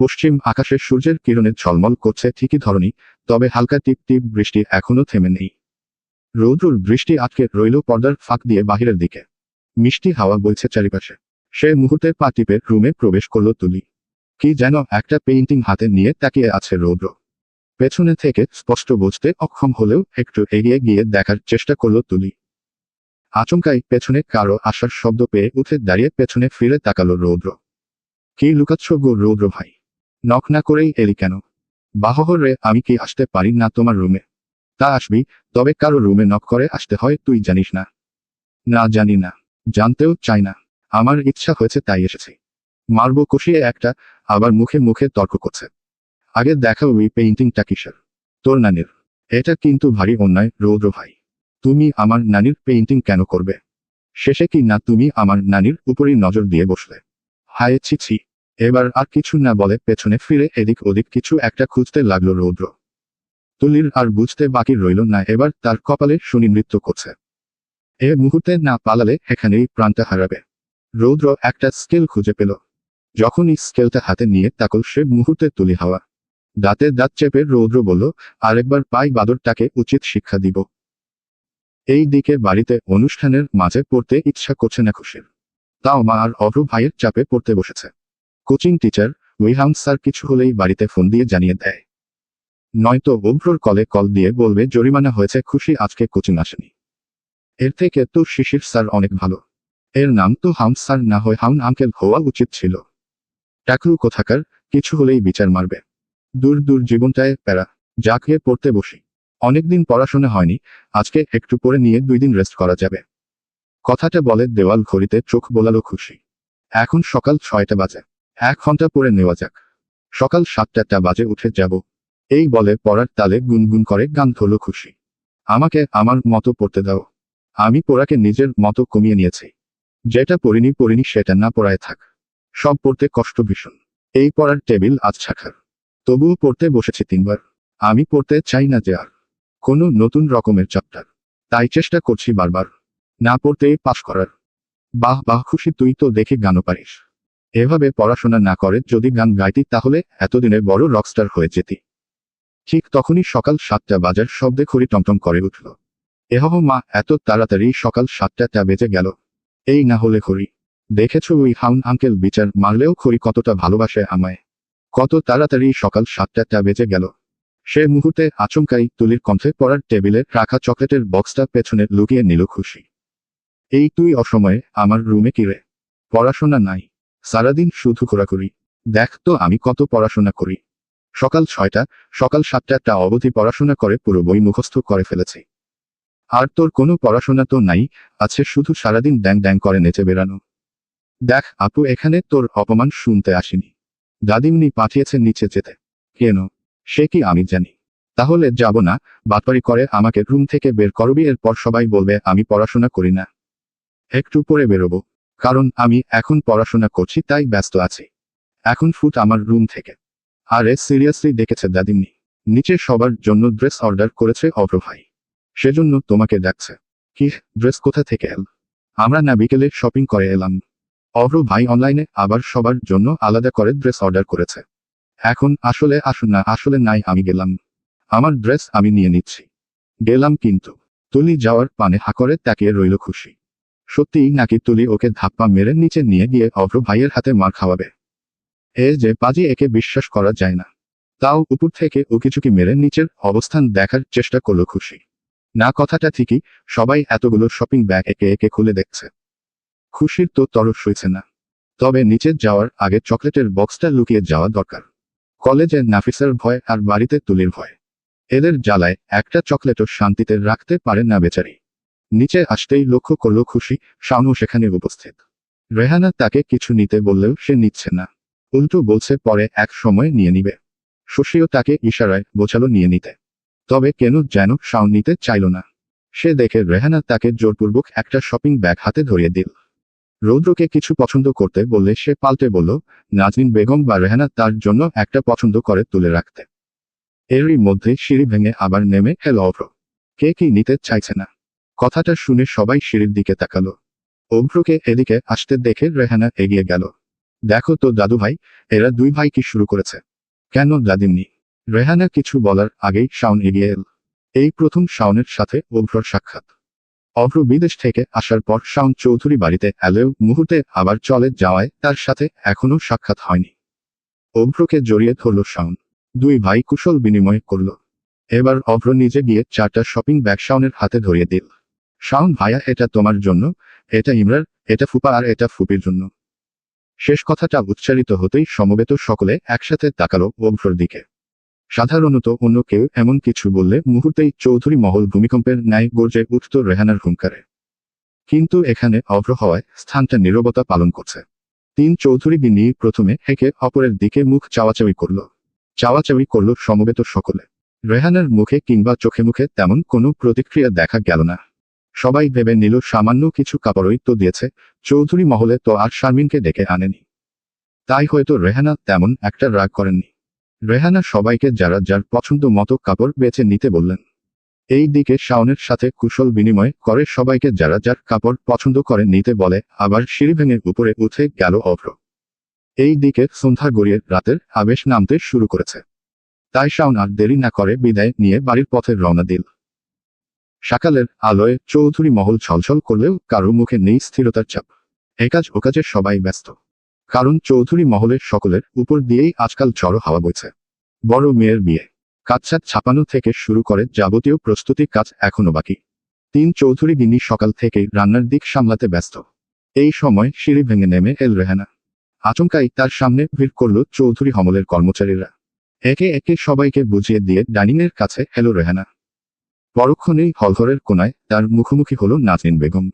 পশ্চিম আকাশে সূর্যের কিরণে ঝলমল করছে ঠিকই ধরনী, তবে হালকা টিপ টিপ বৃষ্টি এখনো থেমে নেই। রৌদ্রর দৃষ্টি আটকে রইল পর্দার ফাঁক দিয়ে বাহিরের দিকে। মিষ্টি হাওয়া বইছে চারিপাশে। সে মুহূর্তে পা টিপে রুমে প্রবেশ করল তুলি। কি যেন একটা পেইন্টিং হাতে নিয়ে তাকিয়ে আছে রৌদ্র। পেছনে থেকে স্পষ্ট বুঝতে অক্ষম হলেও একটু এগিয়ে গিয়ে দেখার চেষ্টা করল তুলি। আচমকাই পেছনে কারো আসার শব্দ পেয়ে উঠে দাঁড়িয়ে পেছনে ফিরে তাকালো রৌদ্র। কি লুকাচ্ছ গো রৌদ্র ভাই? নক না করেই এলি কেন? বাহর রে, আমি কি আসতে পারি না তোমার রুমে? তা আসবি, তবে কারো রুমে নক করে আসতে হয় তুই জানিস না? না জানি না, জানতেও চাই না। আমার ইচ্ছা হয়েছে তাই এসেছি। মারবো কষিয়ে একটা, আবার মুখে মুখে তর্ক করছে। আগে দেখা ওই পেইন্টিংটা কিসের? তোর নানির। এটা কিন্তু ভারী অন্যায় রৌদ্র ভাই। তুমি আমার নানির পেইন্টিং কেন করবে? শেষে কি না তুমি আমার নানির উপরই নজর দিয়ে বসলে? হায় ছি ছি। এবার আর কিছু না বলে পেছনে ফিরে এদিক ওদিক কিছু একটা খুঁজতে লাগলো রৌদ্র। তুলির আর বুঝতে বাকি রইল না এবার তার কপালে শনি নৃত্য করছে। এ মুহূর্তে না পালালে এখানেই প্রাণটা হারাবে। রৌদ্র একটা স্কেল খুঁজে পেল। যখনই স্কেলটা হাতে নিয়ে তাকল সে মুহূর্তে তুলি হাওয়া। দাঁতে দাঁত চেপে রৌদ্র বলল, আরেকবার পাই বাদরটাকে উচিত শিক্ষা দিব। এই দিকে বাড়িতে অনুষ্ঠানের মাঝে পড়তে ইচ্ছা করছে না খুশির। তাও মা আর অভ্র ভাইয়ের চাপে পড়তে বসেছে। কোচিং টিচার উইহাম স্যার কিছু হলেই বাড়িতে ফোন দিয়ে জানিয়ে দেয়। নয়তো অভ্রর কলে কল দিয়ে বলবে জরিমানা হয়েছে, খুশি আজকে কোচিং আসেনি। এর থেকে তো শিশির স্যার অনেক ভালো। এর নাম তো হাউন স্যার না হয় হাউন আঙ্কেল হওয়া উচিত ছিল। টাকলু কোথাকার, কিছু হলেই বিচার মারবে। দূর দূর জীবনটায় প্যারা। যাকে পড়তে বসি। অনেকদিন পড়াশোনা হয়নি, আজকে একটু পড়ে নিয়ে 2 দিন রেস্ট করা যাবে। কথাটা বলে দেওয়াল ঘড়িতে চোখ বোলালো খুশি। এখন সকাল 6টা বাজে। 1 ঘন্টা পরে নেওয়া যাক। সকাল 7টা বাজে উঠে যাব। এই বলে পড়ার তালে গুনগুন করে গান ধরল খুশি। আমাকে আমার মতো পড়তে দাও। আমি পড়াকে নিজের মতো কমিয়ে নিয়েছি। যেটা পড়িনি সেটা না পড়ায় থাক। সব পড়তে কষ্ট ভীষণ। এই পড়ার টেবিল আজ ছাখার। তবুও পড়তে বসেছি 3বার। আমি পড়তে চাই না যে আর কোনো নতুন রকমের চ্যাপ্টার। তাই চেষ্টা করছি বারবার না পড়তেই পাশ করার। বাহ বাহ খুশি, তুই তো দেখি গানও পারিস। এভাবে পড়াশোনা না করে যদি গান গাইতি তাহলে এতদিনে বড় রকস্টার হয়ে যেতি। ঠিক তখনই সকাল 7টা বাজার শব্দে ঘড়ি টমটম করে উঠল। এহহ মা, এত তাড়াতাড়ি সকাল 7টা বেজে গেল। এই না হলে ঘড়ি। দেখেছো ওই হাউন আঙ্কেল বিচার মারলেও ঘড়ি কতটা ভালোবাসে আমায়। কত তাড়াতাড়ি সকাল 7টা বেজে গেল। সে মুহূর্তে আচমকাই তুলির কণ্ঠে পড়ার টেবিলে রাখা চকলেটের বক্সটা পেছনে লুকিয়ে নিল খুশি। এই তুই অসময়ে আমার রুমে কি রে? পড়াশোনা নাই? সারাদিন শুধু ঘোরাঘুরি। দেখ তো আমি কত পড়াশোনা করি। সকাল 6টা, সকাল 7টা অবধি পড়াশোনা করে পুরো বই মুখস্থ করে ফেলেছি। আর তোর কোনো পড়াশোনা তো নাই, আছে শুধু সারাদিন ড্যাং ড্যাং করে নেচে বেড়ানো। দেখ আপু, এখানে তোর অপমান শুনতে আসিনি। দাদিমনি পাঠিয়েছে নিচে যেতে। কেন? সে কি আমি জানি? তাহলে যাব না? বাটপারি করে আমাকে রুম থেকে বের করবি, এরপর সবাই বলবে আমি পড়াশোনা করি না। একটু পরে বেরোবো, কারণ আমি এখন পড়াশোনা করছি, তাই ব্যস্ত আছি। এখন ফুট আমার রুম থেকে। আরে সিরিয়াসলি ডেকেছে দাদিমনি। নিচে সবার জন্য ড্রেস অর্ডার করেছে অভ্র ভাই। সেজন্য তোমাকে ডাকছে। কি ড্রেস কোথা থেকে এল? আমরা না বিকেলে শপিং করে এলাম। অভ্র ভাই অনলাইনে আবার সবার জন্য আলাদা করে ড্রেস অর্ডার করেছে। এখন আসলে নাই, আমি গেলাম। আমার ড্রেস আমি নিয়ে নিচ্ছি। গেলাম কিন্তু। তুলি যাওয়ার পানে হা করে তাকিয়ে রইল খুশি। সত্যিই নাকি তুলি ওকে ধাপ্পা মেরে নিচে নিয়ে গিয়ে অভ্র ভাইয়ের হাতে মার খাওয়াবে? এ যে পাজি, একে বিশ্বাস করা যায় না। তাও উপর থেকে উকিঝুঁকি মেরে নিচের অবস্থান দেখার চেষ্টা করল খুশি। না, কথাটা ঠিকই, সবাই এতগুলো শপিং ব্যাগ একে একে খুলে দেখছে। খুশির তো তরস সইছে না। তবে নিচে যাওয়ার আগে চকলেটের বক্সটা লুকিয়ে যাওয়া দরকার। কলেজে নাফিসার ভয় আর বাড়িতে তুলির ভয়। এদের জ্বালায় একটা চকলেটও শান্তিতে রাখতে পারে না বেচারি। নিচে আসতেই লক্ষ্য করল খুশি, শাওনও সেখানে উপস্থিত। রেহানা তাকে কিছু নিতে বললেও সে নিচ্ছে না। উল্টো বলছে পরে এক সময় নিয়ে নিবে। শশীও তাকে ইশারায় বোঝালো নিয়ে নিতে। তবে কেন যেন শাওন নিতে চাইল না। সে দেখে রেহানা তাকে জোরপূর্বক একটা শপিং ব্যাগ হাতে ধরিয়ে দিল। রৌদ্রকে কিছু পছন্দ করতে বললে সে পাল্টে বলল নাজনীন বেগম বা রেহানা তার জন্য একটা পছন্দ করে তুলে রাখতে। এরই মধ্যে সিঁড়ি ভেঙে আবার নেমে এল অভ্র। কে কি নিতে চাইছে না? কথাটা শুনে সবাই সিঁড়ির দিকে তাকালো। অভ্রকে এদিকে আসতে দেখে রেহানা এগিয়ে গেল। দেখো তো দাদু ভাই, এরা দুই ভাই কি শুরু করেছে? কেন দাদিমনি? রেহানা কিছু বলার আগেই শাওন এগিয়ে এল। এই প্রথম শাওনের সাথে অভ্রর সাক্ষাৎ। অভ্র বিদেশ থেকে আসার পর শাওন চৌধুরী বাড়িতে এলেও মুহূর্তে আবার চলে যাওয়ায় তার সাথে এখনো সাক্ষাৎ হয়নি। অভ্রকে জড়িয়ে ধরল শাওন। দুই ভাই কুশল বিনিময় করল। এবার অভ্র নিজে গিয়ে 4টা শপিং ব্যাগ শাওনের হাতে ধরিয়ে দিল। শাওন ভাইয়া, এটা তোমার জন্য, এটা ইমরার, এটা ফুপা আর এটা ফুপির জন্য। শেষ কথাটা উচ্চারিত হতেই সমবেত সকলে একসাথে তাকালো অভ্রর দিকে। সাধারণত অন্য কেউ এমন কিছু বললে মুহূর্তেই চৌধুরী মহল ভূমিকম্পের ন্যায় গর্জে উঠত রেহানার হুঙ্কারে। কিন্তু এখানে অভ্র হওয়ায় স্থানটা নীরবতা পালন করছে। 3 চৌধুরী বিনি প্রথমে একে অপরের দিকে মুখ চাওয়াচাওয়ি করল সমবেত সকলে। রেহানার মুখে কিংবা চোখে মুখে তেমন কোনো প্রতিক্রিয়া দেখা গেল না। সবাই ভেবে নিল সামান্য কিছু কাপড়ই তো দিয়েছে, চৌধুরী মহলে তো আর শারমিনকে ডেকে আনেনি। তাই হয়তো রেহানা তেমন একটা রাগ করেননি। রেহানা সবাইকে যারা যার পছন্দ মতো কাপড় বেছে নিতে বললেন। এই দিকে শাওনের সাথে কুশল বিনিময় করে সবাইকে যারা যার কাপড় পছন্দ করে নিতে বলে আবার সিঁড়ি ভেঙে উপরে উঠে গেল অভ্র। এই দিকে সন্ধ্যা গড়িয়ে রাতের আবেশ নামতে শুরু করেছে। তাই শাওন আর দেরি না করে বিদায় নিয়ে বাড়ির পথে রওনা দিল। সকালের আলোয় চৌধুরী মহল ছলছল করলেও কারো মুখে নেই স্থিরতার চাপ। একাজ ওকাজে সবাই ব্যস্ত। কারণ চৌধুরী মহলের সকলের উপর দিয়েই আজকাল ঝড়ো হাওয়া বইছে। বড় মেয়ের বিয়ে, কাটছাট ছাপানো থেকে শুরু করে যাবতীয় প্রস্তুতি কাজ এখনো বাকি। 3 চৌধুরী গিন্নি সকাল থেকেই রান্নার দিক সামলাতে ব্যস্ত। এই সময় সিঁড়ি ভেঙে নেমে এল রেহানা। আচমকাই তার সামনে ভিড় করল চৌধুরী মহলের কর্মচারীরা। একে একে সবাইকে বুঝিয়ে দিয়ে ডাইনিংয়ের কাছে এলো রেহানা। পরক্ষণেই হলঘরের কোনায় তার মুখোমুখি হলো নাজনীন বেগম।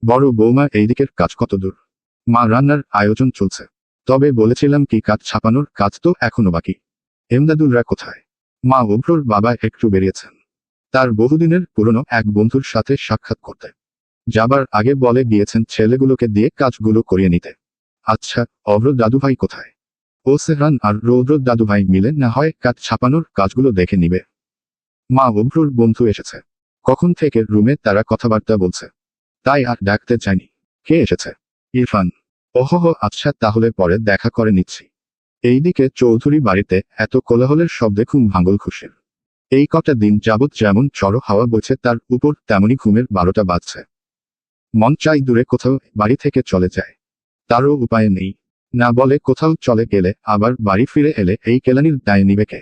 বড় বৌমা, এই দিকের কাজ কত দূর? মা, রান্নার আয়োজন চলছে। তবে বলেছিলাম কি, কাজ ছাপানোর কাজ তো এখনো বাকি। এমদাদুলরা কোথায়? মা, অভ্রর বাবা একটু বেরিয়েছেন। তার বহুদিনের পুরনো এক বন্ধুর সাথে সাক্ষাৎ করতে যাবার আগে বলে গিয়েছেন ছেলেগুলোকে দিয়ে কাজগুলো করিয়ে নিতে। আচ্ছা, অভ্র দাদুভাই কোথায়? ও সেহরান আর রৌদ্র দাদুভাই মিলে না হয় কাজ ছাপানোর কাজগুলো দেখে নিবে। মা, অভ্রর বন্ধু এসেছে। কখন থেকে রুমে তারা কথাবার্তা বলছে, তাই আর ডাকতে চাইনি। কে এসেছে? ইরফান। ওহো, আচ্ছা তাহলে পরে দেখা করে নিচ্ছি। এইদিকে চৌধুরী বাড়িতে এত কোলাহলের শব্দে ঘুম ভাঙল খুশির। এই কটা দিন যাবৎ যেমন ঝড়ো হাওয়া বইছে তার উপর তেমনি ঘুমের 12টা বাজছে। মন চাই দূরে কোথাও বাড়ি থেকে চলে যায়, তারও উপায় নেই। না বলে কোথাও চলে গেলে আবার বাড়ি ফিরে এলে এই কেলানির দায় নিবে কে?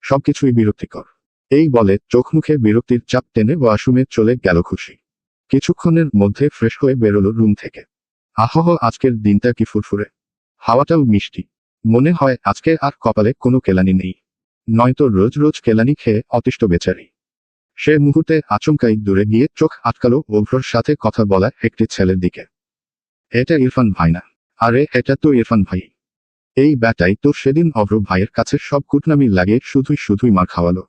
সবকিছুই বিরক্তিকর। এই বলে চোখ মুখে বিরক্তির চাপ টেনে ওয়াশরুমে চলে গেল খুশি। কিছুক্ষণের মধ্যে ফ্রেশ হয়ে বেরোলো রুম থেকে। আহহ, আজকের দিনটা কি ফুরফুরে, হাওয়াটাও মিষ্টি। মনে হয় আজকে আর কপালে কোনো কেলানি নেই, নয়তো রোজ রোজ কেলানি খেয়ে অতিষ্ঠ বেচারি। সে মুহূর্তে আচমকাই দূরে গিয়ে চোখ আটকালো অভ্রর সাথে কথা বলা একটি ছেলের দিকে। এটা ইরফান ভাই না? আরে এটা তো ইরফান ভাই। এই ব্যাটাই তো সেদিন অভ্র ভাইয়ের কাছে সব কুটনামি লাগিয়ে শুধুই শুধুই মার খাওয়ালো।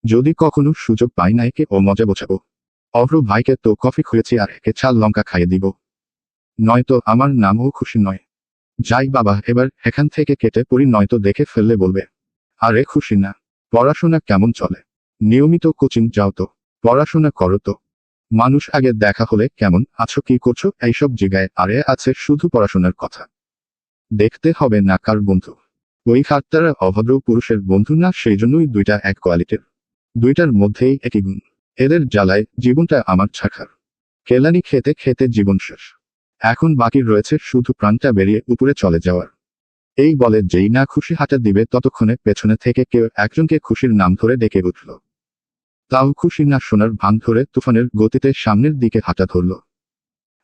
যদি কখনো সুযোগ পাই না একে ও মজা বোঝাবো। অভ্র ভাইকে তো কফি খুঁয়েছি আর একে চাল লঙ্কা খাইয়ে দিব, নয়তো আমার নামও খুশি নয়। যাই বাবা, এবার এখান থেকে কেটে পড়ি, নয়তো দেখে ফেললে বলবে আরে খুশি না। পড়াশোনা কেমন চলে? নিয়মিত কোচিং যাও তো, পড়াশোনা করো তো। মানুষ আগে দেখা হলে কেমন আছো কি করছো এইসব জিগায়, আরে আছে শুধু পড়াশোনার কথা। দেখতে হবে না কার বন্ধু। ওই খাটতারা অভদ্র পুরুষের বন্ধু না, সেই জন্যই দুইটা এক কোয়ালিটির, দুইটার মধ্যেই একই গুণ। এদের জ্বালায় জীবনটা আমার ছাখার। কেলানি খেতে খেতে জীবন শেষ। এখন বাকি রয়েছে শুধু প্রাণটা বেরিয়ে উপরে চলে যাওয়ার। এই বলে যেই না খুশি হাঁটা দিবে ততক্ষণে পেছনে থেকে কেউ একজনকে খুশির নাম ধরে ডেকে উঠল। তাও খুশি না শোনার ভান ধরে তুফানের গতিতে সামনের দিকে হাঁটা ধরল।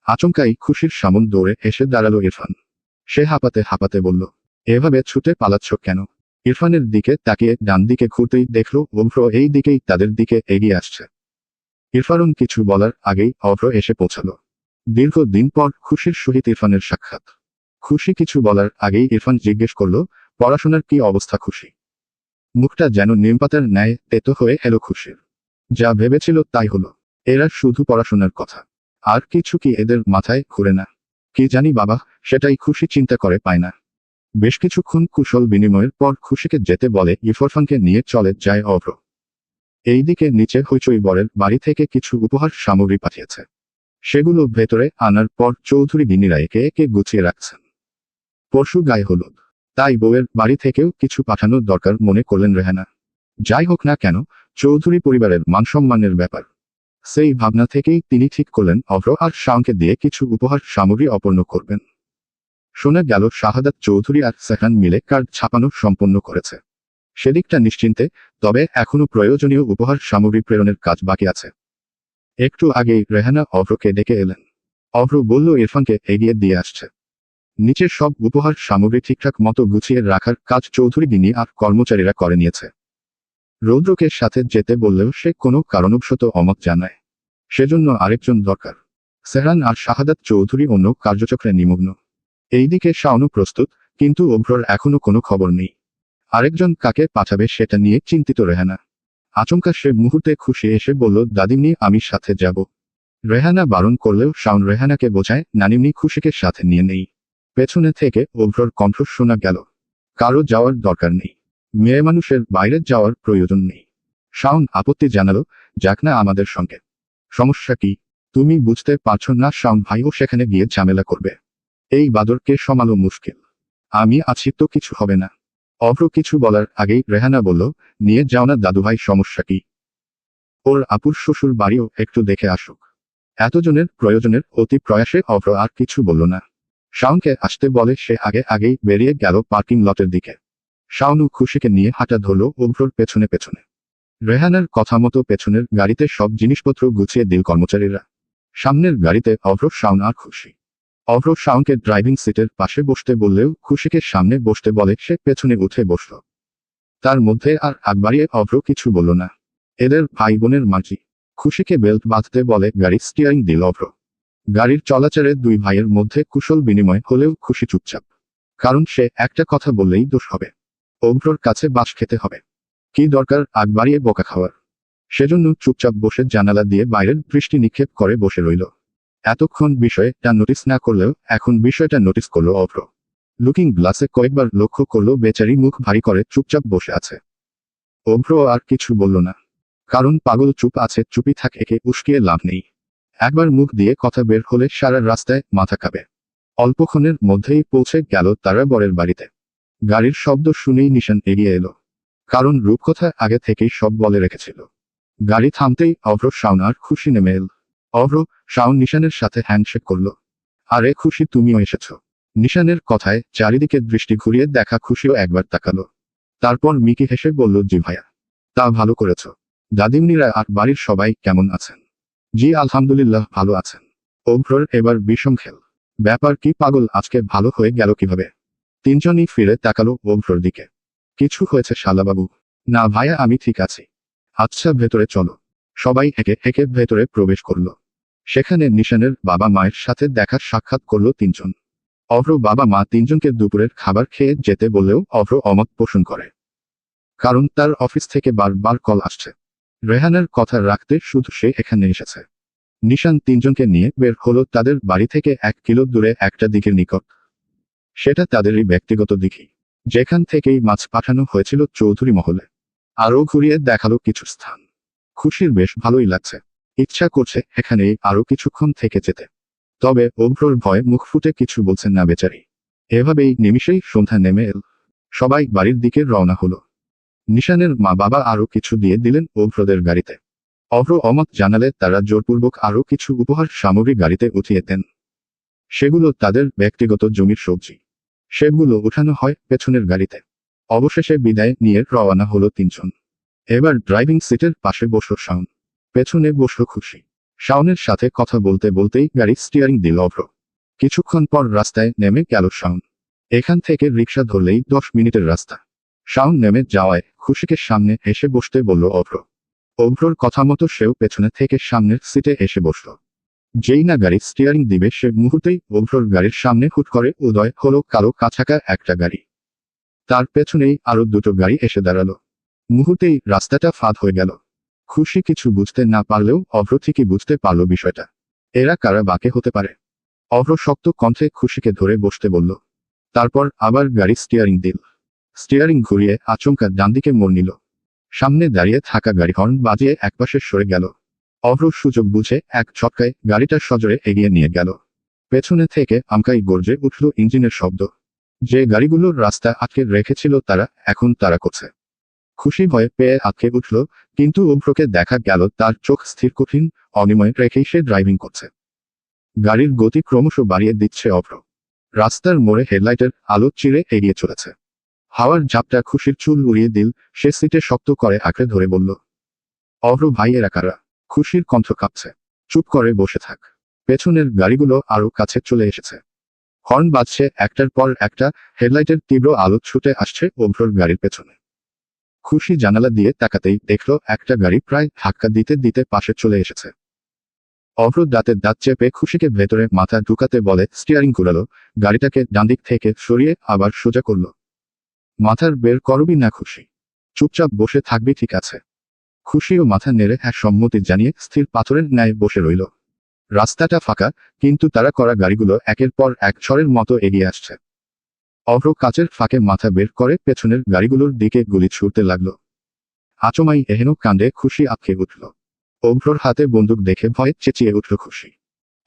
আচমকাই খুশির সামন দৌড়ে এসে দাঁড়ালো ইরফান। সে হাঁপাতে হাঁপাতে বলল, এভাবে ছুটে পালাচ্ছ কেন? ইরফানের দিকে তাকিয়ে ডান দিকে ঘুরতেই দেখল অভ্র এই দিকেই তাদের দিকে এগিয়ে আসছে। ইরফান কিছু বলার আগেই অভ্র এসে পৌঁছালো। দীর্ঘদিন পর খুশির সহিত ইরফানের সাক্ষাৎ। খুশি কিছু বলার আগেই ইরফান জিজ্ঞেস করল, পড়াশোনার কি অবস্থা খুশি? মুখটা যেন নিমপাতার ন্যায় তেতো হয়ে এলো খুশির। যা ভেবেছিল তাই হলো, এরা শুধু পড়াশোনার কথা, আর কিছু কি এদের মাথায় ঘুরে না? কি জানি বাবা, সেটাই খুশি চিন্তা করে পায় না। বেশ কিছুক্ষণ কুশল বিনিময়ের পর খুশিকে যেতে বলে ইরফানকে নিয়ে চলে যায় অভ্র। এইদিকে নিচে হইচই বরের বাড়ি থেকে কিছু উপহার সামগ্রী পাঠিয়েছে। সেগুলো ভেতরে আনার পর চৌধুরী গিন্নিরা একে একে গুছিয়ে রাখছেন। পরশু গায়ে হলুদ, তাই বউয়ের বাড়ি থেকেও কিছু পাঠানোর দরকার মনে করলেন রেহানা। যাই হোক না কেন, চৌধুরী পরিবারের মানসম্মানের ব্যাপার। সেই ভাবনা থেকেই তিনি ঠিক করলেন অভ্র আর শাওনকে দিয়ে কিছু উপহার সামগ্রী অপন্ন করবেন। শোনা গেল শাহাদাত চৌধুরী আর সেখান মিলে কার্ড ছাপানো সম্পন্ন করেছে। সেদিকটা নিশ্চিন্তে, তবে এখনো প্রয়োজনীয় উপহার সামগ্রী প্রেরণের কাজ বাকি আছে। একটু আগেই রেহানা অভ্রকে ডেকে এলেন। অভ্র বলল ইরফানকে এগিয়ে দিয়ে আসছে। নিচের সব উপহার সামগ্রী ঠিকঠাক মতো গুছিয়ে রাখার কাজ চৌধুরী গিন্নি আর কর্মচারীরা করে নিয়েছে। রৌদ্রকে সাথে যেতে বললেও সে কোনো কারণবশত অমত জানায়। সেজন্য আরেকজন দরকার। সেহরান আর শাহাদাত চৌধুরী অন্য কার্যচক্রে নিমগ্ন। এইদিকে শাওনও প্রস্তুত, কিন্তু অভ্রর এখনো কোনো খবর নেই। আরেকজন কাকে পাঠাবে সেটা নিয়ে চিন্তিত রেহানা। আচমকা সে মুহূর্তে খুশি এসে বলল, দাদিমনি আমি সাথে যাব। রেহানা বারণ করলেও শাওন রেহানাকে বোঝায়, নানিমনি খুশিকে সাথে নিয়ে নেই। পেছনে থেকে অভ্রর কণ্ঠ শোনা গেল, কারো যাওয়ার দরকার নেই, মেয়ে মানুষের বাইরে যাওয়ার প্রয়োজন নেই। শাওন আপত্তি জানালো, যাক না আমাদের সঙ্গে। সমস্যা কি? তুমি বুঝতে পারছো না শাওন ভাইও সেখানে গিয়ে ঝামেলা করবে। এই বাদরকে সামলানো মুশকিল। আমি আছি তো, কিছু হবে না। অভ্র কিছু বলার আগেই রেহানা বলল, নিয়ে যাও না দাদুভাই, সমস্যা কি? ওর আপুর শ্বশুর বাড়িও একটু দেখে আসুক। এতজনের প্রয়োজনের অতি প্রয়াসে অভ্র আর কিছু বলল না। শাওনকে আসতে বলে সে আগেই বেরিয়ে গেল পার্কিং লটের দিকে। শাওনু খুশিকে নিয়ে হাঁটা ধরল অভ্রর পেছনে পেছনে। রেহানার কথা মতো পেছনের গাড়িতে সব জিনিসপত্র গুছিয়ে দিল কর্মচারীরা। সামনের গাড়িতে অভ্র, শাওন আর খুশি। অভ্র শাওনকে ড্রাইভিং সিটের পাশে বসতে বললেও খুশিকে সামনে বসতে বলে সে পেছনে উঠে বসল। তার মধ্যে আর আগ বাড়িয়ে অভ্র কিছু বলল না। এদের ভাই বোনের মাঝি। খুশিকে বেল্ট বাঁধতে বলে গাড়ির স্টিয়ারিং দিল অভ্র। গাড়ির চলাচলে দুই ভাইয়ের মধ্যে কুশল বিনিময় হলেও খুশি চুপচাপ। কারণ সে একটা কথা বললেই দোষ হবে, অভ্রর কাছে বাস খেতে হবে। কি দরকার আগ বাড়িয়ে বোকা খাওয়ার? সেজন্য চুপচাপ বসে জানালা দিয়ে বাইরের দৃষ্টি নিক্ষেপ করে বসে রইল। এতক্ষণ বিষয়টা নোটিস না করলেও এখন বিষয়টা নোটিস করলো অভ্র। লুকিং গ্লাসে কয়েকবার লক্ষ্য করলো বেচারি মুখ ভারী করে চুপচাপ বসে আছে। অভ্র আর কিছু বলল না, কারণ পাগল চুপ আছে, চুপি থাক, একে উস্কিয়ে লাভ নেই। একবার মুখ দিয়ে কথা বের হলে সারা রাস্তায় মাথা কাঁপে। অল্পক্ষণের মধ্যেই পৌঁছে গেল তারা বরের বাড়িতে। গাড়ির শব্দ শুনেই নিশান এগিয়ে এলো। কারণ রূপকথা আগে থেকেই সব বলে রেখেছিল। গাড়ি থামতেই অভ্র, শাওন আর খুশি নেমে এল। অভ্র, শাওন নিশানের সাথে হ্যান্ডশেক করল। আরে খুশি, তুমিও এসেছ। নিশানের কথায় চারিদিকে দৃষ্টি ঘুরিয়ে দেখা খুশিও একবার তাকালো। তারপর মিকি হেসে বলল, জি ভাইয়া। তা ভালো করেছ। দাদিমণিরা আর বাড়ির সবাই কেমন আছেন? জি আলহামদুলিল্লাহ ভালো আছেন। অভ্রর এবার বিষম খেল। ব্যাপার কি পাগল, আজকে ভালো হয়ে গেল কিভাবে? তিনজনই ফিরে তাকালো অভ্রর দিকে। কিছু হয়েছে শালাবাবু? না ভাইয়া, আমি ঠিক আছি। আচ্ছা ভেতরে চলো। সবাই হেঁকে হেঁকে ভেতরে প্রবেশ করলো। সেখানে নিশানের বাবা মায়ের সাথে দেখা সাক্ষাৎ করলো তিনজন। অভ্র বাবা মা তিনজনকে দুপুরের খাবার খেয়ে যেতে বললেও অভ্র অমত পোষণ করে। কারণ তার অফিস থেকে বারবার কল আসছে। রেহানের কথা রাখতে শুধু সে এখানে এসেছে। নিশান তিনজনকে নিয়ে বের হলো তাদের বাড়ি থেকে 1 কিলো দূরে একটা দিঘির নিকট। সেটা তাদেরই ব্যক্তিগত দিঘি, যেখান থেকেই মাছ পাঠানো হয়েছিল চৌধুরী মহলে। আরও ঘুরিয়ে দেখালো কিছু স্থান। খুশির বেশ ভালোই লাগছে। ইচ্ছা করছে এখানেই আরো কিছুক্ষণ থেকে যেতে। তবে অভ্রর ভয় মুখ ফুটে কিছু বলছেন না বেচারি। এভাবেই নিমিষেই সন্ধ্যা নেমে এল। সবাই বাড়ির দিকে রওনা হলো। নিশানের মা বাবা আরো কিছু দিয়ে দিলেন অভ্রদের গাড়িতে। অভ্র অমত জানালে তারা জোরপূর্বক আরো কিছু উপহার সামগ্রী গাড়িতে উঠিয়ে দেন। সেগুলো তাদের ব্যক্তিগত জমির সবজি। সেগুলো উঠানো হয় পেছনের গাড়িতে। অবশেষে বিদায় নিয়ে রওনা হলো তিনজন। এবার ড্রাইভিং সিটের পাশে বসল শাওন। পেছনে বসল খুশি। শাওনের সাথে কথা বলতে বলতেই গাড়ি স্টিয়ারিং দিল অভ্র। কিছুক্ষণ পর রাস্তায় নেমে গেল শাওন। এখান থেকে রিকশা ধরলেই 10 মিনিটের রাস্তা। শাওন নেমে যাওয়ায় খুশিকে সামনে এসে বসতে বলল অভ্র। অভ্রর কথা মতো সেও পেছনে থেকে সামনের সিটে এসে বসল। যেই না গাড়ি স্টিয়ারিং দিবে সে মুহূর্তেই অভ্রর গাড়ির সামনে হুট করে উদয় হলো কালো কাছাকা একটা গাড়ি। তার পেছনেই আরো দুটো গাড়ি এসে দাঁড়ালো। মুহূর্তেই রাস্তাটা ফাঁদ হয়ে গেল। খুশি কিছু বুঝতে না পারলেও অভ্র ঠিকই বুঝতে পারল বিষয়টা। এরা কারা বাকে হতে পারে? অভ্র শক্ত কণ্ঠে খুশিকে ধরে বসতে বলল। তারপর আবার গাড়ি স্টিয়ারিং দিল। স্টিয়ারিং ঘুরিয়ে আচমকা ডানদিকে মোড় নিল। সামনে দাঁড়িয়ে থাকা গাড়ি হর্ন বাজিয়ে একপাশে সরে গেল। অভ্র সুযোগ বুঝে এক ঝটকায় গাড়িটা সজোরে এগিয়ে নিয়ে গেল। পেছনে থেকে আমকাই গর্জে উঠল ইঞ্জিনের শব্দ। যে গাড়িগুলোর রাস্তা আটকে রেখেছিল তারা এখন তাড়া করছে। খুশি ভয়ে পেয়ে আটকে উঠল, কিন্তু অভ্রকে দেখা গেল তার চোখ স্থির কঠিন অনিময় রেখেই সে ড্রাইভিং করছে। গাড়ির গতি ক্রমশ বাড়িয়ে দিচ্ছে অভ্র। রাস্তার মোড়ে হেডলাইটের আলো চিরে এগিয়ে চলেছে। হাওয়ার ঝাপটা খুশির চুল উড়িয়ে দিল। সে সিটে শক্ত করে আঁকড়ে ধরে বলল, অভ্র ভাই, এরা কারা? খুশির কণ্ঠ কাঁপছে। চুপ করে বসে থাক। পেছনের গাড়িগুলো আরো কাছে চলে এসেছে। হর্ন বাজছে একটার পর একটা। হেডলাইটের তীব্র আলো ছুটে আসছে অভ্রর গাড়ির পেছনে। খুশি জানালা দিয়ে তাকাতেই দেখল একটা গাড়ি প্রায় ধাক্কা দিতে দিতে পাশে চলে এসেছে। অভ্র দাঁতে দাঁত চেপে খুশিকে ভেতরে মাথা ঢুকাতে বলে স্টিয়ারিং ঘুরালো, গাড়িটাকে ডানদিক থেকে সরিয়ে আবার সোজা করল। মাথার বের করবি না খুশি? চুপচাপ বসে থাকবি, ঠিক আছে? খুশিও মাথা নেড়ে হ্যাঁ সম্মতি জানিয়ে স্থির পাথরের ন্যায় বসে রইল। রাস্তাটা ফাঁকা, কিন্তু তাড়া করা গাড়িগুলো একের পর এক ঝড়ের মতো এগিয়ে আসছে। অভ্র কাচের ফাঁকে মাথা বের করে পেছনের গাড়িগুলোর দিকে গুলি ছুড়তে লাগলো। আচমাই এহেন কাণ্ডে খুশি আঁতকে উঠল। অভ্রর হাতে বন্দুক দেখে ভয়ে চেঁচিয়ে উঠল খুশি।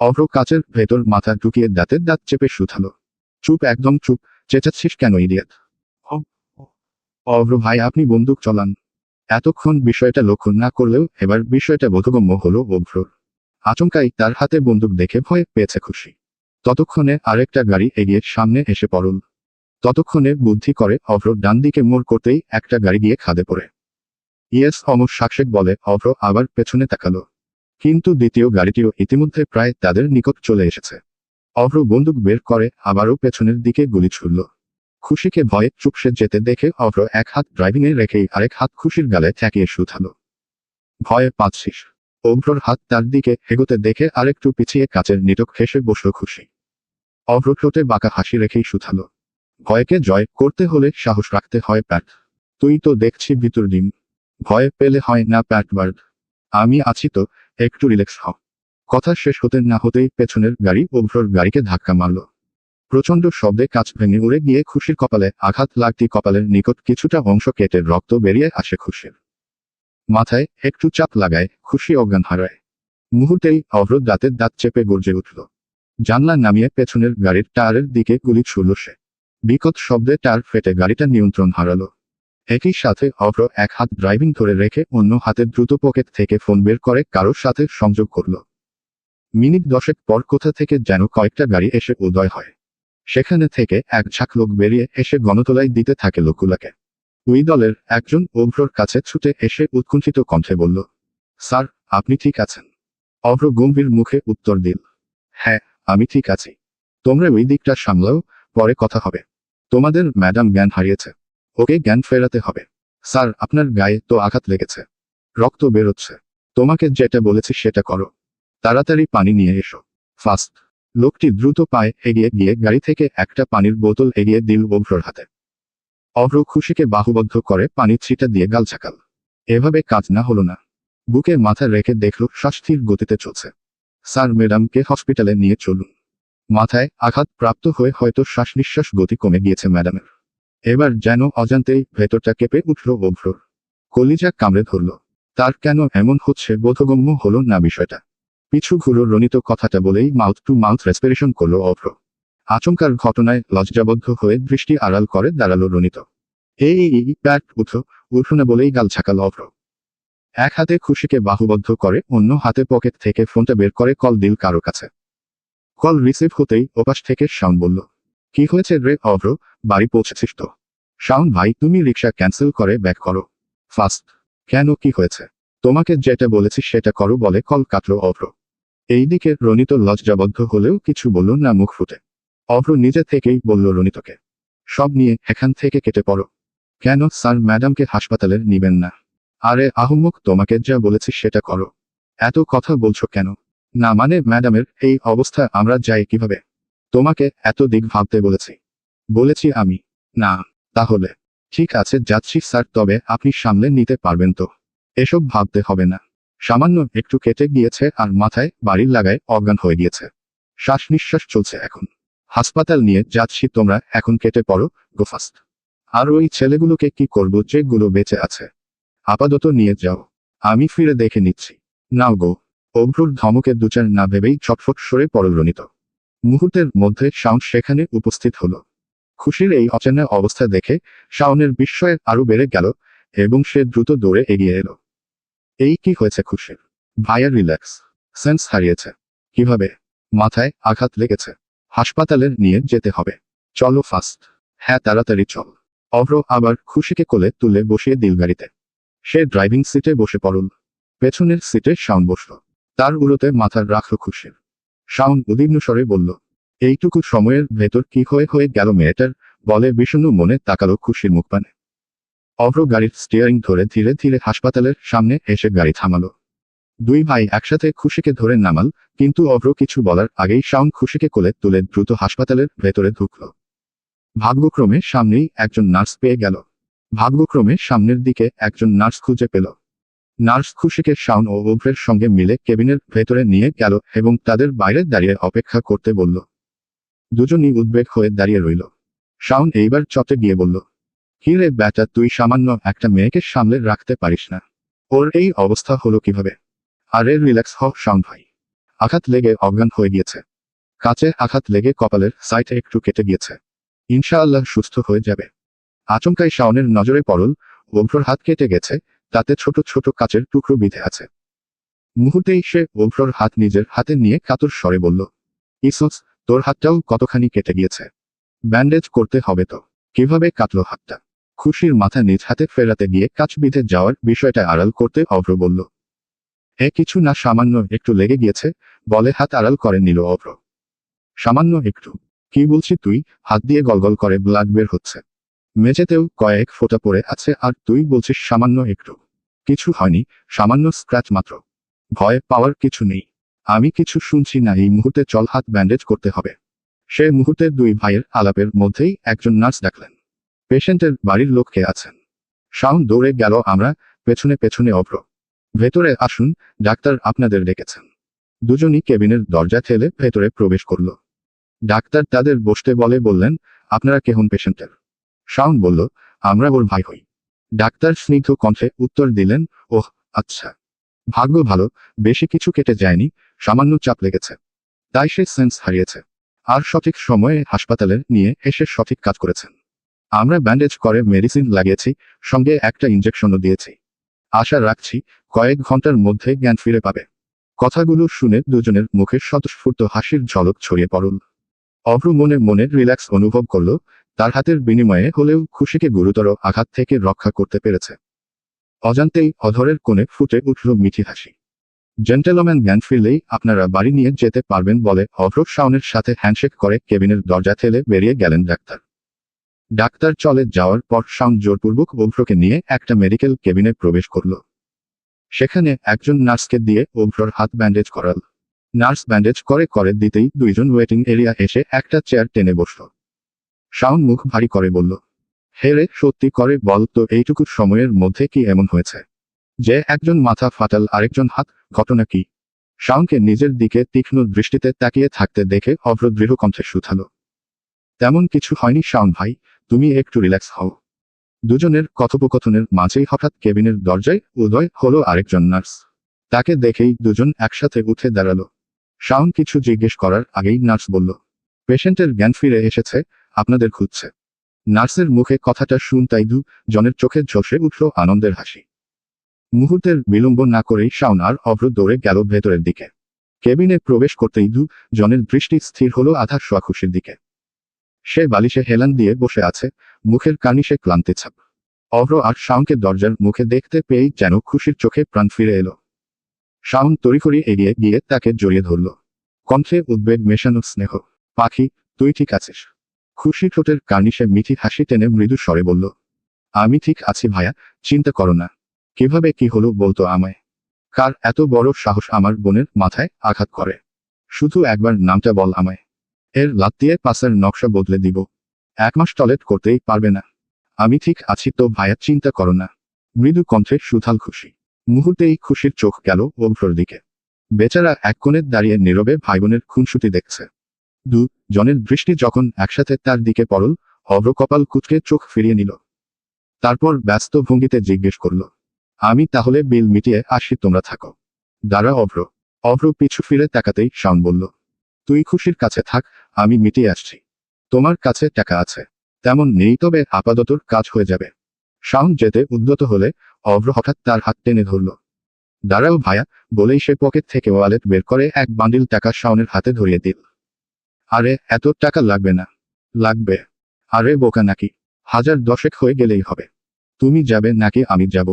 অভ্র কাচের ভেতর মাথা ঢুকিয়ে দাঁতের দাঁত চেপে শুধালো, চুপ, একদম চুপ। চেঁচাচ্ছিস কেন ইডিয়েট? অভ্র ভাই, আপনি বন্দুক চলান। এতক্ষণ বিষয়টা লক্ষ্য না করলেও এবার বিষয়টা বোধগম্য হলো অভ্রর। আচমকাই তার হাতে বন্দুক দেখে ভয় পেয়েছে খুশি। ততক্ষণে আরেকটা গাড়ি এগিয়ে সামনে এসে পড়ল। ততক্ষণে বুদ্ধি করে অভ্র ডান দিকে মোড় করতেই একটা গাড়ি গিয়ে খাদে পড়ে। ইয়েস, অমর সাকসেক বলে অভ্র আবার পেছনে তাকালো। কিন্তু দ্বিতীয় গাড়িটিও ইতিমধ্যে প্রায় তাদের নিকট চলে এসেছে। অভ্র বন্দুক বের করে আবারও পেছনের দিকে গুলি ছুড়ল। খুশিকে ভয়ে চুপসে যেতে দেখে অভ্র এক হাত ড্রাইভিংয়ে রেখেই আরেক হাত খুশির গালে ঠেকিয়ে শুধালো, ভয়ে পাচ্ছিস? অভ্রর হাত তার দিকে এগোতে দেখে আরেকটু পিছিয়ে কাচের নিটক হেসে বসল খুশি। অভ্র ঠোঁটে বাঁকা হাসি রেখেই শুধালো, ভয়কে জয় করতে হলে সাহস রাখতে হয় প্যাট। তুই তো দেখছি ভিতর ডিম। ভয় পেলে হয় না প্যাট বার্ড। আমি আছি তো, একটু রিল্যাক্স হ। কথা শেষ হতে না হতেই পেছনের গাড়ি অভ্রর গাড়িকে ধাক্কা মারল। প্রচণ্ড শব্দে কাঁচ ভেঙে উড়ে গিয়ে খুশির কপালে আঘাত লাগতেই কপালের নিকট কিছুটা অংশ কেটে রক্ত বেরিয়ে আসে খুশির। মাথায় একটু চাপ লাগায় খুশি অজ্ঞান হারায়। মুহূর্তেই অভ্র দাঁতের দাঁত চেপে গর্জে উঠল। জানলা নামিয়ে পেছনের গাড়ির টায়ারের দিকে গুলি ছুড়ল সে। বিকট শব্দে টায়ার ফেটে গাড়িটা নিয়ন্ত্রণ হারালো। একই সাথে অভ্র এক হাত ড্রাইভিং ধরে রেখে অন্য হাতে দ্রুত পকেট থেকে ফোন বের করে কারোর সাথে সংযোগ করল। মিনিট 10 পর কোথা থেকে যেন কয়েকটা গাড়ি এসে উদয় হয়। সেখানে থেকে এক ঝাঁক লোক বেরিয়ে এসে গণতোলাই দিতে থাকে লোকগুলাকে। ওই দলের একজন অভ্রর কাছে ছুটে এসে উৎকণ্ঠিত কণ্ঠে বলল, স্যার, আপনি ঠিক আছেন? অভ্র গম্ভীর মুখে উত্তর দিল, হ্যাঁ, আমি ঠিক আছি। তোমরা ওই দিকটা সামলাও, পরে কথা হবে। তোমাদের ম্যাডাম জ্ঞান হারিয়েছে, ওকে জ্ঞান ফেরাতে হবে। স্যার, আপনার গায়ে তো আঘাত লেগেছে, রক্ত বেরোচ্ছে। তোমাকে যেটা বলেছি সেটা করো। তাড়াতাড়ি পানি নিয়ে এসো, ফাস্ট। লোকটি দ্রুত পায়ে এগিয়ে গিয়ে গাড়ি থেকে একটা পানির বোতল এগিয়ে দিল অভ্রর হাতে। অভ্র খুশিকে বাহুবদ্ধ করে পানি ছিটা দিয়ে গাল ঝাঁকাল। এভাবে কাজ না হলো না। বুকে মাথা রেখে দেখল শ্বাসস্থির গতিতে চলছে। স্যার, ম্যাডামকে হসপিটালে নিয়ে চলুন। মাথায় আঘাত প্রাপ্ত হয়ে হয়তো শ্বাস নিঃশ্বাস গতি কমে গিয়েছে ম্যাডামের। এবার যেন অজান্তেই ভেতরটা কেঁপে উঠল অভ্রর। কলিজা কামড়ে ধরল। তার কেন এমন হচ্ছে বোধগম্য হলো না বিষয়টা। পিছু ঘুরো রনিত কথাটা বলেই মাউথ টু মাউথ রেসপিরেশন করল অভ্র। আচমকার ঘটনায় লজ্জাবদ্ধ হয়ে দৃষ্টি আড়াল করে দাঁড়ালো রনিত। প্যাট উঠো না বলেই গাল ঝাঁকাল অভ্র। এক হাতে খুশিকে বাহুবদ্ধ করে অন্য হাতে পকেট থেকে ফোনটা বের করে কল দিল কারো কাছে। কল রিসিভ হতেই ওপাশ থেকে শাওন বলল, কি হয়েছে রে অভ্র, বাড়ি পৌঁছেছিস তো? শাওন ভাই, তুমি রিক্সা ক্যান্সেল করে ব্যাক করো, ফাস্ট। কেন, কি হয়েছে? তোমাকে যেটা বলেছি সেটা করো বলে কল কাটল অভ্র। এইদিকে রনিত লজ্জাবদ্ধ হলেও কিছু বলল না মুখ ফুটে। অভ্র নিজে থেকেই বলল রনিতকে, সব নিয়ে এখান থেকে কেটে পড়ো। কেন স্যার, ম্যাডামকে হাসপাতালে নিবেন না? আরে আহম্মক, তোমাকে যা বলেছি সেটা করো। এত কথা বলছো কেন? না মানে ম্যাডামের এই অবস্থা আমরা যাই কিভাবে? তোমাকে এত দিক ভাবতে বলেছি আমি। না, তাহলে ঠিক আছে যাচ্ছি স্যার, তবে আপনি সামলে নিতে পারবেন তো? এসব ভাবতে হবে না। সামান্য একটু কেটে গিয়েছে আর মাথায় বাড়ি লাগায় অজ্ঞান হয়ে গিয়েছে। শ্বাস নিঃশ্বাস চলছে এখন। হাসপাতাল নিয়ে যাচ্ছি, তোমরা এখন কেটে পড়ো, গো ফাস্ট। আর ওই ছেলেগুলোকে কি করবো যেগুলো বেঁচে আছে? আপাতত নিয়ে যাও, আমি ফিরে দেখে নিচ্ছি। নাও গো। অভ্রর ধমকে দুচার না ভেবেই ছটফট সরে পড়ল রনিত। মুহূর্তের মধ্যে শাওন সেখানে উপস্থিত হলো। খুশির এই অচেনা অবস্থা দেখে শাওনের বিস্ময় আরো বেড়ে গেল এবং সে দ্রুত দৌড়ে এগিয়ে এলো। এই কি হয়েছে খুশির? ভাইয়া রিল্যাক্স। সেন্স হারিয়েছে। কিভাবে? মাথায় আঘাত লেগেছে। হাসপাতালে নিয়ে যেতে হবে। চলো ফাস্ট। হ্যাঁ, তাড়াতাড়ি চল। অভ্র আবার খুশিকে কোলে তুলে বসিয়ে দিল গাড়িতে। সে ড্রাইভিং সিটে বসে পড়ল। পেছনের সিটে শাওন বসল। তার উড়োতে মাথা রাখল খুশির। শাওন উদ্বিগ্ন স্বরে বলল, এইটুকু সময়ের ভেতর কি হয়ে গেল মেয়েটার, বলে বিষণ্ণ মনে তাকালো খুশির মুখপানে। অভ্র গাড়ির স্টিয়ারিং ধরে ধীরে ধীরে হাসপাতালের সামনে এসে গাড়ি থামালো। দুই ভাই একসাথে খুশিকে ধরে নামাল, কিন্তু অভ্র কিছু বলার আগেই শাওন খুশিকে কোলে তুলে দ্রুত হাসপাতালের ভেতরে ঢুকল। ভাগ্যক্রমে সামনেই একজন নার্স পেয়ে গেল। ভাগ্যক্রমে সামনের দিকে একজন নার্স খুঁজে পেল। নার্স খুশিকে শাওন ও অভ্রের সঙ্গে মিলে কেবিনের ভেতরে নিয়ে গেল এবং তাদের বাইরে দাঁড়িয়ে অপেক্ষা করতে বলল। দুজনই উদ্বেগ হয়ে দাঁড়িয়ে রইল। শাওন এইবার চটে গিয়ে বলল, কি রে ব্যাটা, তুই সামান্য একটা মেয়েকে সামলে রাখতে পারিস না? ওর এই অবস্থা হলো কিভাবে? আরে রিল্যাক্স হ শাওন ভাই। আঘাত লেগে অজ্ঞান হয়ে গিয়েছে। কাছে আঘাত লেগে কপালের সাইডে একটু কেটে গিয়েছে। ইনশাআল্লাহ সুস্থ হয়ে যাবে। আচমকাই শাওনের নজরে পড়ল অভ্রর হাত কেটে গেছে, তাতে ছোট ছোট কাচের টুকরো বিঁধে আছে। মুহূর্তেই সে অভ্রর হাত নিজের হাতে নিয়ে কাতর স্বরে বলল, ইসোস, তোর হাতটাও কতখানি কেটে গিয়েছে। ব্যান্ডেজ করতে হবে তো। কিভাবে কাটলো হাতটা? খুশির মাথা নিজ হাতে ফেরাতে গিয়ে কাচ বিঁধে যাওয়ার বিষয়টা আড়াল করতে অভ্র বলল, কিছু না, সামান্য একটু লেগে গিয়েছে, বলে হাত আড়াল করে নিল অভ্র। সামান্য একটু? কি বলছি তুই? হাত দিয়ে গলগল করে ব্লাড বের হচ্ছে। মেঝেতেও কয়েক ফোঁটা পড়ে আছে আর তুই বলছিস সামান্য একটু? কিছু হয়নি, সামান্য স্ক্র্যাচ মাত্র। ভয় পাওয়ার কিছু নেই। আমি কিছু শুনছি না এই মুহূর্তে, চল, হাত ব্যান্ডেজ করতে হবে। সে মুহূর্তে দুই ভাইয়ের আলাপের মধ্যেই একজন নার্স ডাকলেন, পেশেন্টের বাড়ির লোক কে আছেন? শাওন দৌড়ে গেল, আমরা। পেছনে পেছনে অভ্র। ভেতরে আসুন, ডাক্তার আপনাদের ডেকেছেন। দুজনই কেবিনের দরজা ঠেলে ভেতরে প্রবেশ করল। ডাক্তার তাদের বসতে বললেন, আপনারা কে হন পেশেন্টের? শাওন বলল, আমরা ওর ভাই হই। ডাক্তার স্নিগ্ধ কণ্ঠে উত্তর দিলেন, ওহ আচ্ছা। ভাগ্য ভালো, বেশি কিছু কেটে যায়নি, সামান্য চাপ লেগেছে। তাই সে সেন্স হারিয়েছে। আর সঠিক সময়ে হাসপাতালে নিয়ে এসে সঠিক কাজ করেছেন। আমরা ব্যান্ডেজ করে মেডিসিন লাগিয়েছি, সঙ্গে একটা ইঞ্জেকশনও দিয়েছি। আশা রাখছি কয়েক ঘন্টার মধ্যে জ্ঞান ফিরে পাবে। কথাগুলো শুনে দুজনের মুখে স্বতঃস্ফূর্ত হাসির ঝলক ছড়িয়ে পড়ল। অভ্র মনে মনে রিল্যাক্স অনুভব করল, তার হাতের বিনিময়ে হলেও খুশিকে গুরুতর আঘাত থেকে রক্ষা করতে পেরেছে। অজান্তেই অধরের কোণে ফুটে উঠল মিঠি হাসি। জেন্টেলম্যান, জ্ঞান ফিরলেই আপনারা বাড়ি নিয়ে যেতে পারবেন বলে অভ্র শাওনের সাথে হ্যান্ডশেক করে কেবিনের দরজা ঠেলে বেরিয়ে গেলেন ডাক্তার। ডাক্তার চলে যাওয়ার পর শাওন জোরপূর্বক অভ্রকে নিয়ে একটা মেডিকেল কেবিনে প্রবেশ করল। সেখানে একজন নার্সকে দিয়ে অভ্রর হাত ব্যান্ডেজ করাল। নার্স ব্যান্ডেজ করে করে দিতেই দুইজন ওয়েটিং এরিয়া এসে একটা চেয়ার টেনে বসল। শাওন মুখ ভারী করে বলল, হে রে, সত্যি করে বল তো এইটুকু সময়ের মধ্যে কি এমন হয়েছে যে একজন মাথা ফাটাল আরেকজন হাত, ঘটনা কি? শাওনকে নিজের দিকে তীক্ষ্ণ দৃষ্টিতে তাকিয়ে থাকতে দেখে অভ্র দৃঢ় কণ্ঠে শুধালো, তেমন কিছু হয়নি শাওন ভাই, তুমি একটু রিল্যাক্স হও। দুজনের কথোপকথনের মাঝেই হঠাৎ কেবিনের দরজায় উদয় হলো আরেকজন নার্স। তাকে দেখেই দুজন একসাথে উঠে দাঁড়ালো। শাওন কিছু জিজ্ঞেস করার আগেই নার্স বলল, পেশেন্টের জ্ঞান ফিরে এসেছে, আপনাদের খুঁজছে। নার্সের মুখে কথাটা শুনতাই জনের চোখে ঝলসে উঠল আনন্দের হাসি। মুহূর্তের বিলম্ব না করেই শাওন আর অভ্র দৌড়ে গেল ভেতরের দিকে। কেবিনে প্রবেশ করতেই জনের দৃষ্টি স্থির হলো আধা শোয়া খুশির দিকে। সে বালিশে হেলান দিয়ে বসে আছে, মুখের কার্নিশে ক্লান্তি ছাপ। অভ্র আর শাওনকে দরজার মুখে দেখতে পেয়েই যেন খুশির চোখে প্রাণ ফিরে এলো। শাওন তড়িঘড়ি এগিয়ে গিয়ে তাকে জড়িয়ে ধরল, কণ্ঠে উদ্বেগ মেশানো স্নেহ। পাখি, তুই ঠিক আছিস? খুশি ঠোঁটের কার্নিশে মিঠি হাসি টেনে মৃদু স্বরে বলল, আমি ঠিক আছি ভাইয়া, চিন্তা করো না। কিভাবে কি হলো বলতো আমায়? কার এত বড় সাহস আমার বোনের মাথায় আঘাত করে? শুধু একবার নামটা বল আমায়, এর লাত দিয়ে পাশের নকশা বদলে দিব। 1 মাস টয়লেট করতেই পারবে না। আমি ঠিক আছি তো ভাইয়া, চিন্তা করো না। মৃদু কণ্ঠে সুথাল খুশি। মুহূর্তেই খুশির চোখ গেল অভ্রর দিকে। বেচারা এক কোণে দাঁড়িয়ে নীরবে ভাইবোনের খুনসুটি দেখছে। জনের দৃষ্টি যখন একসাথে তার দিকে পড়ল, অভ্র কপাল কুঁচকে চোখ ফিরিয়ে নিল। তারপর ব্যস্ত ভঙ্গিতে জিজ্ঞেস করল, আমি তাহলে বিল মিটিয়ে আসি, তোমরা থাকো। দাঁড়া অভ্র। অভ্র পিছু ফিরে তাকাতেই শাওন বলল, তুই খুশির কাছে থাক, আমি মিটিয়ে আসছি। তোমার কাছে টাকা আছে? তেমন নেই, তবে আপাততর কাজ হয়ে যাবে। শাওন যেতে উদ্যত হলে অভ্র হঠাৎ তার হাত টেনে ধরল। দাঁড়াও ভাইয়া, বলেই সে পকেট থেকে ওয়ালেট বের করে এক বান্ডিল টাকা শাওনের হাতে ধরিয়ে দিল। আরে এত টাকা লাগবে না। লাগবে? আরে বোকা নাকি, 1010 হয়ে গেলেই হবে। তুমি যাবে নাকি আমি যাব?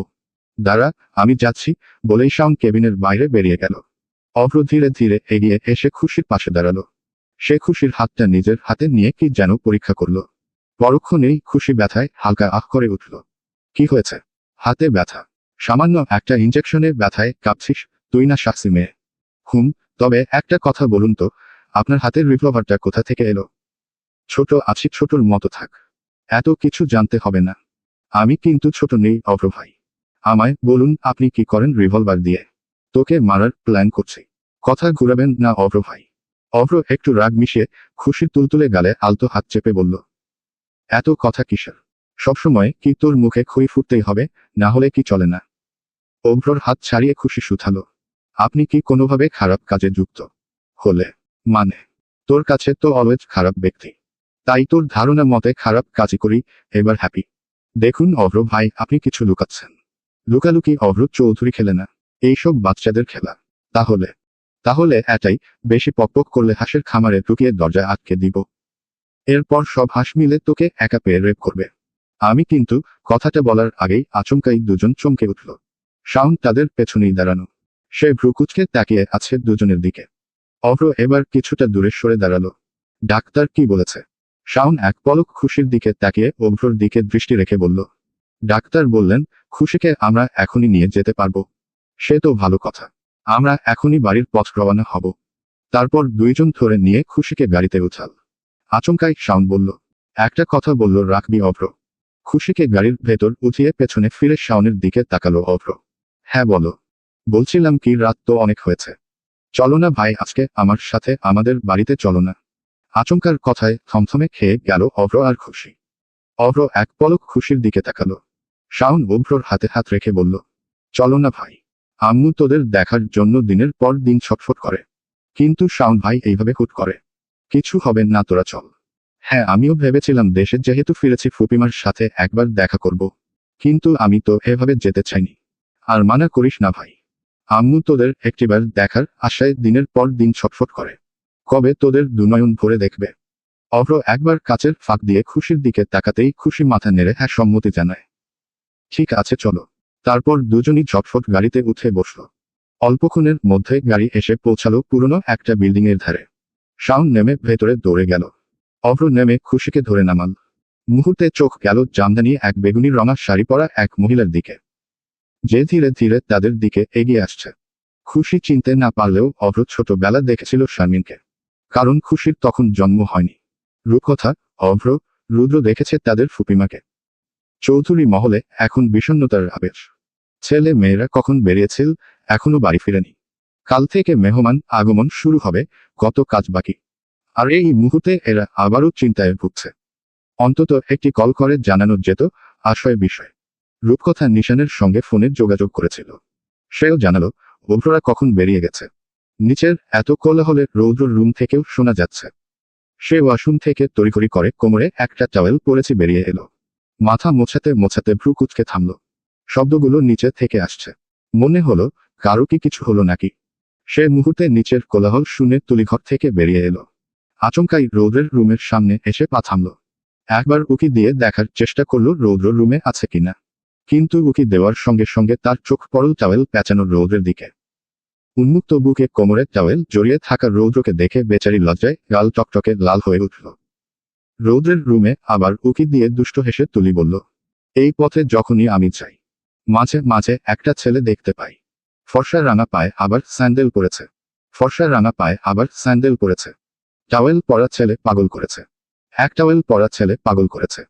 দাঁড়া, আমি যাচ্ছি, বলেই শাওন কেবিনের বাইরে বেরিয়ে গেল। অভ্র ধীরে ধীরে এগিয়ে এসে খুশির পাশে দাঁড়ালো। সে খুশির হাতটা নিজের হাতে নিয়ে কি যেন পরীক্ষা করল। পরক্ষণেই খুশি ব্যথায় হালকা আহ করে উঠল। কি হয়েছে? হাতে ব্যথা? সামান্য একটা ইঞ্জেকশনে ব্যথায় কাঁপছিস তুই না সাহসী মেয়ে? তবে একটা কথা বলুন তো, আপনার হাতের রিভলভারটা কোথা থেকে এলো? ছোট আছি, ছোটর মতো থাক। এত কিছু জানতে হবে না। আমি কিন্তু ছোট নেই অভ্র ভাই। আমায় বলুন আপনি কি করেন রিভলভার দিয়ে? তোকে মারার প্ল্যান করছি। কথা ঘুরাবেন না অভ্র ভাই। অভ্র একটু রাগ মিশিয়ে খুশির তুলতুলে গালে আলতো হাত চেপে বলল, এত কথা কিসের? সবসময় কি তোর মুখে খই ফুটতেই হবে, না হলে কি চলে না? অভ্রর হাত ছাড়িয়ে খুশি শুধালো, আপনি কি কোনোভাবে খারাপ কাজে যুক্ত হলে? মানে, তোর কাছে তো অলওয়েজ খারাপ ব্যক্তি, তাই তোর ধারণা মতে খারাপ কাজই করি। এবার হ্যাপি? দেখুন অভ্র ভাই, আপনি কিছু লুকাচ্ছেন। লুকালুকি অভ্র চৌধুরী খেলে না, এইসব বাচ্চাদের খেলা। তাহলে তাহলে এটাই, বেশি পকপক করলে হাঁসের খামারে ঢুকিয়ে দরজায় আটকে দিব। এরপর সব হাঁস মিলে তোকে একা পেয়ে রেপ করবে। আমি কিন্তু কথাটা বলার আগেই আচমকাই দুজন চমকে উঠল। শাওন তাদের পেছনেই দাঁড়ানো। সে ভ্রুকুচকে তাকিয়ে আছে দুজনের দিকে। অভ্র এবার কিছুটা দূরে সরে দাঁড়ালো। ডাক্তার কি বলেছে? শাওন এক পলক খুশির দিকে তাকিয়ে অভ্রর দিকে দৃষ্টি রেখে বলল, ডাক্তার বললেন খুশিকে আমরা এখনই নিয়ে যেতে পারবো। সে তো ভালো কথা, আমরা এখনই বাড়ির পথ রওনা হব। তারপর দুইজন ধরে নিয়ে খুশিকে গাড়িতে উঠাল। আচমকাই শাওন বলল, একটা কথা বলল রাখবি অভ্র? খুশিকে গাড়ির ভেতর উঠিয়ে পেছনে ফিরে শাওনের দিকে তাকালো অভ্র। হ্যাঁ বলো। বলছিলাম কি, রাত তো অনেক হয়েছে, চলো না ভাই আজকে আমার সাথে আমাদের বাড়িতে চলো না। আচমকার কথায় থমথমে খেয়ে গেল অভ্র আর খুশি। অভ্র এক পলক খুশির দিকে তাকালো। শাওন অভ্রর হাতে হাত রেখে বলল, চলো না ভাই, আম্মু তোদের দেখার জন্য দিনের পর দিন ছটফট করে। কিন্তু শাওন ভাই এইভাবে হুট করে কিছু হবে না, তোরা চল। হ্যাঁ, আমিও ভেবেছিলাম দেশে যেহেতু ফিরেছি ফুপিমার সাথে একবার দেখা করব। কিন্তু আমি তো এভাবে যেতে চাইনি। আর মানা করিস না ভাই। আম্মু তোদের একটিবার দেখার আশায় দিনের পর দিন ছটফট করে। কবে তোদের দুনয়ন ভরে দেখবে। অভ্র একবার কাচের ফাঁক দিয়ে খুশির দিকে তাকাতেই খুশি মাথা নেড়ে হ্যাঁ সম্মতি জানায়। ঠিক আছে চলো। তারপর দুজনই ঝটফট গাড়িতে উঠে বসল। অল্পক্ষণের মধ্যে গাড়ি এসে পৌঁছালো পুরনো একটা বিল্ডিং এর ধারে। শাওন নেমে ভেতরে দৌড়ে গেল। অভ্র নেমে খুশিকে ধরে নামাল। মুহূর্তে চোখ গেল জামদানি এক বেগুনি রঙা শাড়ি পরা এক মহিলার দিকে, যে ধীরে ধীরে তাদের দিকে এগিয়ে আসছে। খুশি চিনতে না পারলেও অভ্র ছোটবেলা দেখেছিল শারমিনকে। কারণ খুশির তখন জন্ম হয়নি। রূপকথা, অভ্র, রুদ্র দেখেছে তাদের ফুপিমাকে। চৌধুরী মহলে এখন বিষণ্ণতার আবেশ। ছেলে মেয়েরা কখন বেরিয়েছিল, এখনো বাড়ি ফিরেনি। কাল থেকে মেহমান আগমন শুরু হবে, কত কাজ বাকি। আর এই মুহূর্তে এরা আবারও চিন্তায় ভুগছে। অন্তত একটি কল করে জানানো যেত আশয় বিষয়। রূপকথা নিশানের সঙ্গে ফোনে যোগাযোগ করেছিল। সেও জানালো অভ্ররা কখন বেরিয়ে গেছে। নিচের এত কোলাহলে রৌদ্রর রুম থেকেও শোনা যাচ্ছে। সে ওয়াশরুম থেকে তড়িঘড়ি করে কোমরে একটা টাওয়েল পরেছে বেরিয়ে এলো। মাথা মোছাতে মোছাতে ভ্রু কুঁচকে থামল। শব্দগুলো নিচে থেকে আসছে। মনে হলো কারো কি কিছু হলো নাকি। সে মুহূর্তে নিচের কোলাহল শুনে তুলিঘর থেকে বেরিয়ে এলো। আচমকাই রৌদ্রের রুমের সামনে এসে পা থামল। একবার উকি দিয়ে দেখার চেষ্টা করলো রৌদ্র রুমে আছে কিনা। কিন্তু উকি দেওয়ার সঙ্গে সঙ্গে তার চোখ পড়ল টাওয়েল পেঁচানো রৌদ্রের দিকে। উন্মুক্ত বুকে কোমরে টাওয়েল জড়িয়ে থাকা রৌদ্রকে দেখে বেচারি লজ্জায় গাল টকটকে লাল হয়ে উঠল। রৌদ্রের রুমে আবার উকি দিয়ে দুষ্ট হেসে তুলি বলল, এই পথে যখনই আমি যাই মাঝে মাঝে একটা ছেলে দেখতে পাই। ফর্সা রাঙা পায়ে আবার স্যান্ডেল পরেছে। ফর্সা রাঙা পায়ে আবার স্যান্ডেল পরেছে। টাওয়েল পরা ছেলে পাগল করেছে। এক টাওয়েল পরা ছেলে পাগল করেছে।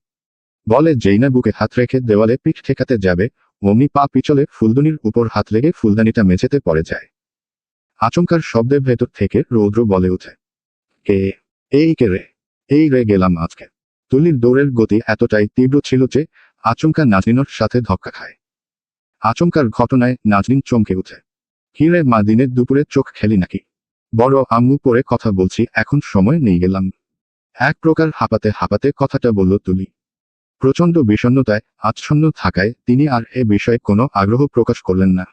বলে যেই না বুকে হাত রেখে দেওয়ালে পিঠ ঠেকাতে যাবে, অমনি পা পিছলে ফুলদানির উপর হাত লেগে ফুলদানিটা মেঝেতে পড়ে যায়। আচমকার শব্দের ভেতর থেকে রৌদ্র বলে উঠে, কে? এই কে রে? এই রে গেলাম আজকে। তুলির দৌড়ের গতি এতটাই তীব্র ছিল যে আচমকা নাজনিনের সাথে ধক্কা খায়। আচমকার ঘটনায় নাজনিন চমকে উঠে। হিরে মা দিনের দুপুরে চোখ খেলি নাকি? বড় আম্মু পরে কথা বলছি, এখন সময় নেই গেলাম। এক প্রকার হাঁপাতে হাঁপাতে কথাটা বলল তুলি। প্রচণ্ড বিষণ্ণতায় আচ্ছন্ন থাকায় তিনি আর এ বিষয়ে কোনো আগ্রহ প্রকাশ করলেন না।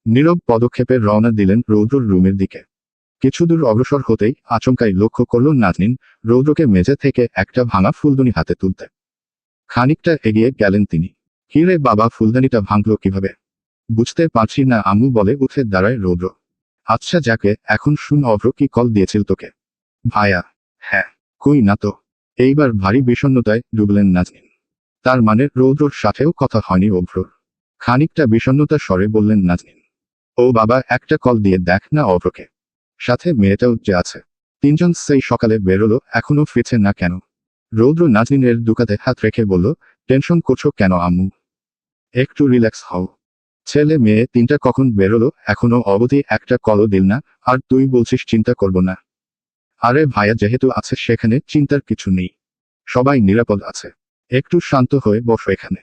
নীরব পদক্ষেপে রওনা দিলেন রৌদ্রর রুমের দিকে। কিছুদূর অগ্রসর হতেই আচমকাই লক্ষ্য করল নাজনিন রৌদ্রকে মেঝে থেকে একটা ভাঙা ফুলদানি হাতে তুলতে। খানিকটা এগিয়ে গেলেন তিনি। হিরে বাবা, ফুলদানিটা ভাঙল কিভাবে? বুঝতে পারছি না আম্মু, বলে উঠে দাঁড়ায় রৌদ্র। আচ্ছা যাকে, এখন শুন অভ্র কি কল দিয়েছিল তোকে? ভায়া? হ্যাঁ। কই না তো। এইবার ভারী বিষণ্ণতায় ডুবলেন নাজনিন। তার মানে রৌদ্রর সাথেও কথা হয়নি অভ্রর। খানিকটা বিষণ্ণতা স্বরে বললেন নাজনিন, ও বাবা, একটা কল দিয়ে দেখ না অভ্রকে। সাথে মেয়েটাও যে আছে। তিনজন সেই সকালে বেরোলো, এখনো ফিরছে না কেন? রৌদ্র নাজনিনের দুকাতে হাত রেখে বলল, টেনশন করছো কেন আম্মু? একটু রিল্যাক্স হও। ছেলে মেয়ে তিনটা কখন বেরোলো, এখনো অবধি একটা কলও দিল না, আর তুই বলছিস চিন্তা করব না? আরে ভাইয়া, যেহেতু আছে সেখানে চিন্তার কিছু নেই। সবাই নিরাপদ আছে। একটু শান্ত হয়ে বসো এখানে।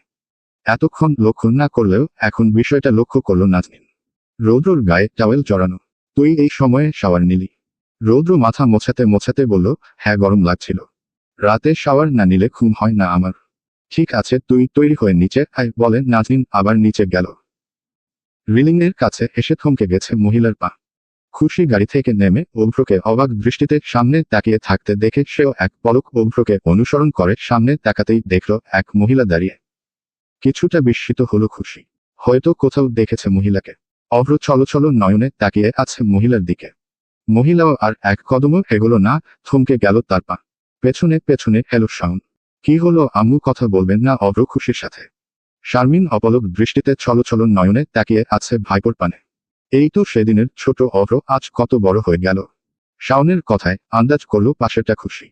এতক্ষণ লক্ষ্য না করলেও এখন বিষয়টা লক্ষ্য করল নাজনিন। রৌদ্রর গায়ে টাওয়েল জড়ানো। তুই এই সময়ে শাওয়ার নিলি? রৌদ্র মাথা মোছাতে মোছাতে বলল, হ্যাঁ গরম লাগছিল। রাতে শাওয়ার না নিলে ঘুম হয় না আমার। ঠিক আছে, তুই তৈরি হয়ে নিচে আয়, বলে নাজনিন আবার নিচে গেল। রিলিংয়ের কাছে এসে থমকে গেছে মহিলার পা। খুশি গাড়ি থেকে নেমে অভ্রকে অবাক দৃষ্টিতে সামনে তাকিয়ে থাকতে দেখে সেও এক পলক অভ্রকে অনুসরণ করে সামনে তাকাতেই দেখল এক মহিলা দাঁড়িয়ে। কিছুটা বিস্মিত হলো খুশি। হয়তো কোথাও দেখেছে মহিলাকে। অভ্র ছলছল নয়নে তাকিয়ে আছে মহিলার দিকে। মহিলাও আর এক কদমও এগোলো না, থমকে গেল তার পা। পেছনে পেছনে এলো শাওন। কি হলো আম্মু, কথা বলবেন না? অভ্র খুশির সাথে। শারমিন অপলক দৃষ্টিতে ছলছল নয়নে তাকিয়ে আছে ভাইপোর পানে। এই তো সেদিনের ছোট অভ্র আজ কত বড় হয়ে গেল। শাওনের কথায় আন্দাজ করলো পাশেরটা খুশি।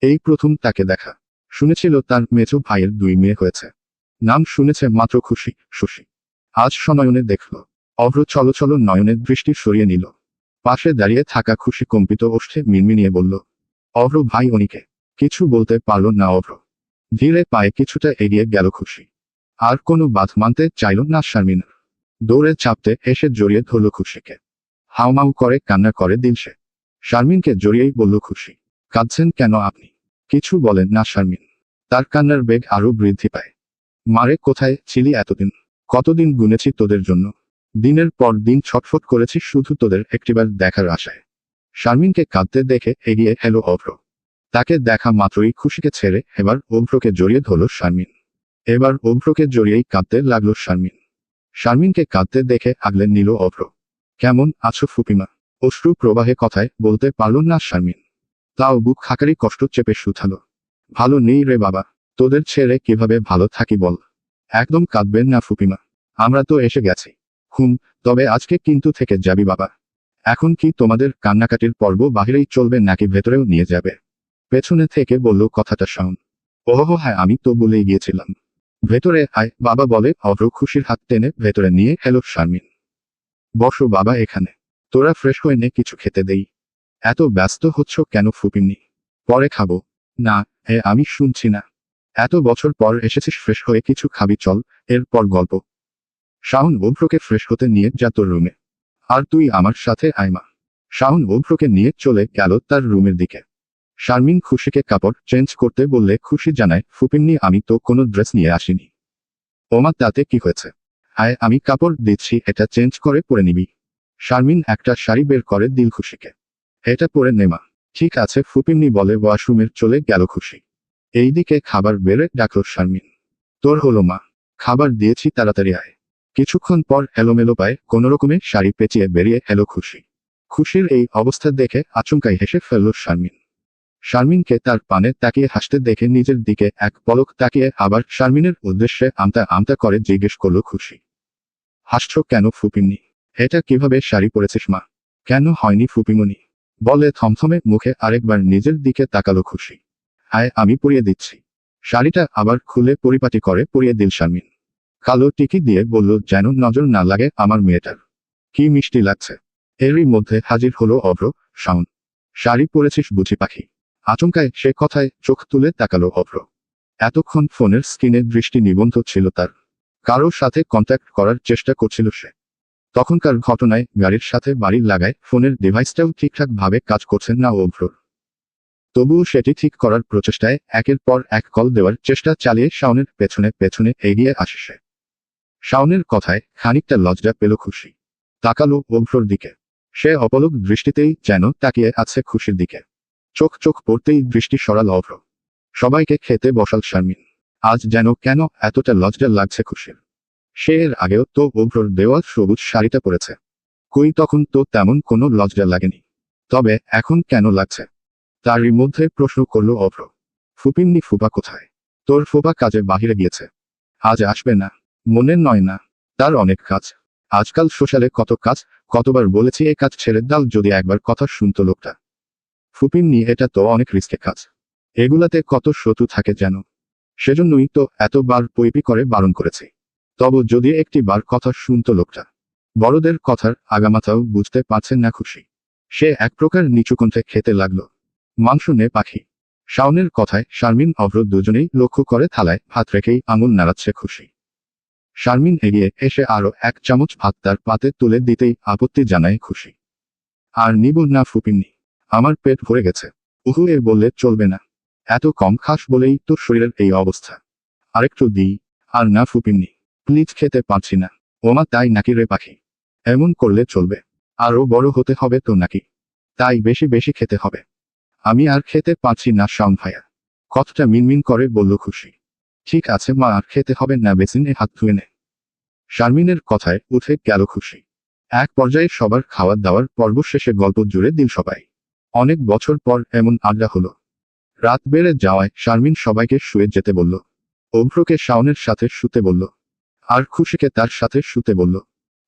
এই প্রথম তাকে দেখা। শুনেছিল তার মেজো ভাইয়ের 2 মেয়ে হয়েছে। নাম শুনেছে মাত্র খুশি, সুশি। আজ সনয়নে দেখল। অভ্র ছলছল নয়নের দৃষ্টি সরিয়ে নিল। পাশে দাঁড়িয়ে থাকা খুশি কম্পিত ওষ্ঠে মিনমিনিয়ে বলল, অভ্র ভাই অনিকে। কিছু বলতে পারল না অভ্র। ধীরে পায়ে কিছুটা এগিয়ে গেল খুশি। আর কোনো বাধ মানতে চাইল না শারমিন। দৌড়ে চাপতে এসে জড়িয়ে ধরল খুশিকে। হাউমাউ করে কান্না করে দিল সে। শারমিনকে জড়িয়েই বলল খুশি, কাঁদছেন কেন আপনি? কিছু বলেন না শারমিন। তার কান্নার বেগ আরো বৃদ্ধি পায়। মারে, কোথায় ছিলি এতদিন? কতদিন গুনেছি তোদের জন্য। দিনের পর দিন ছটফট করেছি শুধু তোদের একটিবার দেখার আশায়। শারমিনকে কাঁদতে দেখে এগিয়ে এলো অভ্র। তাকে দেখা মাত্রই খুশিকে ছেড়ে এবার অভ্রকে জড়িয়ে ধরল শারমিন। এবার অভ্রকে জড়িয়েই কাঁদতে লাগলো শারমিন। শারমিনকে কাঁদতে দেখে আগলে নিল অভ্র। কেমন আছো ফুপিমা? অশ্রু প্রবাহে কথায় বলতে পারল না শারমিন। তাও বুক খাকারি কষ্ট চেপে শুধালো। ভালো নেই রে বাবা। তোদের ছেড়ে কিভাবে ভালো থাকি বল। একদম কাঁদবেন না ফুপিমা। আমরা তো এসে গেছি। তবে আজকে কিন্তু থেকে যাবি বাবা। এখন কি তোমাদের কান্নাকাটির পর্ব বাহিরেই চলবে নাকি ভেতরেও নিয়ে যাবে? পেছনে থেকে বলল কথাটা শাওন। ওহ হ্যাঁ, আমি তো বলেই গিয়েছিলাম। ভেতরে আয় বাবা বলে অভ্র খুশির হাত টেনে ভেতরে নিয়ে এলো শারমিন। বসো বাবা এখানে। তোরা ফ্রেশ হয়ে নে, কিছু খেতে দেই। এত ব্যস্ত হচ্ছ কেন ফুপিমনি? পরে খাবো। না, আমি শুনছি না। এত বছর পর এসেছিস, ফ্রেশ হয়ে কিছু খাবি চল, এরপর গল্প। শাওন অভ্রকে ফ্রেশ হতে নিয়ে যা তোর রুমে। আর তুই আমার সাথে আয় মা। শাওন অভ্রকে নিয়ে চলে গেল তার রুমের দিকে। শারমিন খুশিকে কাপড় চেঞ্জ করতে বললে খুশি জানায়, ফুপিমনি আমি তো কোনো ড্রেস নিয়ে আসিনি। ওমা, তাতে কি হয়েছে? আয়, আমি কাপড় দিচ্ছি, এটা চেঞ্জ করে পরে নিবি। শারমিন একটা শাড়ি বের করে দিল খুশিকে। এটা পরে নে মা। ঠিক আছে ফুপিমনি বলে ওয়াশরুমের চলে গেল খুশি। এইদিকে খাবার বেড়ে ডাকল শারমিন। তোর হলো মা। খাবার দিয়েছি, তাড়াতাড়ি আয়। কিছুক্ষণ পর এলোমেলো পায়ে কোনোরকমে শাড়ি পেঁচিয়ে বেরিয়ে এলো খুশি। খুশির এই অবস্থা দেখে আচমকাই হেসে ফেলল শারমিন। শারমিনকে তার পানে তাকিয়ে হাসতে দেখে নিজের দিকে এক পলক তাকিয়ে আবার শারমিনের উদ্দেশ্যে আমতা আমতা করে জিজ্ঞেস করল খুশি। হাসছ কেন ফুপিমনি? এটা কিভাবে শাড়ি পরেছিস মা? কেন হয়নি ফুপিমনি? বলে থমথমে মুখে আরেকবার নিজের দিকে তাকালো খুশি। আয়, আমি পরিয়ে দিচ্ছি। শাড়িটা আবার খুলে পরিপাটি করে পরিয়ে দিল শারমিন। কালো টিকি দিয়ে বলল, যেন নজর না লাগে আমার মেয়েটার। কি মিষ্টি লাগছে। এরই মধ্যে হাজির হলো অভ্র। শাওন, শাড়ি পরেছিস বুঝি পাখি? আচমকায় সে কথায় চোখ তুলে তাকালো অভ্র। এতক্ষণ ফোনের স্ক্রিনে দৃষ্টি নিবন্ধ ছিল তার। কারোর সাথে কন্ট্যাক্ট করার চেষ্টা করছিল সে। তখনকার ঘটনায় গাড়ির সাথে বাড়ি লাগায় ফোনের ডিভাইসটাও ঠিকঠাক ভাবে কাজ করছে না অভ্রর। তবুও সেটি ঠিক করার প্রচেষ্টায় একের পর এক কল দেওয়ার চেষ্টা চালিয়ে শাওনের পেছনে পেছনে এগিয়ে আসে সে। শাওনের কথায় খানিকটা লজ্জা পেল খুশি। তাকালো অভ্রর দিকে। সে অপলক দৃষ্টিতেই যেন তাকিয়ে আছে খুশির দিকে। চোখ চোখ পড়তেই দৃষ্টি সরাল অভ্র। সবাইকে খেতে বসাল শারমিন। আজ যেন কেন এতটা লজ্জা লাগছে খুশির। সে এর আগেও তো অভ্রর দেওয়া সবুজ শাড়িটা পরেছে। কই, তখন তো তেমন কোনো লজ্জা লাগেনি। তবে এখন কেন লাগছে? তারই মধ্যে প্রশ্ন করল অভ্র। ফুপিমনি ফুপা কোথায়? তোর ফুপা কাজে বাহিরে গিয়েছে। আজ আসবে না। মনে নয় না। তার অনেক কাজ। আজকাল সোশ্যালে কত কাজ। কতবার বলেছি এ কাজ ছেড়ে দাও, যদি একবার কথা শুনতো লোকটা। ফুপিমনি, এটা তো অনেক রিস্কে কাজ। এগুলাতে কত শত্রু থাকে যেন। সেজন্যই তো এতবার পইপি করে বারণ করেছি। তবে যদি একটি বার কথা শুনতো লোকটা। বড়দের কথার আগামাথাও বুঝতে পারছেন না খুশি। সে এক প্রকার নিচু কণ্ঠে খেতে লাগলো। মাংস নে পাখি। শাওনের কথায় শারমিন অভ্র দুজনেই লক্ষ্য করে থালায় ভাত রেখেই আঙুল নাড়াচ্ছে খুশি। শারমিন এগিয়ে এসে আরো এক চামচ ভাত তার পাতে তুলে দিতেই আপত্তি জানায় খুশি। আর নিব না ফুপিমনি। আমার পেট ভরে গেছে। উহু এ বললে চলবে না। এত কম খাস বলেই তোর শরীরের এই অবস্থা। আরেকটু দিই। আর না ফুপিমনি। প্লিজ, খেতে পারছি না। ওমা, তাই নাকি রে পাখি? এমন করলে চলবে? আরো বড় হতে হবে তো নাকি? তাই বেশি বেশি খেতে হবে। আমি আর খেতে পারছি না শাওন ভাইয়া। কথাটা মিনমিন করে বলল খুশি। ঠিক আছে মা, আর খেতে হবে না, বেসিনে হাত ধুয়ে নে। শারমিনের কথায় উঠে গেল খুশি। এক পর্যায়ে সবার খাওয়া দাওয়ার পর্ব শেষে গল্প জুড়ে দিল সবাই। অনেক বছর পর এমন আড্ডা হলো। রাত বেড়ে যাওয়ায় শারমিন সবাইকে শুয়ে যেতে বলল। অভ্রকে শাওনের সাথে শুতে বলল। আর খুশিকে তার সাথে শুতে বলল।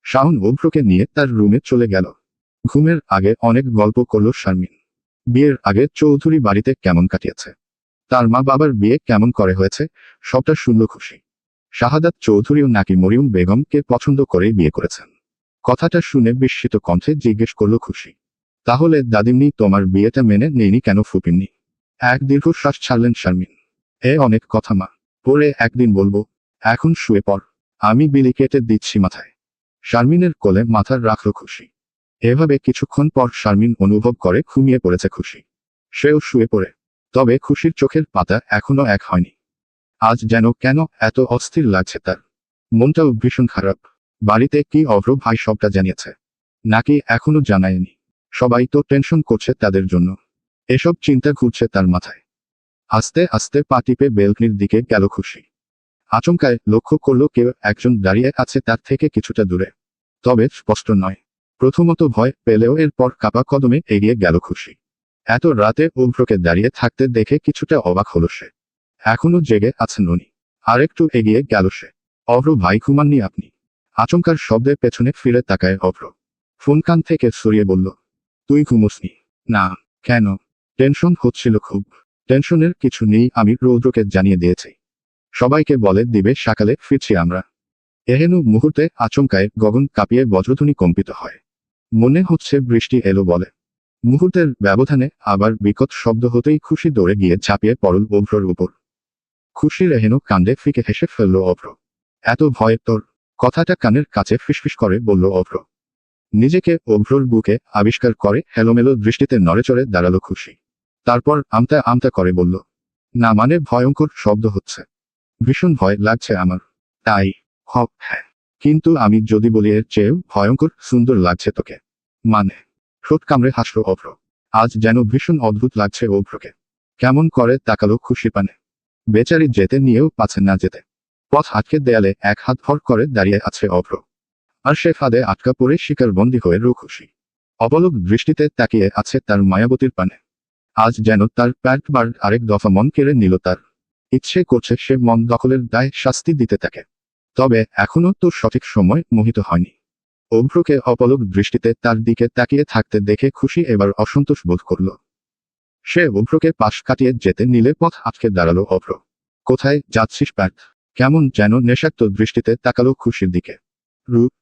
শাওন অভ্রকে নিয়ে তার রুমে চলে গেল। ঘুমের আগে অনেক গল্প করল শারমিন। বিয়ের আগে চৌধুরী বাড়িতে কেমন কাটিয়েছে, তার মা বাবার বিয়ে কেমন করে হয়েছে, সবটা শুনল খুশি। শাহাদাত চৌধুরীও নাকি মরিয়ম বেগমকে পছন্দ করেই বিয়ে করেছেন। কথাটা শুনে বিস্মিত কণ্ঠে জিজ্ঞেস করল খুশি। তাহলে দাদিমনি তোমার বিয়েটা মেনে নেয়নি কেন ফুপিমনি? এক দীর্ঘশ্বাস ছাড়লেন শারমিন। অনেক কথা মা, পরে একদিন বলবো। এখন শুয়ে পড়। আমি বিলি কেটে দিচ্ছি মাথায়। শারমিনের কোলে মাথা রাখল খুশি। এভাবে কিছুক্ষণ পর শারমিন অনুভব করে ঘুমিয়ে পড়েছে খুশি। সেও শুয়ে পড়ে। তবে খুশির চোখের পাতা এখনো এক হয়নি। আজ যেন কেন এত অস্থির লাগছে তার। মনটাও ভীষণ খারাপ। বাড়িতে কি অভ্র ভাই সবটা জানিয়েছে, নাকি এখনো জানায়নি? সবাই তো টেনশন করছে তাদের জন্য। এসব চিন্তা ঘুরছে তার মাথায়। আস্তে আস্তে পা টিপে বেলকনির দিকে গেল খুশি। আচমকায় লক্ষ্য করল কেউ একজন দাঁড়িয়ে আছে তার থেকে কিছুটা দূরে, তবে স্পষ্ট নয়। প্রথমত ভয় পেলেও এরপর কাপা কদমে এগিয়ে গেল খুশি। এত রাতে অভ্রকে দাঁড়িয়ে থাকতে দেখে কিছুটা অবাক হলো সে। এখনো জেগে আছেন উনি। আরেকটু এগিয়ে গেল সে। অভ্র ভাই, ঘুমাননি আপনি? আচমকার শব্দে পেছনে ফিরে তাকায় অভ্র। ফোন কান থেকে সরিয়ে বলল, তুই ঘুমোসনি? না। কেন? টেনশন হচ্ছিল খুব। টেনশনের কিছু নেই, আমি রৌদ্রকে জানিয়ে দিয়েছি। সবাইকে বলে দিবে সকালে ফিরছি আমরা। এহেন মুহূর্তে আচমকায় গগন কাঁপিয়ে বজ্রধ্বনি কম্পিত হয়। মনে হচ্ছে বৃষ্টি এলো বলে। মুহূর্তের ব্যবধানে আবার বিকট শব্দ হতেই খুশি দৌড়ে গিয়ে ঝাঁপিয়ে পড়ল অভ্রর উপর। খুশির এহেন কাণ্ডে ফিকে হেসে ফেলল অভ্র। এত ভয় তোর? কথাটা কানের কাছে ফিসফিস করে বলল অভ্র। নিজেকে অভ্রর বুকে আবিষ্কার করে হেলোমেলো দৃষ্টিতে নড়েচড়ে দাঁড়ালো খুশি। তারপর আমতা আমতা করে বলল, না মানে ভয়ঙ্কর শব্দ হচ্ছে। ভীষণ ভয় লাগছে আমার। তাই? হ্যাঁ। কিন্তু আমি যদি বলি এর চেয়েও ভয়ঙ্কর সুন্দর লাগছে তোকে। মানে? ঠোঁট কামড়ে হাসল অভ্র। আজ যেন ভীষণ অদ্ভুত লাগছে অভ্রকে। কেমন করে তাকালো খুশি পানে। বেচারি যেতে নিয়েও পাচ্ছে না যেতে। পথ আটকে দেয়ালে এক হাত ভর করে দাঁড়িয়ে আছে অভ্র। আর সে ফাঁদে আটকা পড়ে শিকারবন্দী হয়ে খুশি। অপলক দৃষ্টিতে তাকিয়ে আছে তার মায়াবতীর পানে। আজ যেন তার প্যান্টবার আরেক দফা মন কেড়ে নিল তার। ইচ্ছে করছে সে মন দখলের দায় শাস্তি দিতে থাকে। তবে এখনো তো সঠিক সময় মোহিত হয়নি। অভ্রকে অপলক দৃষ্টিতে তার দিকে তাকিয়ে থাকতে দেখে খুশি এবার অসন্তোষ বোধ করল। সে অভ্রকে পাশ কাটিয়ে যেতে নিলে পথ আটকে দাঁড়ালো অভ্র। কোথায় যাচ্ছিস প্যান্ট? কেমন যেন নেশাক্ত দৃষ্টিতে তাকালো খুশির দিকে।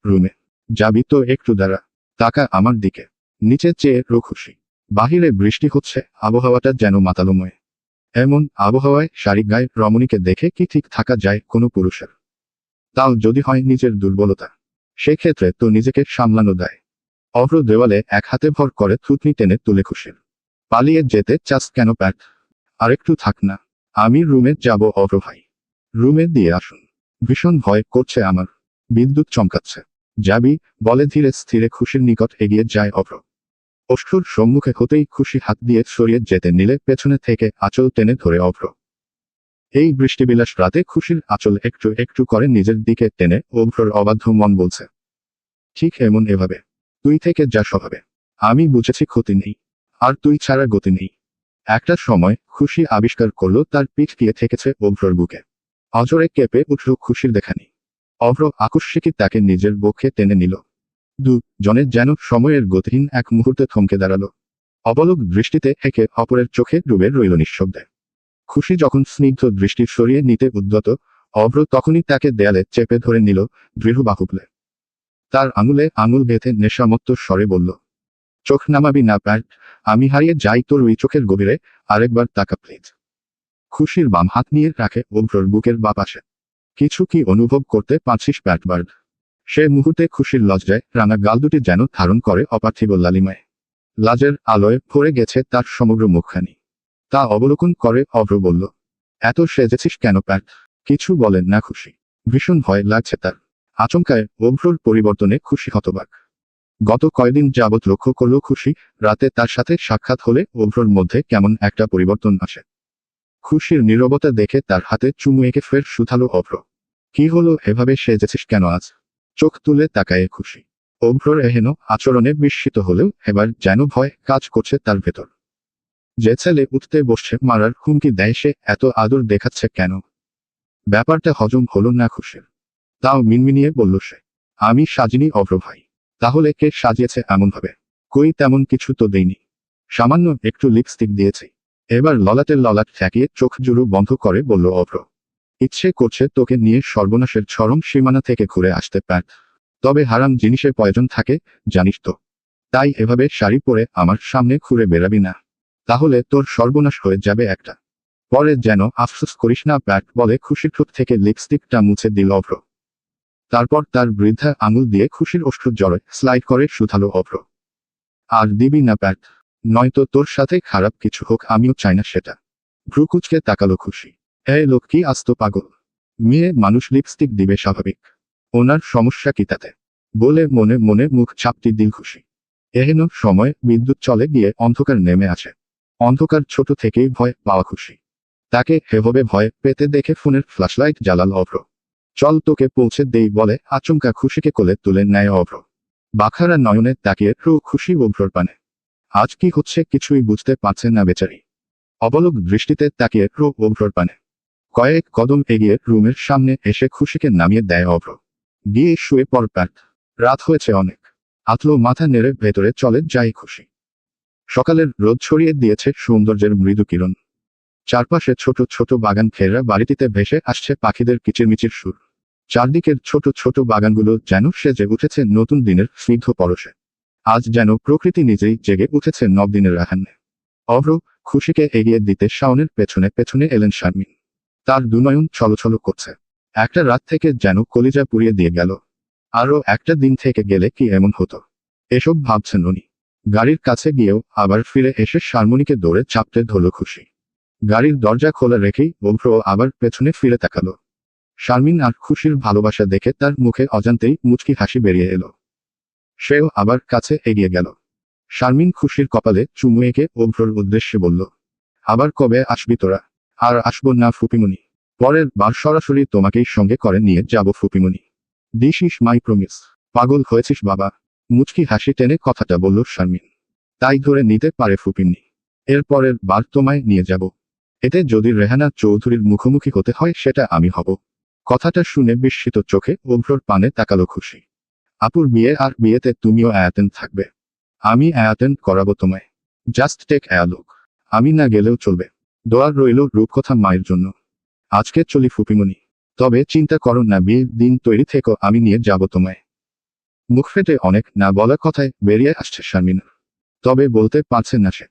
রুমে যাবি তো একটু দাঁড়া। তাকা আমার দিকে। নিচে চেয়ে খুশি। বাহিরে বৃষ্টি হচ্ছে, আবহাওয়াটা যেন মাতালময়। এমন আবহাওয়ায় শাড়ি গায়ে রমণীকে দেখে কি ঠিক থাকা যায় কোনো পুরুষের? তাও যদি হয় নিজের দুর্বলতা, সেক্ষেত্রে তো নিজেকে সামলানো দেয়। অভ্র দেওয়ালে এক হাতে ভর করে থুতনি টেনে তুলে খুশির। পালিয়ে যেতে চাস কেন প্যাট? আরেকটু থাক না। আমি রুমে যাব অভ্র ভাই। রুমে দিয়ে আসুন। ভীষণ ভয় করছে আমার। বিদ্যুৎ চমকাচ্ছে। যাবি? বলে ধীরে স্থিরে খুশির নিকট এগিয়ে যায় অভ্র। অষ্টুর সম্মুখে হতেই খুশি হাত দিয়ে সরিয়ে যেতে নিলে পেছনে থেকে আঁচল টেনে ধরে অভ্র। এই বৃষ্টিবিলাস রাতে খুশির আঁচল একটু একটু করে নিজের দিকে টেনে অভ্রর অবাধ্য মন বলছে, ঠিক এমন এভাবে তুই থেকে যা স্বভাবে। আমি বুঝেছি ক্ষতি নেই, আর তুই ছাড়া গতি নেই। একটা সময় খুশি আবিষ্কার করলো তার পিঠ গিয়ে থেকেছে অভ্রর বুকে। অজরে কেঁপে উঠল খুশির দেখানি। অভ্র আকস্মিকই তাকে নিজের বক্ষে টেনে নিল। জনের যেন সময়ের গতিহীন এক মুহূর্তে থমকে দাঁড়ালো। অবলোক দৃষ্টিতে একে অপরের চোখে ডুবে রইল নিঃশব্দে। খুশি যখন স্নিগ্ধ দৃষ্টি সরিয়ে নিতে উদ্যত, অভ্র তখনই তাকে দেয়ালে চেপে ধরে নিল দৃঢ় বাহুবলে। তার আঙুলে আঙুল বেঁধে নেশামত্ত স্বরে বলল, চোখ নামাবি না প্যাট? আমি হারিয়ে যাই তোর ওই চোখের গভীরে, আরেকবার তাকা প্লিজ। খুশির বাম হাত নিয়ে রাখে অভ্রর বুকের বা পাশে। কিছু কি অনুভব করতে পারছিস প্যাটবার্ড? সে মুহূর্তে খুশির লজ্জায় রাঙা গাল দুটি যেন ধারণ করে অপার্থিব লালিমায়। লাজের আলোয় ভরে গেছে তার সমগ্র মুখখানি। তা অবলোকন করে অভ্র বলল, এত সেজেছিস কেন প্যাট? কিছু বলেন না খুশি। ভীষণ ভয় লাগছে তার। আচমকায় অভ্রর পরিবর্তনে খুশি হতবাক। গত কয়েকদিন যাবৎ লক্ষ্য করল খুশি, রাতে তার সাথে সাক্ষাৎ হলে অভ্রর মধ্যে কেমন একটা পরিবর্তন আসে। খুশির নীরবতা দেখে তার হাতে চুমু এঁকে ফের শুধালো অভ্র, কি হলো এভাবে সেজেছিস কেন আজ? চোখ তুলে তাকায়ে খুশি। অভ্রর এহেন আচরণে বিস্মিত হলেও এবার যেন ভয় কাজ করছে তার ভেতর। যে ছেলে উঠতে বসছে মারার হুমকি দেয় সে এত আদর দেখাচ্ছে কেন? ব্যাপারটা হজম হলো না খুশির। তাও মিনমিনিয়ে বলল সে, আমি সাজিনি অভ্র ভাই। তাহলে কে সাজিয়েছে এমনভাবে? কই তেমন কিছু তো দেইনি। সামান্য একটু লিপস্টিক দিয়েছি। এবার ললাটের ললাট ঠেকিয়ে চোখ জুড়ু বন্ধ করে বলল অভ্র, ইচ্ছে করছে তোকে নিয়ে সর্বনাশের চরম সীমানা থেকে ঘুরে আসতে প্যাট। তবে হারাম জিনিসে প্রয়োজন থাকে, জানিস তো। তাই এভাবে শাড়ি পরে আমার সামনে ঘুরে বেরাবি না। তাহলে তোর সর্বনাশ হয়ে যাবে একটা। পরে যেন আফসোস করিস না প্যাট বলে খুশির ঠোঁট থেকে লিপস্টিকটা মুছে দিল অভ্র। তারপর তার বৃদ্ধা আঙুল দিয়ে খুশির ওষ্ঠ জড়ে স্লাইড করে শুধালো অভ্র, আর দিবি না প্যাট? নয়তো তোর সাথে খারাপ কিছু হোক, আমিও চাই না সেটা। ভ্রুকুচকে তাকালো খুশি। এই লোক কি আস্ত পাগল? মেয়ে মানুষ লিপস্টিক দিবে স্বাভাবিক, ওনার সমস্যা কি তাতে? বলে মনে মনে মুখ চাপটি দিল খুশি। এহেন সময় বিদ্যুৎ চলে গিয়ে অন্ধকার নেমে আসে। অন্ধকার ছোট থেকেই ভয় পাওয়া খুশি। তাকে হেভাবে ভয় পেতে দেখে ফোনের ফ্ল্যাশলাইট জ্বালাল অভ্র। চল তোকে পৌঁছে দেই বলে আচমকা খুশিকে কোলে তুলে নেয় অভ্র। বাখারা নয়নে তাকিয়ে খুশি অভ্রর পানে। আজ কি হচ্ছে কিছুই বুঝতে পারছে না বেচারি। অবলোক দৃষ্টিতে তাকিয়ে অভ্রর পানে। কয়েক কদম এগিয়ে রুমের সামনে এসে খুশিকে নামিয়ে দেয় অভ্র। গিয়ে শুয়ে পড় প্যাট, রাত হয়েছে অনেক। আতলো মাথা নেড়ে ভেতরে চলে যায় খুশি। সকালের রোদ ছড়িয়ে দিয়েছে সৌন্দর্যের মৃদু কিরণ। চারপাশে ছোট ছোট বাগান ঘেরা বাড়িটিতে ভেসে আসছে পাখিদের কিচিরমিচির সুর। চারদিকের ছোট ছোট বাগানগুলো যেন সেজে উঠেছে নতুন দিনের স্নিগ্ধ পরশে। আজ যেন প্রকৃতি নিজেই জেগে উঠেছে নবদিনের রাহান্নে। অভ্র খুশিকে এগিয়ে দিতে শাওনের পেছনে পেছনে এলেন শারমিন। তার দুনয়ন ছলছল করছে। একটা রাত থেকে যেন কলিজা পুড়িয়ে দিয়ে গেল। আরও একটা দিন থেকে গেলে কি এমন হতো, এসব ভাবছেন উনি। গাড়ির কাছে গিয়েও আবার ফিরে এসে শারমণিকে দৌড়ে চাপতে ধরল খুশি। গাড়ির দরজা খোলা রেখেই অভ্র আবার পেছনে ফিরে তাকালো। শারমিন আর খুশির ভালোবাসা দেখে তার মুখে অজান্তেই মুচকি হাসি বেরিয়ে এলো। সেও আবার কাছে এগিয়ে গেল। শারমিন খুশির কপালে চুমু এঁকে অভ্রর উদ্দেশ্যে বলল, আবার কবে আসবি তোরা? আর আসবো না ফুপিমণি, পরের বার সরাসরি তোমাকেই সঙ্গে করে নিয়ে যাব ফুপিমণি। This is my promise. পাগল হয়েছিস বাবা? মুচকি হাসি টেনে কথাটা বলল শারমিন। তাই ধরে নিতে পারে ফুপিমণি, এর পরের বার তোমায় নিয়ে যাব। এতে যদি রেহানা চৌধুরীর মুখোমুখি হতে হয় সেটা আমি হব। কথাটা শুনে বিস্মিত চোখে অভ্রর পানে তাকালো খুশি। আপুর বিয়ে আর বিয়েতে তুমিও অ্যাটেন্ড থাকবে। আমি অ্যাটেন্ড করাবো তোমায়। জাস্ট টেক অ্যা লুক। আমি না গেলেও চলবে। দোয়া রইল রূপকথা মায়ের জন্য। আজকে চলি ফুপিমণি। তবে চিন্তা করো না, বিয়ের দিন তৈরি থেকো, আমি নিয়ে যাব তোমায়। মুখ ফেটে অনেক না বলা কথায় বেরিয়ে আসছে শারমিনের। তবে বলতে পারছে না সে।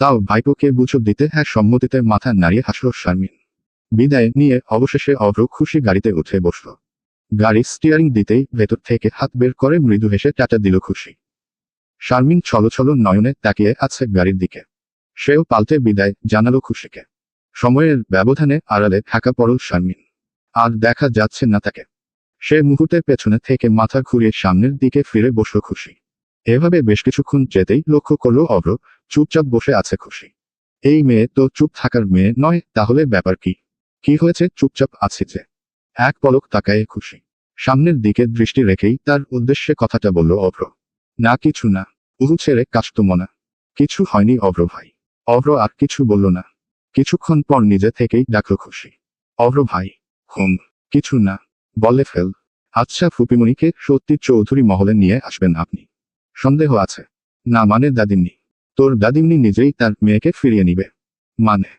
তাও ভাইপোকে বুঝো দিতে হ্যাঁ সম্মতিতে মাথা নাড়িয়ে হাসল শারমিন। বিদায় নিয়ে অবশেষে অভ্র খুশি গাড়িতে উঠে বসল। গাড়ি স্টিয়ারিং দিতেই ভেতর থেকে হাত বের করে মৃদু হেসে টাটা দিল খুশি। শারমিন ছলছল নয়নে তাকিয়ে আছে গাড়ির দিকে। সেও পাল্টে বিদায় জানালো খুশিকে। সময়ের ব্যবধানে আড়ালে ঢাকা পড়ল শারমিন। আর দেখা যাচ্ছে না তাকে। সে মুহূর্তে পেছনে থেকে মাথা ঘুরিয়ে সামনের দিকে ফিরে বসল খুশি। এভাবে বেশ কিছুক্ষণ যেতেই লক্ষ্য করল অভ্র চুপচাপ বসে আছে খুশি। এই মেয়ে তো চুপ থাকার মেয়ে নয়, তাহলে ব্যাপার কি? কি হয়েছে চুপচাপ আছে যে? এক পলক তাকায়ে খুশি। সামনের দিকে দৃষ্টি রেখেই তার উদ্দেশ্যে কথাটা বলল অভ্র। না কিছু না। উহু ছেড়ে কাশত মনা। কিছু হয়নি অভ্র ভাই। অভ্র আর কিছু বলল না। কিছুক্ষণ পর নিজে থেকেই ডাকল খুশি। অভ্র ভাই। কিছু না বলে ফেল। আচ্ছা ফুপিমণিকে সত্যি চৌধুরী মহলে নিয়ে আসবেন আপনি? সন্দেহ আছে। না মানে দাদিমনি। তোর দাদিমনি নিজেই তার মেয়েকে ফিরিয়ে নিবে। মানে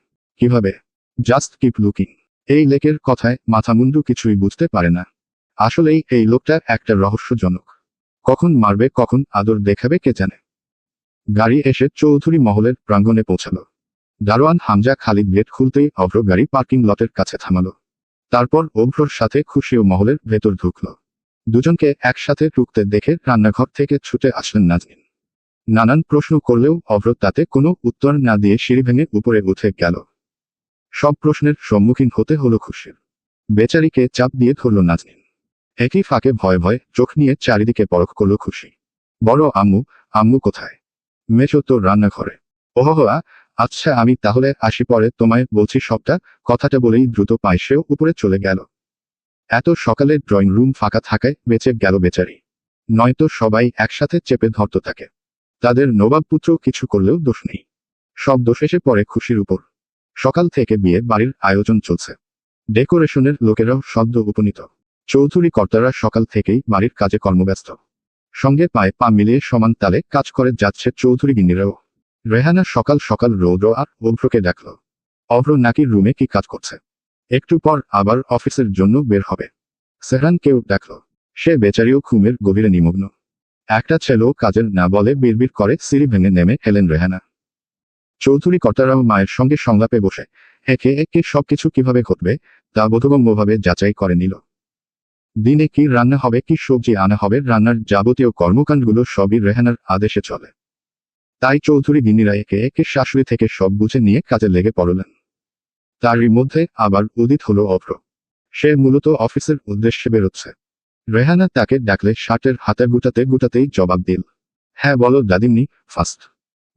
কিভাবে? Just keep looking. এই লেকের কথায় মাথামুন্ডু কিছুই বুঝতে পারে না। আসলেই এই লোকটা একটা রহস্যজনক। কখন মারবে কখন আদর দেখাবে কে জানে। গাড়ি এসে চৌধুরী মহলের প্রাঙ্গণে পৌঁছালো। দারোয়ান হামজা খালিদ গেট খুলতেই অভ্র গাড়ি পার্কিং লটের কাছে থামালো। তারপর অভ্রর সাথে খুশিও মহলের ভেতর ঢুকল। দুজনকে একসাথে ঢুকতে দেখে রান্নাঘর থেকে ছুটে আসলেন নাজনীন। নানান প্রশ্ন করলেও অভ্র তাতে কোনো উত্তর না দিয়ে সিঁড়ি ভেঙে উপরে উঠে গেল। সব প্রশ্নের সম্মুখীন হতে হলো খুশির। বেচারিকে চাপ দিয়ে ধরল নাজনীন। একই ফাঁকে ভয়ে ভয়ে চোখ নিয়ে চারিদিকে পরখ করল খুশি। বড় আম্মু, আম্মু কোথায়? মেজো তো রান্নাঘরে। ওহোহা, আচ্ছা আমি তাহলে আসি, পরে তোমায় বলছি সবটা। কথাটা বলেই দ্রুত পায়ে সেও উপরে চলে গেল। এত সকালে ড্রয়িং রুম ফাঁকা থাকায় বেঁচে গেল বেচারি। নয়তো সবাই একসাথে চেপে ধরত তাকে। তাদের নবাবপুত্র কিছু করলেও দোষ নেই। সব দোষ এসে পড়ে খুশির উপর। সকাল থেকে বিয়ে বাড়ির আয়োজন চলছে। ডেকোরেশনের লোকেরাও সদ্য উপনীত। চৌধুরী কর্তারা সকাল থেকেই বাড়ির কাজে কর্মব্যস্ত। সঙ্গে পায়ে পা মিলিয়ে সমান তালে কাজ করে যাচ্ছে চৌধুরী গিন্নিরাও। রেহানা সকাল সকাল রৌদ্র আর অভ্রকে ডাকল। অভ্র নাকি রুমে কি কাজ করছে। একটু পর আবার অফিসের জন্য বের হবে। সেহরানকেও ডাকল। সে বেচারিও ঘুমের গভীরে নিমগ্ন। একটা ছেলেও কাজের না বলে বিড়বিড় করে সিঁড়ি ভেঙে নেমে এলেন রেহানা। চৌধুরী কর্তারাও মায়ের সঙ্গে সংলাপে বসে একে একে সবকিছু কিভাবে ঘটবে তা বোধগম্যভাবে যাচাই করে নিল। দিনে কি রান্না হবে, কি সবজি আনা হবে, রান্নার যাবতীয় কর্মকাণ্ডগুলো সবই রেহানার আদেশে চলে। তাই চৌধুরী গিন্নিরা একে একে শাশুড়ি থেকে সব বুঝে নিয়ে কাজে লেগে পড়লেন। তারই মধ্যে আবার উদিত হলো অভ্র। সে মূলত অফিসের উদ্দেশ্যে বেরোচ্ছে। রেহানা তাকে ডাকলে শার্টের হাতে গুটাতে গুটাতেই জবাব দিল, হ্যাঁ বলো দাদিমনি, ফাস্ট।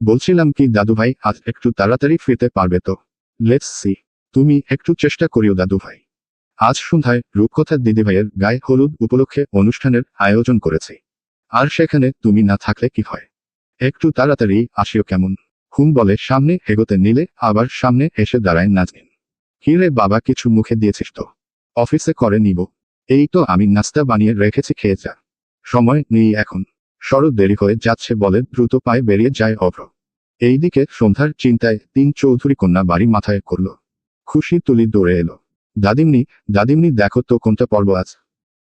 বলছিলাম কি দাদুভাই, আজ একটু তাড়াতাড়ি ফিরতে পারবে তো? Let's see. তুমি একটু চেষ্টা করিও দাদুভাই। আজ সন্ধ্যায় রূপকথা দিদিভাইয়ের গায়ে হলুদ উপলক্ষে অনুষ্ঠানের আয়োজন করেছি। আর সেখানে তুমি না থাকলে কি হয়? একটু তাড়াতাড়ি আসিও কেমন? হুম বলে সামনে এগোতে নিলে আবার সামনে এসে দাঁড়ায় নাজনীন। কি রে বাবা, কিছু মুখে দিয়েছিস তো? অফিসে করে নিব। এই তো আমি নাস্তা বানিয়ে রেখেছি, খেয়ে যা। সময় নেই এখন। শরৎ দেরি হয়ে যাচ্ছে বলে দ্রুত পায়ে বেরিয়ে যায় অভ্র। এইদিকে সন্ধ্যার চিন্তায় তিন চৌধুরী কন্যা বাড়ি মাথায় করল। খুশি তুলি দৌড়ে এলো। দাদিমনি, দাদিমনি দেখো তো কোনটা পর্ব আজ।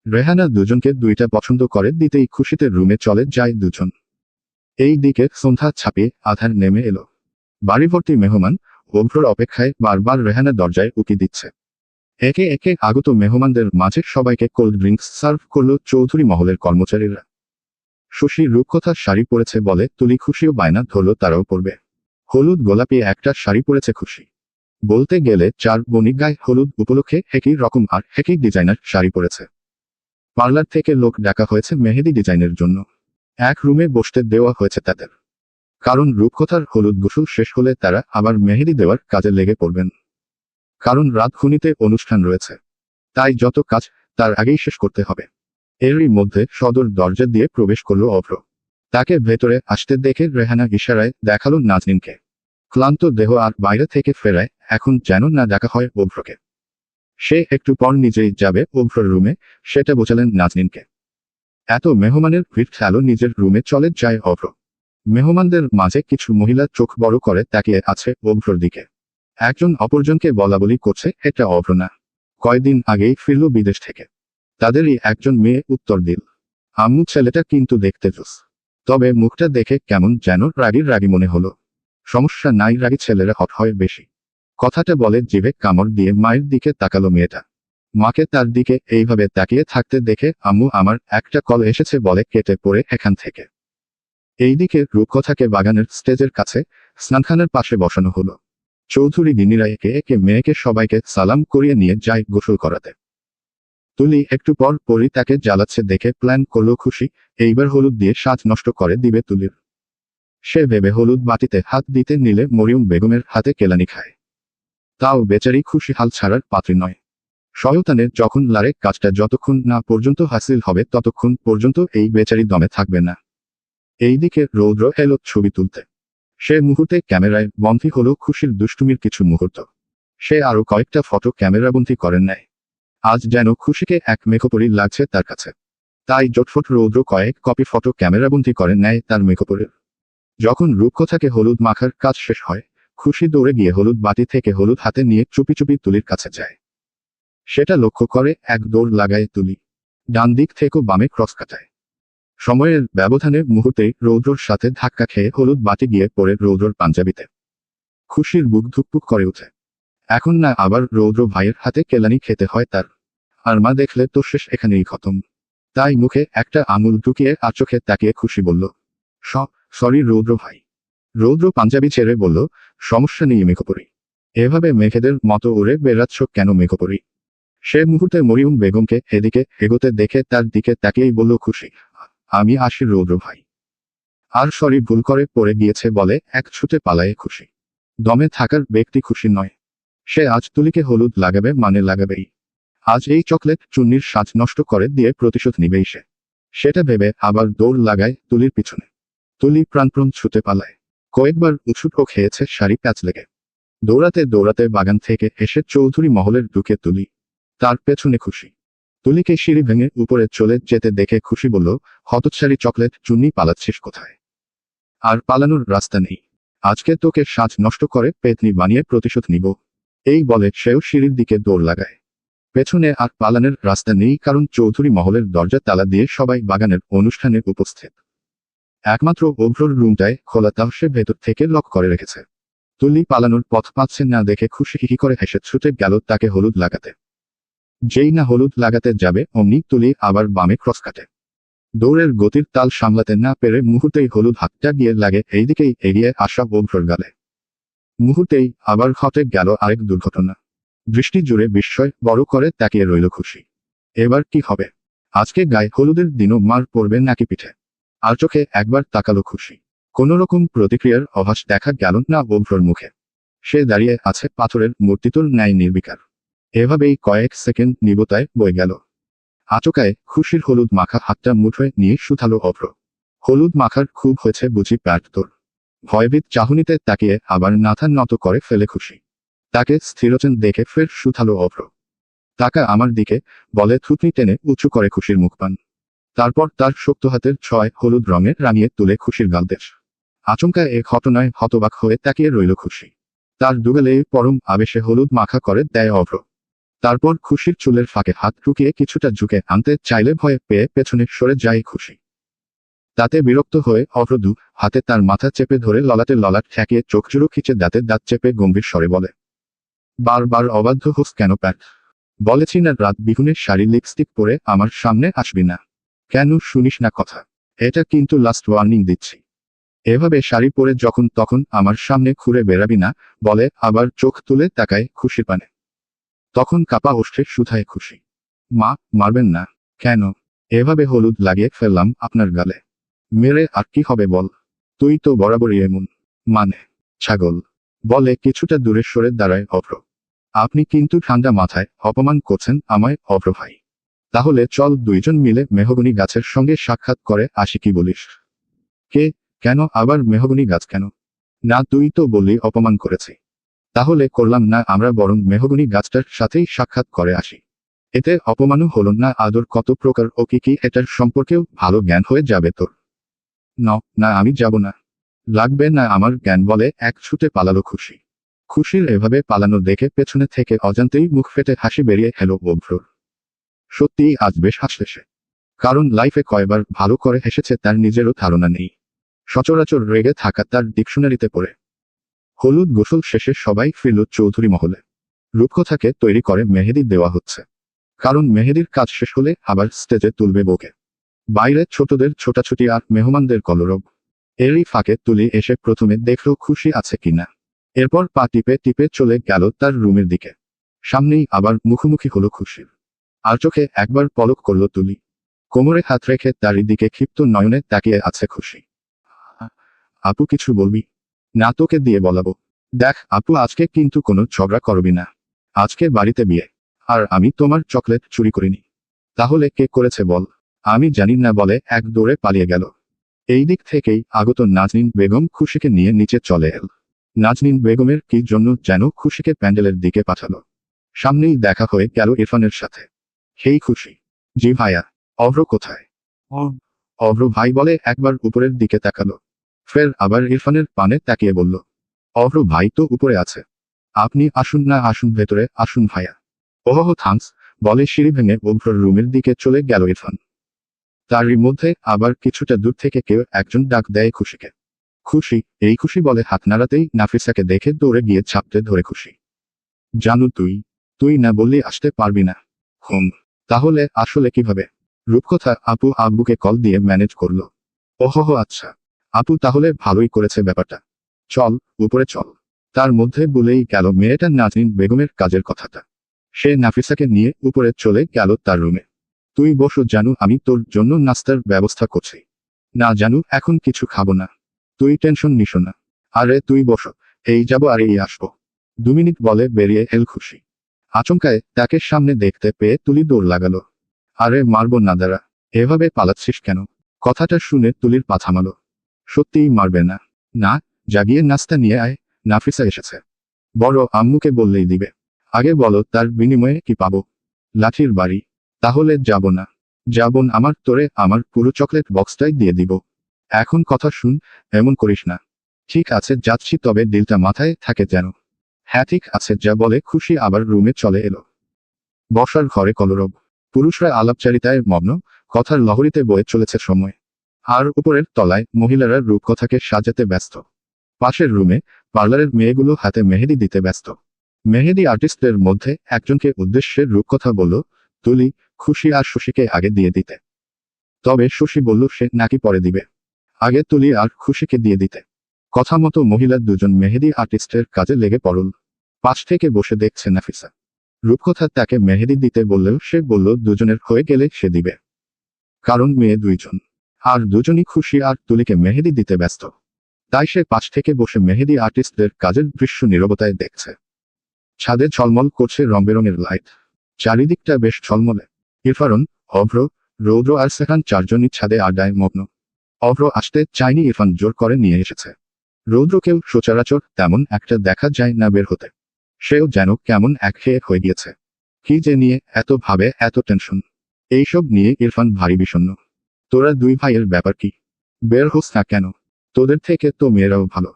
রেহানা দুজনকে দুইটা পছন্দ করে দিতেই খুশিতে রুমে চলে যায় দুজন। এই দিকে সন্ধ্যা ছাপিয়ে আধার নেমে এলো। বাড়িভর্তি মেহমান অভ্রর অপেক্ষায় বারবার রেহানা দরজায় উকি দিচ্ছে। একে একে আগত মেহমানদের মাঝে সবাইকে কোল্ড ড্রিঙ্কস সার্ভ করল চৌধুরী মহলের কর্মচারীরা। শশী রূপকথার শাড়ি পরেছে বলে তুলি খুশিও বায়না ধরল তারাও পরবে। হলুদ গোলাপি একটা শাড়ি পরেছে খুশি। বলতে গেলে চার বোনই গায়ে হলুদ উপলক্ষে একই রকম আর একই ডিজাইনার শাড়ি পরেছে। পার্লার থেকে লোক ডাকা হয়েছে মেহেদি ডিজাইনের জন্য। এক রুমে বসতে দেওয়া হয়েছে তাদের। কারণ রূপকথার হলুদ গোসল শেষ হলে তারা আবার মেহেদি দেওয়ার কাজে লেগে পড়বেন। কারণ রাতখুনিতে অনুষ্ঠান রয়েছে। তাই যত কাজ তার আগেই শেষ করতে হবে। এরই মধ্যে সদর দরজা দিয়ে প্রবেশ করল অভ্র। তাকে ভেতরে আসতে দেখে রেহানা ইশারায় দেখালো নাজনীনকে। ক্লান্ত দেহ আর বাইরে থেকে ফেরায় এখন যেন না দেখা হয় অভ্রকে। সে একটু পর নিজেই যাবে অভ্রর রুমে, সেটা বোঝালেন নাজনীনকে। এত মেহমানের ভিড় ঠেলো নিজের রুমে চলে যায় অভ্র। মেহমানদের মাঝে কিছু মহিলা চোখ বড় করে তাকিয়ে আছে অভ্রর দিকে। একজন অপরজনকে বলাবলি করছে এটা অভ্র না, কয়দিন আগেই ফিরল বিদেশ থেকে। তাদেরই একজন মেয়ে উত্তর দিল, আম্মু ছেলেটা কিন্তু দেখতে জোস, তবে মুখটা দেখে কেমন যেন রাগী রাগী মনে হলো। সমস্যা নাই, রাগী ছেলেরা হট হয় বেশি। কথাটা বলে জিভে কামড় দিয়ে মায়ের দিকে তাকালো মেয়েটা। মাকে তার দিকে এইভাবে তাকিয়ে থাকতে দেখে আম্মু আমার একটা কল এসেছে বলে কেটে পড়ে এখান থেকে। এইদিকে রূপকথাকে বাগানের স্টেজের কাছে স্নানখানার পাশে বসানো হলো। চৌধুরী গিন্নিরা একে একে মেয়েকে সবাইকে সালাম করিয়ে নিয়ে যায় গোসল করাতে। তুলি একটু পর পরই তাকে জ্বালাচ্ছে দেখে প্ল্যান করলো খুশি, এইবার হলুদ দিয়ে সাজ নষ্ট করে দিবে তুলির। সে ভেবে হলুদ বাটিতে হাত দিতে নিলে মরিয়ম বেগমের হাতে কেলানি খায়। তাও বেচারি খুশি হাল ছাড়ার পাত্রী নয়। শয়তানের যখন লারে কাজটা যতক্ষণ না পর্যন্ত হাসিল হবে ততক্ষণ পর্যন্ত এই বেচারি দমে থাকবে না। এইদিকে রৌদ্র এলো ছবি তুলতে। সে মুহূর্তে ক্যামেরায় বন্দী হলো খুশির দুষ্টুমির কিছু মুহূর্ত। সে আরো কয়েকটা ফটো ক্যামেরাবন্দী করেন নেয়। আজ যেন খুশিকে এক মেকোপরি লাগছে তার কাছে। তাই জটফট রৌদ্র কয়েক কপি ফটো ক্যামেরাবন্দী করে নেয় তার মেকোপরের। যখন রূপকথাকে হলুদ মাখার কাজ শেষ হয়, খুশি দৌড়ে গিয়ে হলুদ বাটি থেকে হলুদ হাতে নিয়ে চুপি চুপি তুলির কাছে যায়। সেটা লক্ষ্য করে এক দৌড় লাগায় তুলি। ডান দিক থেকেও বামে ক্রস কাটায়। সময়ের ব্যবধানে মুহূর্তেই রৌদ্রর সাথে ধাক্কা খেয়ে হলুদ বাটি গিয়ে পড়ে রৌদ্রর পাঞ্জাবিতে। খুশির বুক ধুকপুক করে ওঠে। এখন না আবার রৌদ্র ভাইয়ের হাতে কেলানি খেতে হয় তার। আর মা দেখলে তো শেষ এখানেই খতম। তাই মুখে একটা আঙুল ঢুকিয়ে আর চোখে তাকিয়ে খুশি বলল, সরি রৌদ্র ভাই। রৌদ্র পাঞ্জাবি ছেড়ে বলল, সমস্যা নেই মেকোপরি। এভাবে মেঘেদের মতো উড়ে বেড়াচ্ছ কেন মেকোপরি? সে মুহূর্তে মরিয়ম বেগমকে এদিকে এগোতে দেখে তার দিকে তাকিয়েই বলল খুশি, আমি আসি রৌদ্র ভাই। আর সরি ভুল করে পড়ে গিয়েছে বলে এক ছুটে পালায়ে খুশি। দমে থাকার ব্যক্তি খুশি নয়। সে আজ তুলিকে হলুদ লাগাবে মানে লাগাবেই। আজ এই চকলেট চুন্নির সাজ নষ্ট করে দিয়ে প্রতিশোধ নিবেই সে। সেটা ভেবে আবার দৌড় লাগায় তুলির পিছনে। তুলি প্রাণপ্রণ ছুটে পালায়। কয়েকবার উছুটও খেয়েছে শাড়ি প্যাচ লেগে। দৌড়াতে দৌড়াতে বাগান থেকে এসে চৌধুরী মহলের ঢুকে তুলি। তার পেছনে খুশি। তুলিকে সিঁড়ি ভেঙে উপরে চলে যেতে দেখে খুশি বলল, হতচ্ছাড়ি চকলেট চুন্নি, পালাচ্ছিস কোথায়? আর পালানোর রাস্তা নেই। আজকে তোকে সাজ নষ্ট করে পেতনি বানিয়ে প্রতিশোধ নিব। এই বলে সেও সিঁড়ির দিকে দৌড় লাগায়। পেছনে আর পালানোর রাস্তা নেই, কারণ চৌধুরী মহলের দরজা তালা দিয়ে সবাই বাগানের অনুষ্ঠানে উপস্থিত। একমাত্র অভ্রর রুমটায় খোলা, তাও সে ভেতর থেকে লক করে রেখেছে। তুলি পালানোর পথ পাচ্ছে না দেখে খুশি হিহি করে হেসে ছুটে গেল তাকে হলুদ লাগাতে। যেই না হলুদ লাগাতে যাবে অমনি তুলি আবার বামে ক্রস কাটে। দৌড়ের গতির তাল সামলাতে না পেরে মুহূর্তেই হলুদ হাতটা গিয়ে লাগে এইদিকেই এগিয়ে আসা অভ্রর গালে। মুহূর্তেই আবার ঘটে গেল আরেক দুর্ঘটনা। দৃষ্টি জুড়ে বিস্ময় বড় করে তাকিয়ে রইল খুশি। এবার কি হবে? আজকে গায়ে হলুদের দিনও মার পড়বে নাকি পিঠে? আর চোখে একবার তাকালো খুশি। কোনো রকম প্রতিক্রিয়ার আভাস দেখা গেল না অভ্রর মুখে। সে দাঁড়িয়ে আছে পাথরের মূর্তিতুর ন্যায় নির্বিকার। এভাবেই কয়েক সেকেন্ড নীরবতায় বয়ে গেল। আচমকায় খুশির হলুদ মাখা হাতটা মুঠোয় নিয়ে শুধালো অভ্র। হলুদ মাখার খুব হয়েছে বুঝি প্যাট তোর? ভয়ভীত চাহনিতে তাকিয়ে আবার মাথা নত করে ফেলে খুশি। তাকে স্থিরচেন দেখে ফের শুধালো অভ্র। তাকা আমার দিকে, বলে থুতনি টেনে উঁচু করে খুশির মুখপান। তারপর তার শক্ত হাতের ছয় হলুদ রঙের রাঙিয়ে তুলে খুশির গালদেশ। আচমকা এ ঘটনায় হতবাক হয়ে তাকিয়ে রইল খুশি। তার দুগালে পরম আবেশে হলুদ মাখা করে দেয় অভ্র। তারপর খুশির চুলের ফাঁকে হাত ঢুকিয়ে কিছুটা ঝুঁকে আনতে চাইলে ভয়ে পেয়ে পেছনে সরে যায় খুশি। তাতে বিরক্ত হয়ে অভ্র দু হাতে তার মাথা চেপে ধরে ললাটে ললাট ঠেকিয়ে চোখ জুড়ো খিচে দাঁতে দাঁত চেপে গম্ভীর স্বরে বলে, বারবার অবাধ্য হোস কেন প্যাট? বলেছি না রাত বিহুনের শাড়ি লিপস্টিক পরে আমার সামনে আসবি না? কেন শুনিস না কথা? এটা কিন্তু লাস্ট ওয়ার্নিং দিচ্ছি। এভাবে শাড়ি পরে যখন তখন আমার সামনে ঘুরে বেড়াবি না, বলে আবার চোখ তুলে তাকায় খুশির পানে। তখন কাপা ওষ্ঠে শুধায় খুশি, মা, মারবেন না? কেন? এভাবে হলুদ লাগিয়ে ফেললাম আপনার গালে। মেরে আর কি হবে বল? তুই তো বরাবরই এমন। মানে, ছাগল। বলে কিছুটা দূরে সরে দাঁড়ায় অভ্র। আপনি কিন্তু ঠান্ডা মাথায় অপমান করছেন আমায় অভ্র ভাই। তাহলে চল দুইজন মিলে মেহগনি গাছের সঙ্গে সাক্ষাৎ করে আসি, কি বলিস? কে? কেন আবার মেহগনি গাছ কেন? না তুই তো বললি অপমান করেছি। তাহলে করলাম না আমরা বরং মেহগনি গাছটার সাথেই সাক্ষাৎ করে আসি। এতে অপমানও হলো না, আদর কত প্রকার ও কি কি এটার সম্পর্কেও ভালো জ্ঞান হয়ে যাবে তোর। না আমি যাব না। লাগবে না আমার জ্ঞান, বলে এক ছুটে পালালো খুশি। খুশির এভাবে পালানো দেখে পেছনে থেকে অজান্তেই মুখ ফেটে হাসি বেরিয়ে এলো অভ্রর। সত্যিই আজ বেশ হাসছে সে। কারণ লাইফে কয়বার ভালো করে হেসেছে তার নিজেরও ধারণা নেই। সচরাচর রেগে থাকা তার ডিকশনারিতে পড়ে। হলুদ গোসল শেষে সবাই ফিরল চৌধুরী মহলে। রূপকথাকে তৈরি করে মেহেদি দেওয়া হচ্ছে। কারণ মেহেদির কাজ শেষ হলে আবার স্টেজে তুলবে বউকে। বাইরে ছোটদের ছোটাছুটি আর মেহমানদের কলরব। এরই ফাঁকে তুলি এসে প্রথমে দেখল খুশি আছে কিনা। এরপর পা টিপে টিপে চলে গেল তার রুমের দিকে। সামনেই আবার মুখোমুখি হলো খুশির। আর চোখে একবার পলক করল তুলি। কোমরে হাত রেখে তারই দিকে ক্ষিপ্ত নয়নে তাকিয়ে আছে খুশি। আপু কিছু বলবি? না তোকে দিয়ে বলাবো। দেখ আপু, আজকে কিন্তু কোনো ঝগড়া করবি না। আজকে বাড়িতে বিয়ে। আর আমি তোমার চকলেট চুরি করিনি। তাহলে কে করেছে বল? আমি জানি না, বলে এক দৌড়ে পালিয়ে গেল। এই দিক থেকেই আগত নাজনীন বেগম খুশিকে নিয়ে নিচে চলে এল। নাজনীন বেগমের কি জন্য যেন খুশিকে প্যান্ডেলের দিকে পাঠালো। সামনেই দেখা হয়ে গেল ইরফানের সাথে। হেই খুশি। জি ভাইয়া। অভ্র কোথায়? অভ্র ভাই বলে একবার উপরের দিকে তাকালো। ফের আবার ইরফানের পানে তাকিয়ে বলল, অভ্র ভাই তো উপরে আছে। আপনি আসুন না, আসুন ভেতরে আসুন ভাইয়া। ওহ থ্যাঙ্কস, বলে সিঁড়ি ভেঙে অভ্রর রুমের দিকে চলে গেল ইরফান। তারই মধ্যে আবার কিছুটা দূর থেকে কেউ একজন ডাক দেয় খুশিকে। খুশি, এই খুশি বলে হাত নাড়াতেই নাফিসাকে দেখে দৌড়ে গিয়ে চাপতে ধরে খুশি। জানু তুই না বললি আসতে পারবি না? তাহলে আসলে কিভাবে? রূপকথা আপু আব্বুকে কল দিয়ে ম্যানেজ করলো। ওহো আচ্ছা। আপু তাহলে ভালোই করেছে ব্যাপারটা। চল উপরে চল। তার মধ্যে বলেই গেল মেয়েটা নাজনীন বেগমের কাজের কথাটা। সে নাফিসাকে নিয়ে উপরে চলে গেল তার রুমে। তুই বসো জানু, আমি তোর জন্য নাস্তার ব্যবস্থা করছি। না জানু, এখন কিছু খাবো না। তুই টেনশন নিস না। আরে তুই বসো, এই যাবো আর এই আসবো। 2 মিনিট বলে বেরিয়ে এল খুশি। আচমকায় তাকে সামনে দেখতে পেয়ে তুলি দৌড় লাগালো। আরে মারবো না, দাঁড়া। এভাবে পালাচ্ছিস কেন? কথাটা শুনে তুলির পা থামালো। সত্যিই মারবে না? না, জাগিয়ে নাস্তা নিয়ে আয়, নাফিসা এসেছে। বড় আম্মুকে বললেই দিবে। আগে বলো তার বিনিময়ে কি পাবো? লাঠির বাড়ি? তাহলে যাব না। যাবন আমার তোরে আমার পুরো চকলেট বক্সটাই দিয়ে দিব। এখন কথা শুন, এমন করিস না। ঠিক আছে যাচ্ছি, তবে ডিলটা মাথায় থাকে যেন। হ্যাঁ ঠিক আছে যা, বলে খুশি আবার রুমে চলে এলো। বসার ঘরে কলরব। পুরুষরা আলাপচারিতায় মগ্ন, কথার লহরীতে বয়ে চলেছে সময়। আর উপরের তলায় মহিলারা রূপকথাকে সাজাতে ব্যস্ত। পাশের রুমে পার্লারের মেয়েগুলো হাতে মেহেদি দিতে ব্যস্ত। মেহেদি আর্টিস্টদের মধ্যে একজনকে উদ্দেশ্যে রূপকথা বলল, তুলি, খুশি আর শশীকে আগে দিয়ে দিতে। তবে শশী বলল সে নাকি পরে দিবে। আগে তুলি আর খুশিকে দিয়ে দিতে। কথা মতো মহিলা দুজন মেহেদি আর্টিস্টের কাজে লেগে পড়ল। পাশ থেকে বসে দেখছে নাফিসা। রূপকথা তাকে মেহেদি দিতে বললেও সে বলল দুজনের হয়ে গেলে সে দিবে। কারণ মেয়ে দুইজন, আর দুজনই খুশি আর তুলিকে মেহেদি দিতে ব্যস্ত। তাই সে পাশ থেকে বসে মেহেদি আর্টিস্টদের কাজের দৃশ্য নীরবতায় দেখছে। ছাদে ঝলমল করছে রংবেরঙের লাইট, চারিদিকটা বেশ ঝলমলে। ইরফান, অভ্র, রৌদ্র আর সেখান চারজনই ছাদে আড্ডায় মগ্ন। অভ্র আসতে চায়নি, ইরফান জোর করে নিয়ে এসেছে। রৌদ্রকেও সচরাচর তেমন একটা দেখা যায় না বের হতে। সেও যেন কেমন একঘেয়ে হয়ে গিয়েছে। কি যে নিয়ে এত ভাবে, এত টেনশন। এইসব নিয়ে ইরফান ভারী বিষণ্ণ। তোরা দুই ভাইয়ের ব্যাপার কি? বের হোস না কেন? তোদের থেকে তো মেয়েরাও ভালো।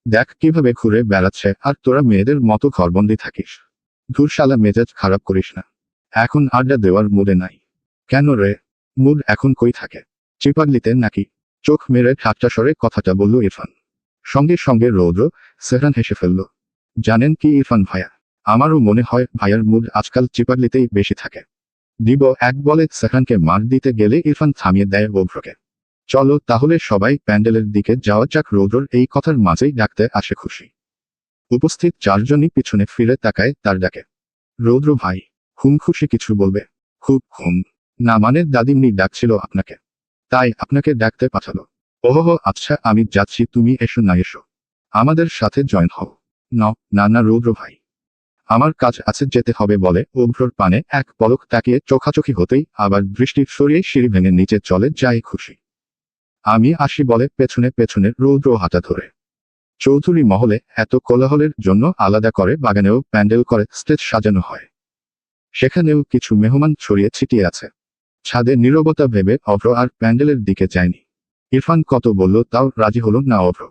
দেখ কিভাবে ঘুরে বেড়াচ্ছে, আর তোরা মেয়েদের মতো ঘরবন্দি থাকিস। ধুর শালা, মেজাজ খারাপ করিস না। এখন আড্ডা দেওয়ার মুডে নাই। কেন রে? মুড এখন কই থাকে? চিপাগলিতে নাকি? চোখ মেরে ঠাট্টা স্বরে কথাটা বলল ইরফান। সঙ্গে সঙ্গে রৌদ্র, সেহরান হেসে ফেলল। জানেন কি ইরফান ভাইয়া, আমারও মনে হয় ভাইয়ার মুড আজকাল চিপাগলিতেই বেশি থাকে। দিব এক বলে সেহরানকে মার দিতে গেলে ইরফান থামিয়ে দেয় অভ্রকে। চলো তাহলে সবাই প্যান্ডেলের দিকে যাওয়া যাক। রৌদ্রর এই কথার মাঝেই ডাকতে আসে খুশি। উপস্থিত চারজনই পিছনে ফিরে তাকায় তার ডাকে। রৌদ্র ভাই। খুশি কিছু বলবে? খুব না মানে দাদিমনি ডাকছিল আপনাকে, তাই আপনাকে ডাকতে পাঠালো। ওহো আচ্ছা, আমি যাচ্ছি, তুমি এসো না এসো, আমাদের সাথে জয়েন হও। না না রৌদ্র ভাই, আমার কাজ আছে, যেতে হবে বলে অভ্রর পানে এক পলক তাকিয়ে চোখাচোখি হতেই আবার দৃষ্টি সরিয়ে সিঁড়ি ভেঙে নিচে চলে যায় খুশি। আমি আসি বলে পেছনে পেছনে রৌদ্র হাঁটা ধরে। চৌধুরী মহলে এত কোলাহলের জন্য আলাদা করে বাগানেও প্যান্ডেল করে স্টেজ সাজানো হয়। সেখানেও কিছু মেহমান ছড়িয়ে ছিটিয়ে আছে। ছাদে নীরবতা ভেবে অভ্র আর প্যান্ডেলের দিকে যায়নি। ইরফান কত বলল তাও রাজি হলো না অভ্র।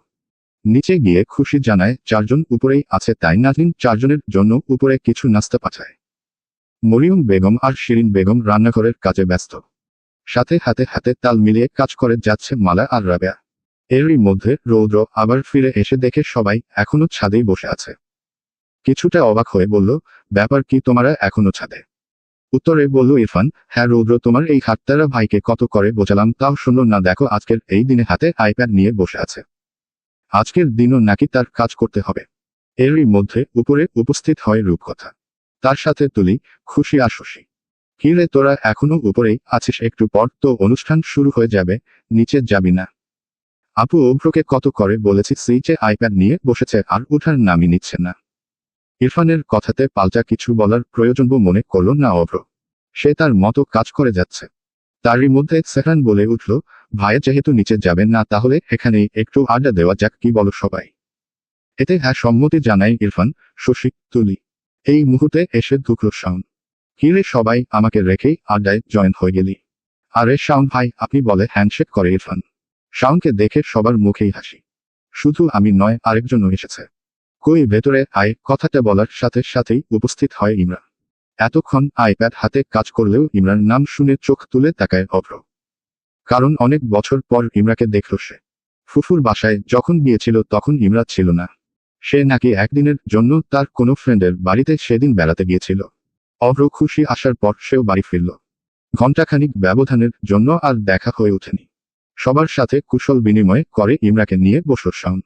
নিচে গিয়ে খুশি জানায় চারজন উপরেই আছে, তাই নাজনীন চারজনের জন্য উপরে কিছু নাস্তা পাঠায়। মরিয়ম বেগম আর শিরিন বেগম রান্নাঘরের কাজে ব্যস্ত। সাথে হাতে হাতে তাল মিলিয়ে কাজ করে যাচ্ছে মালা আর রাবেয়া। এরই মধ্যে রৌদ্র আবার ফিরে এসে দেখে সবাই এখনো ছাদেই বসে আছে। কিছুটা অবাক হয়ে বলল, ব্যাপার কি, তোমরা এখনো ছাদে? উত্তরে বলল ইরফান, হ্যাঁ রৌদ্র, তোমার এই হাততারা ভাইকে কত করে বোঝালাম তাও শুনল না, দেখো আজকের এই দিনে হাতে আইপ্যাড নিয়ে বসে আছে। আজকের দিনও নাকি তার কাজ করতে হবে। এরই মধ্যে উপরে উপস্থিত হয় রূপকথা, তার সাথে তুলি, খুশি আর শশী। কি রে তোরা এখনো উপরেই আছিস? একটু পর তো অনুষ্ঠান শুরু হয়ে যাবে, নিচে যাবি না? আপু অভ্রকে কত করে বলেছি, সিটে আইপ্যাড নিয়ে বসেছে আর উঠার নামই নিচ্ছে না। ইরফানের কথাতে পাল্টা কিছু বলার প্রয়োজন মনে করল না অভ্র। সে তার মতো কাজ করে যাচ্ছে। তারই মধ্যে সেহরান বলে উঠল, ভাইয়া যেহেতু নিচে যাবেন না, তাহলে এখানেই একটু আড্ডা দেওয়া যাক, কি বলো সবাই? এতে হ্যাঁ সম্মতি জানায় ইরফান, শশী, তুলি। এই মুহূর্তে এসে ঢুকল শাওন। কিরে সবাই আমাকে রেখেই আড্ডায় জয়েন হয়ে গেলি? আরে শাওন ভাই আপনি বলে হ্যান্ডশেক করে ইরফান। শাওনকে দেখে সবার মুখেই হাসি। শুধু আমি নয়, আরেকজনও এসেছে। কই ভেতরে আয়, কথাটা বলার সাথে সাথেই উপস্থিত হয় ইমরান। এতক্ষণ আইপ্যাড হাতে কাজ করলেও ইমরান নাম শুনে চোখ তুলে তাকায় অভ্র। কারণ অনেক বছর পর ইমরাকে দেখল সে। ফুফুর বাসায় যখন গিয়েছিল তখন ইমরা ছিল না। সে নাকি একদিনের জন্য তার কোনো ফ্রেন্ডের বাড়িতে সেদিন বেড়াতে গিয়েছিল। অভ্র খুশি আসার পর সেও বাড়ি ফিরল। ঘণ্টাখানিক ব্যবধানের জন্য আর দেখা হয়ে ওঠেনি। সবার সাথে কুশল বিনিময় করে ইমরাকে নিয়ে বসল শাওন।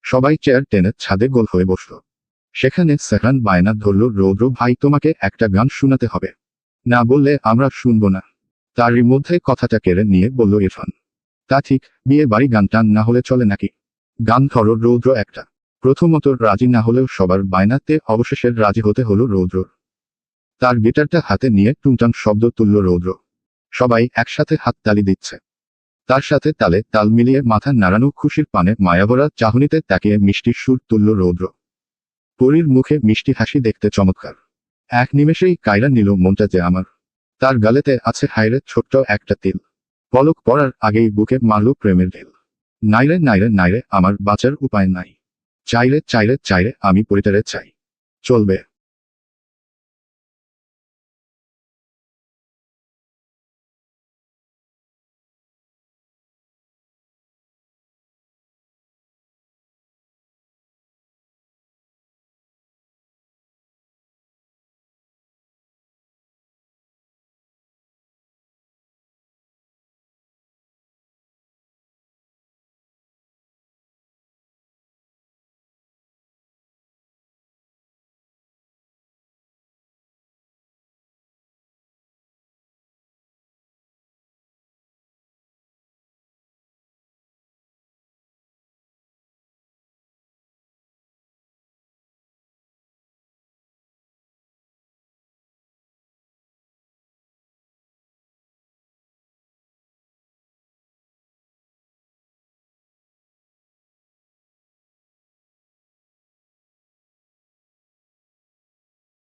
সবাই চেয়ার টেনে ছাদে গোল হয়ে বসল। সেখানে সেহরান বায়না ধরল, রৌদ্র ভাই তোমাকে একটা গান শোনাতে হবে, না বললে আমরা শুনব না। তারই মধ্যে কথাটা কেড়ে নিয়ে বলল ইরফান, তা ঠিক, বিয়ে বাড়ি গান টান না হলে চলে নাকি? গান ধরো রৌদ্র একটা। প্রথমত রাজি না হলেও সবার বায়নাতে অবশেষে রাজি হতে হলো রৌদ্রর। তার গিটারটা হাতে নিয়ে টুংটাং শব্দ তুলল রৌদ্র। সবাই একসাথে হাততালি দিচ্ছে। তার সাথে তালে তাল মিলিয়ে মাথা নাড়ানো, খুশির পানে মায়াভরা চাহনিতে তাকিয়ে মিষ্টির সুর তুলল রৌদ্র। পরীর মুখে মিষ্টি হাসি দেখতে চমৎকার। এক নিমেষেই কায়রা নিল মনটা যে আমার। তার গালেতে আছে হাইরে ছোট্ট একটা তিল। পলক পড়ার আগেই বুকে মারল প্রেমের ঢেল। নাইরে নাইরে নাইরে আমার বাঁচার উপায় নাই। চাইরে চাইরে চাইরে আমি পরিটারে চাই। চলবে।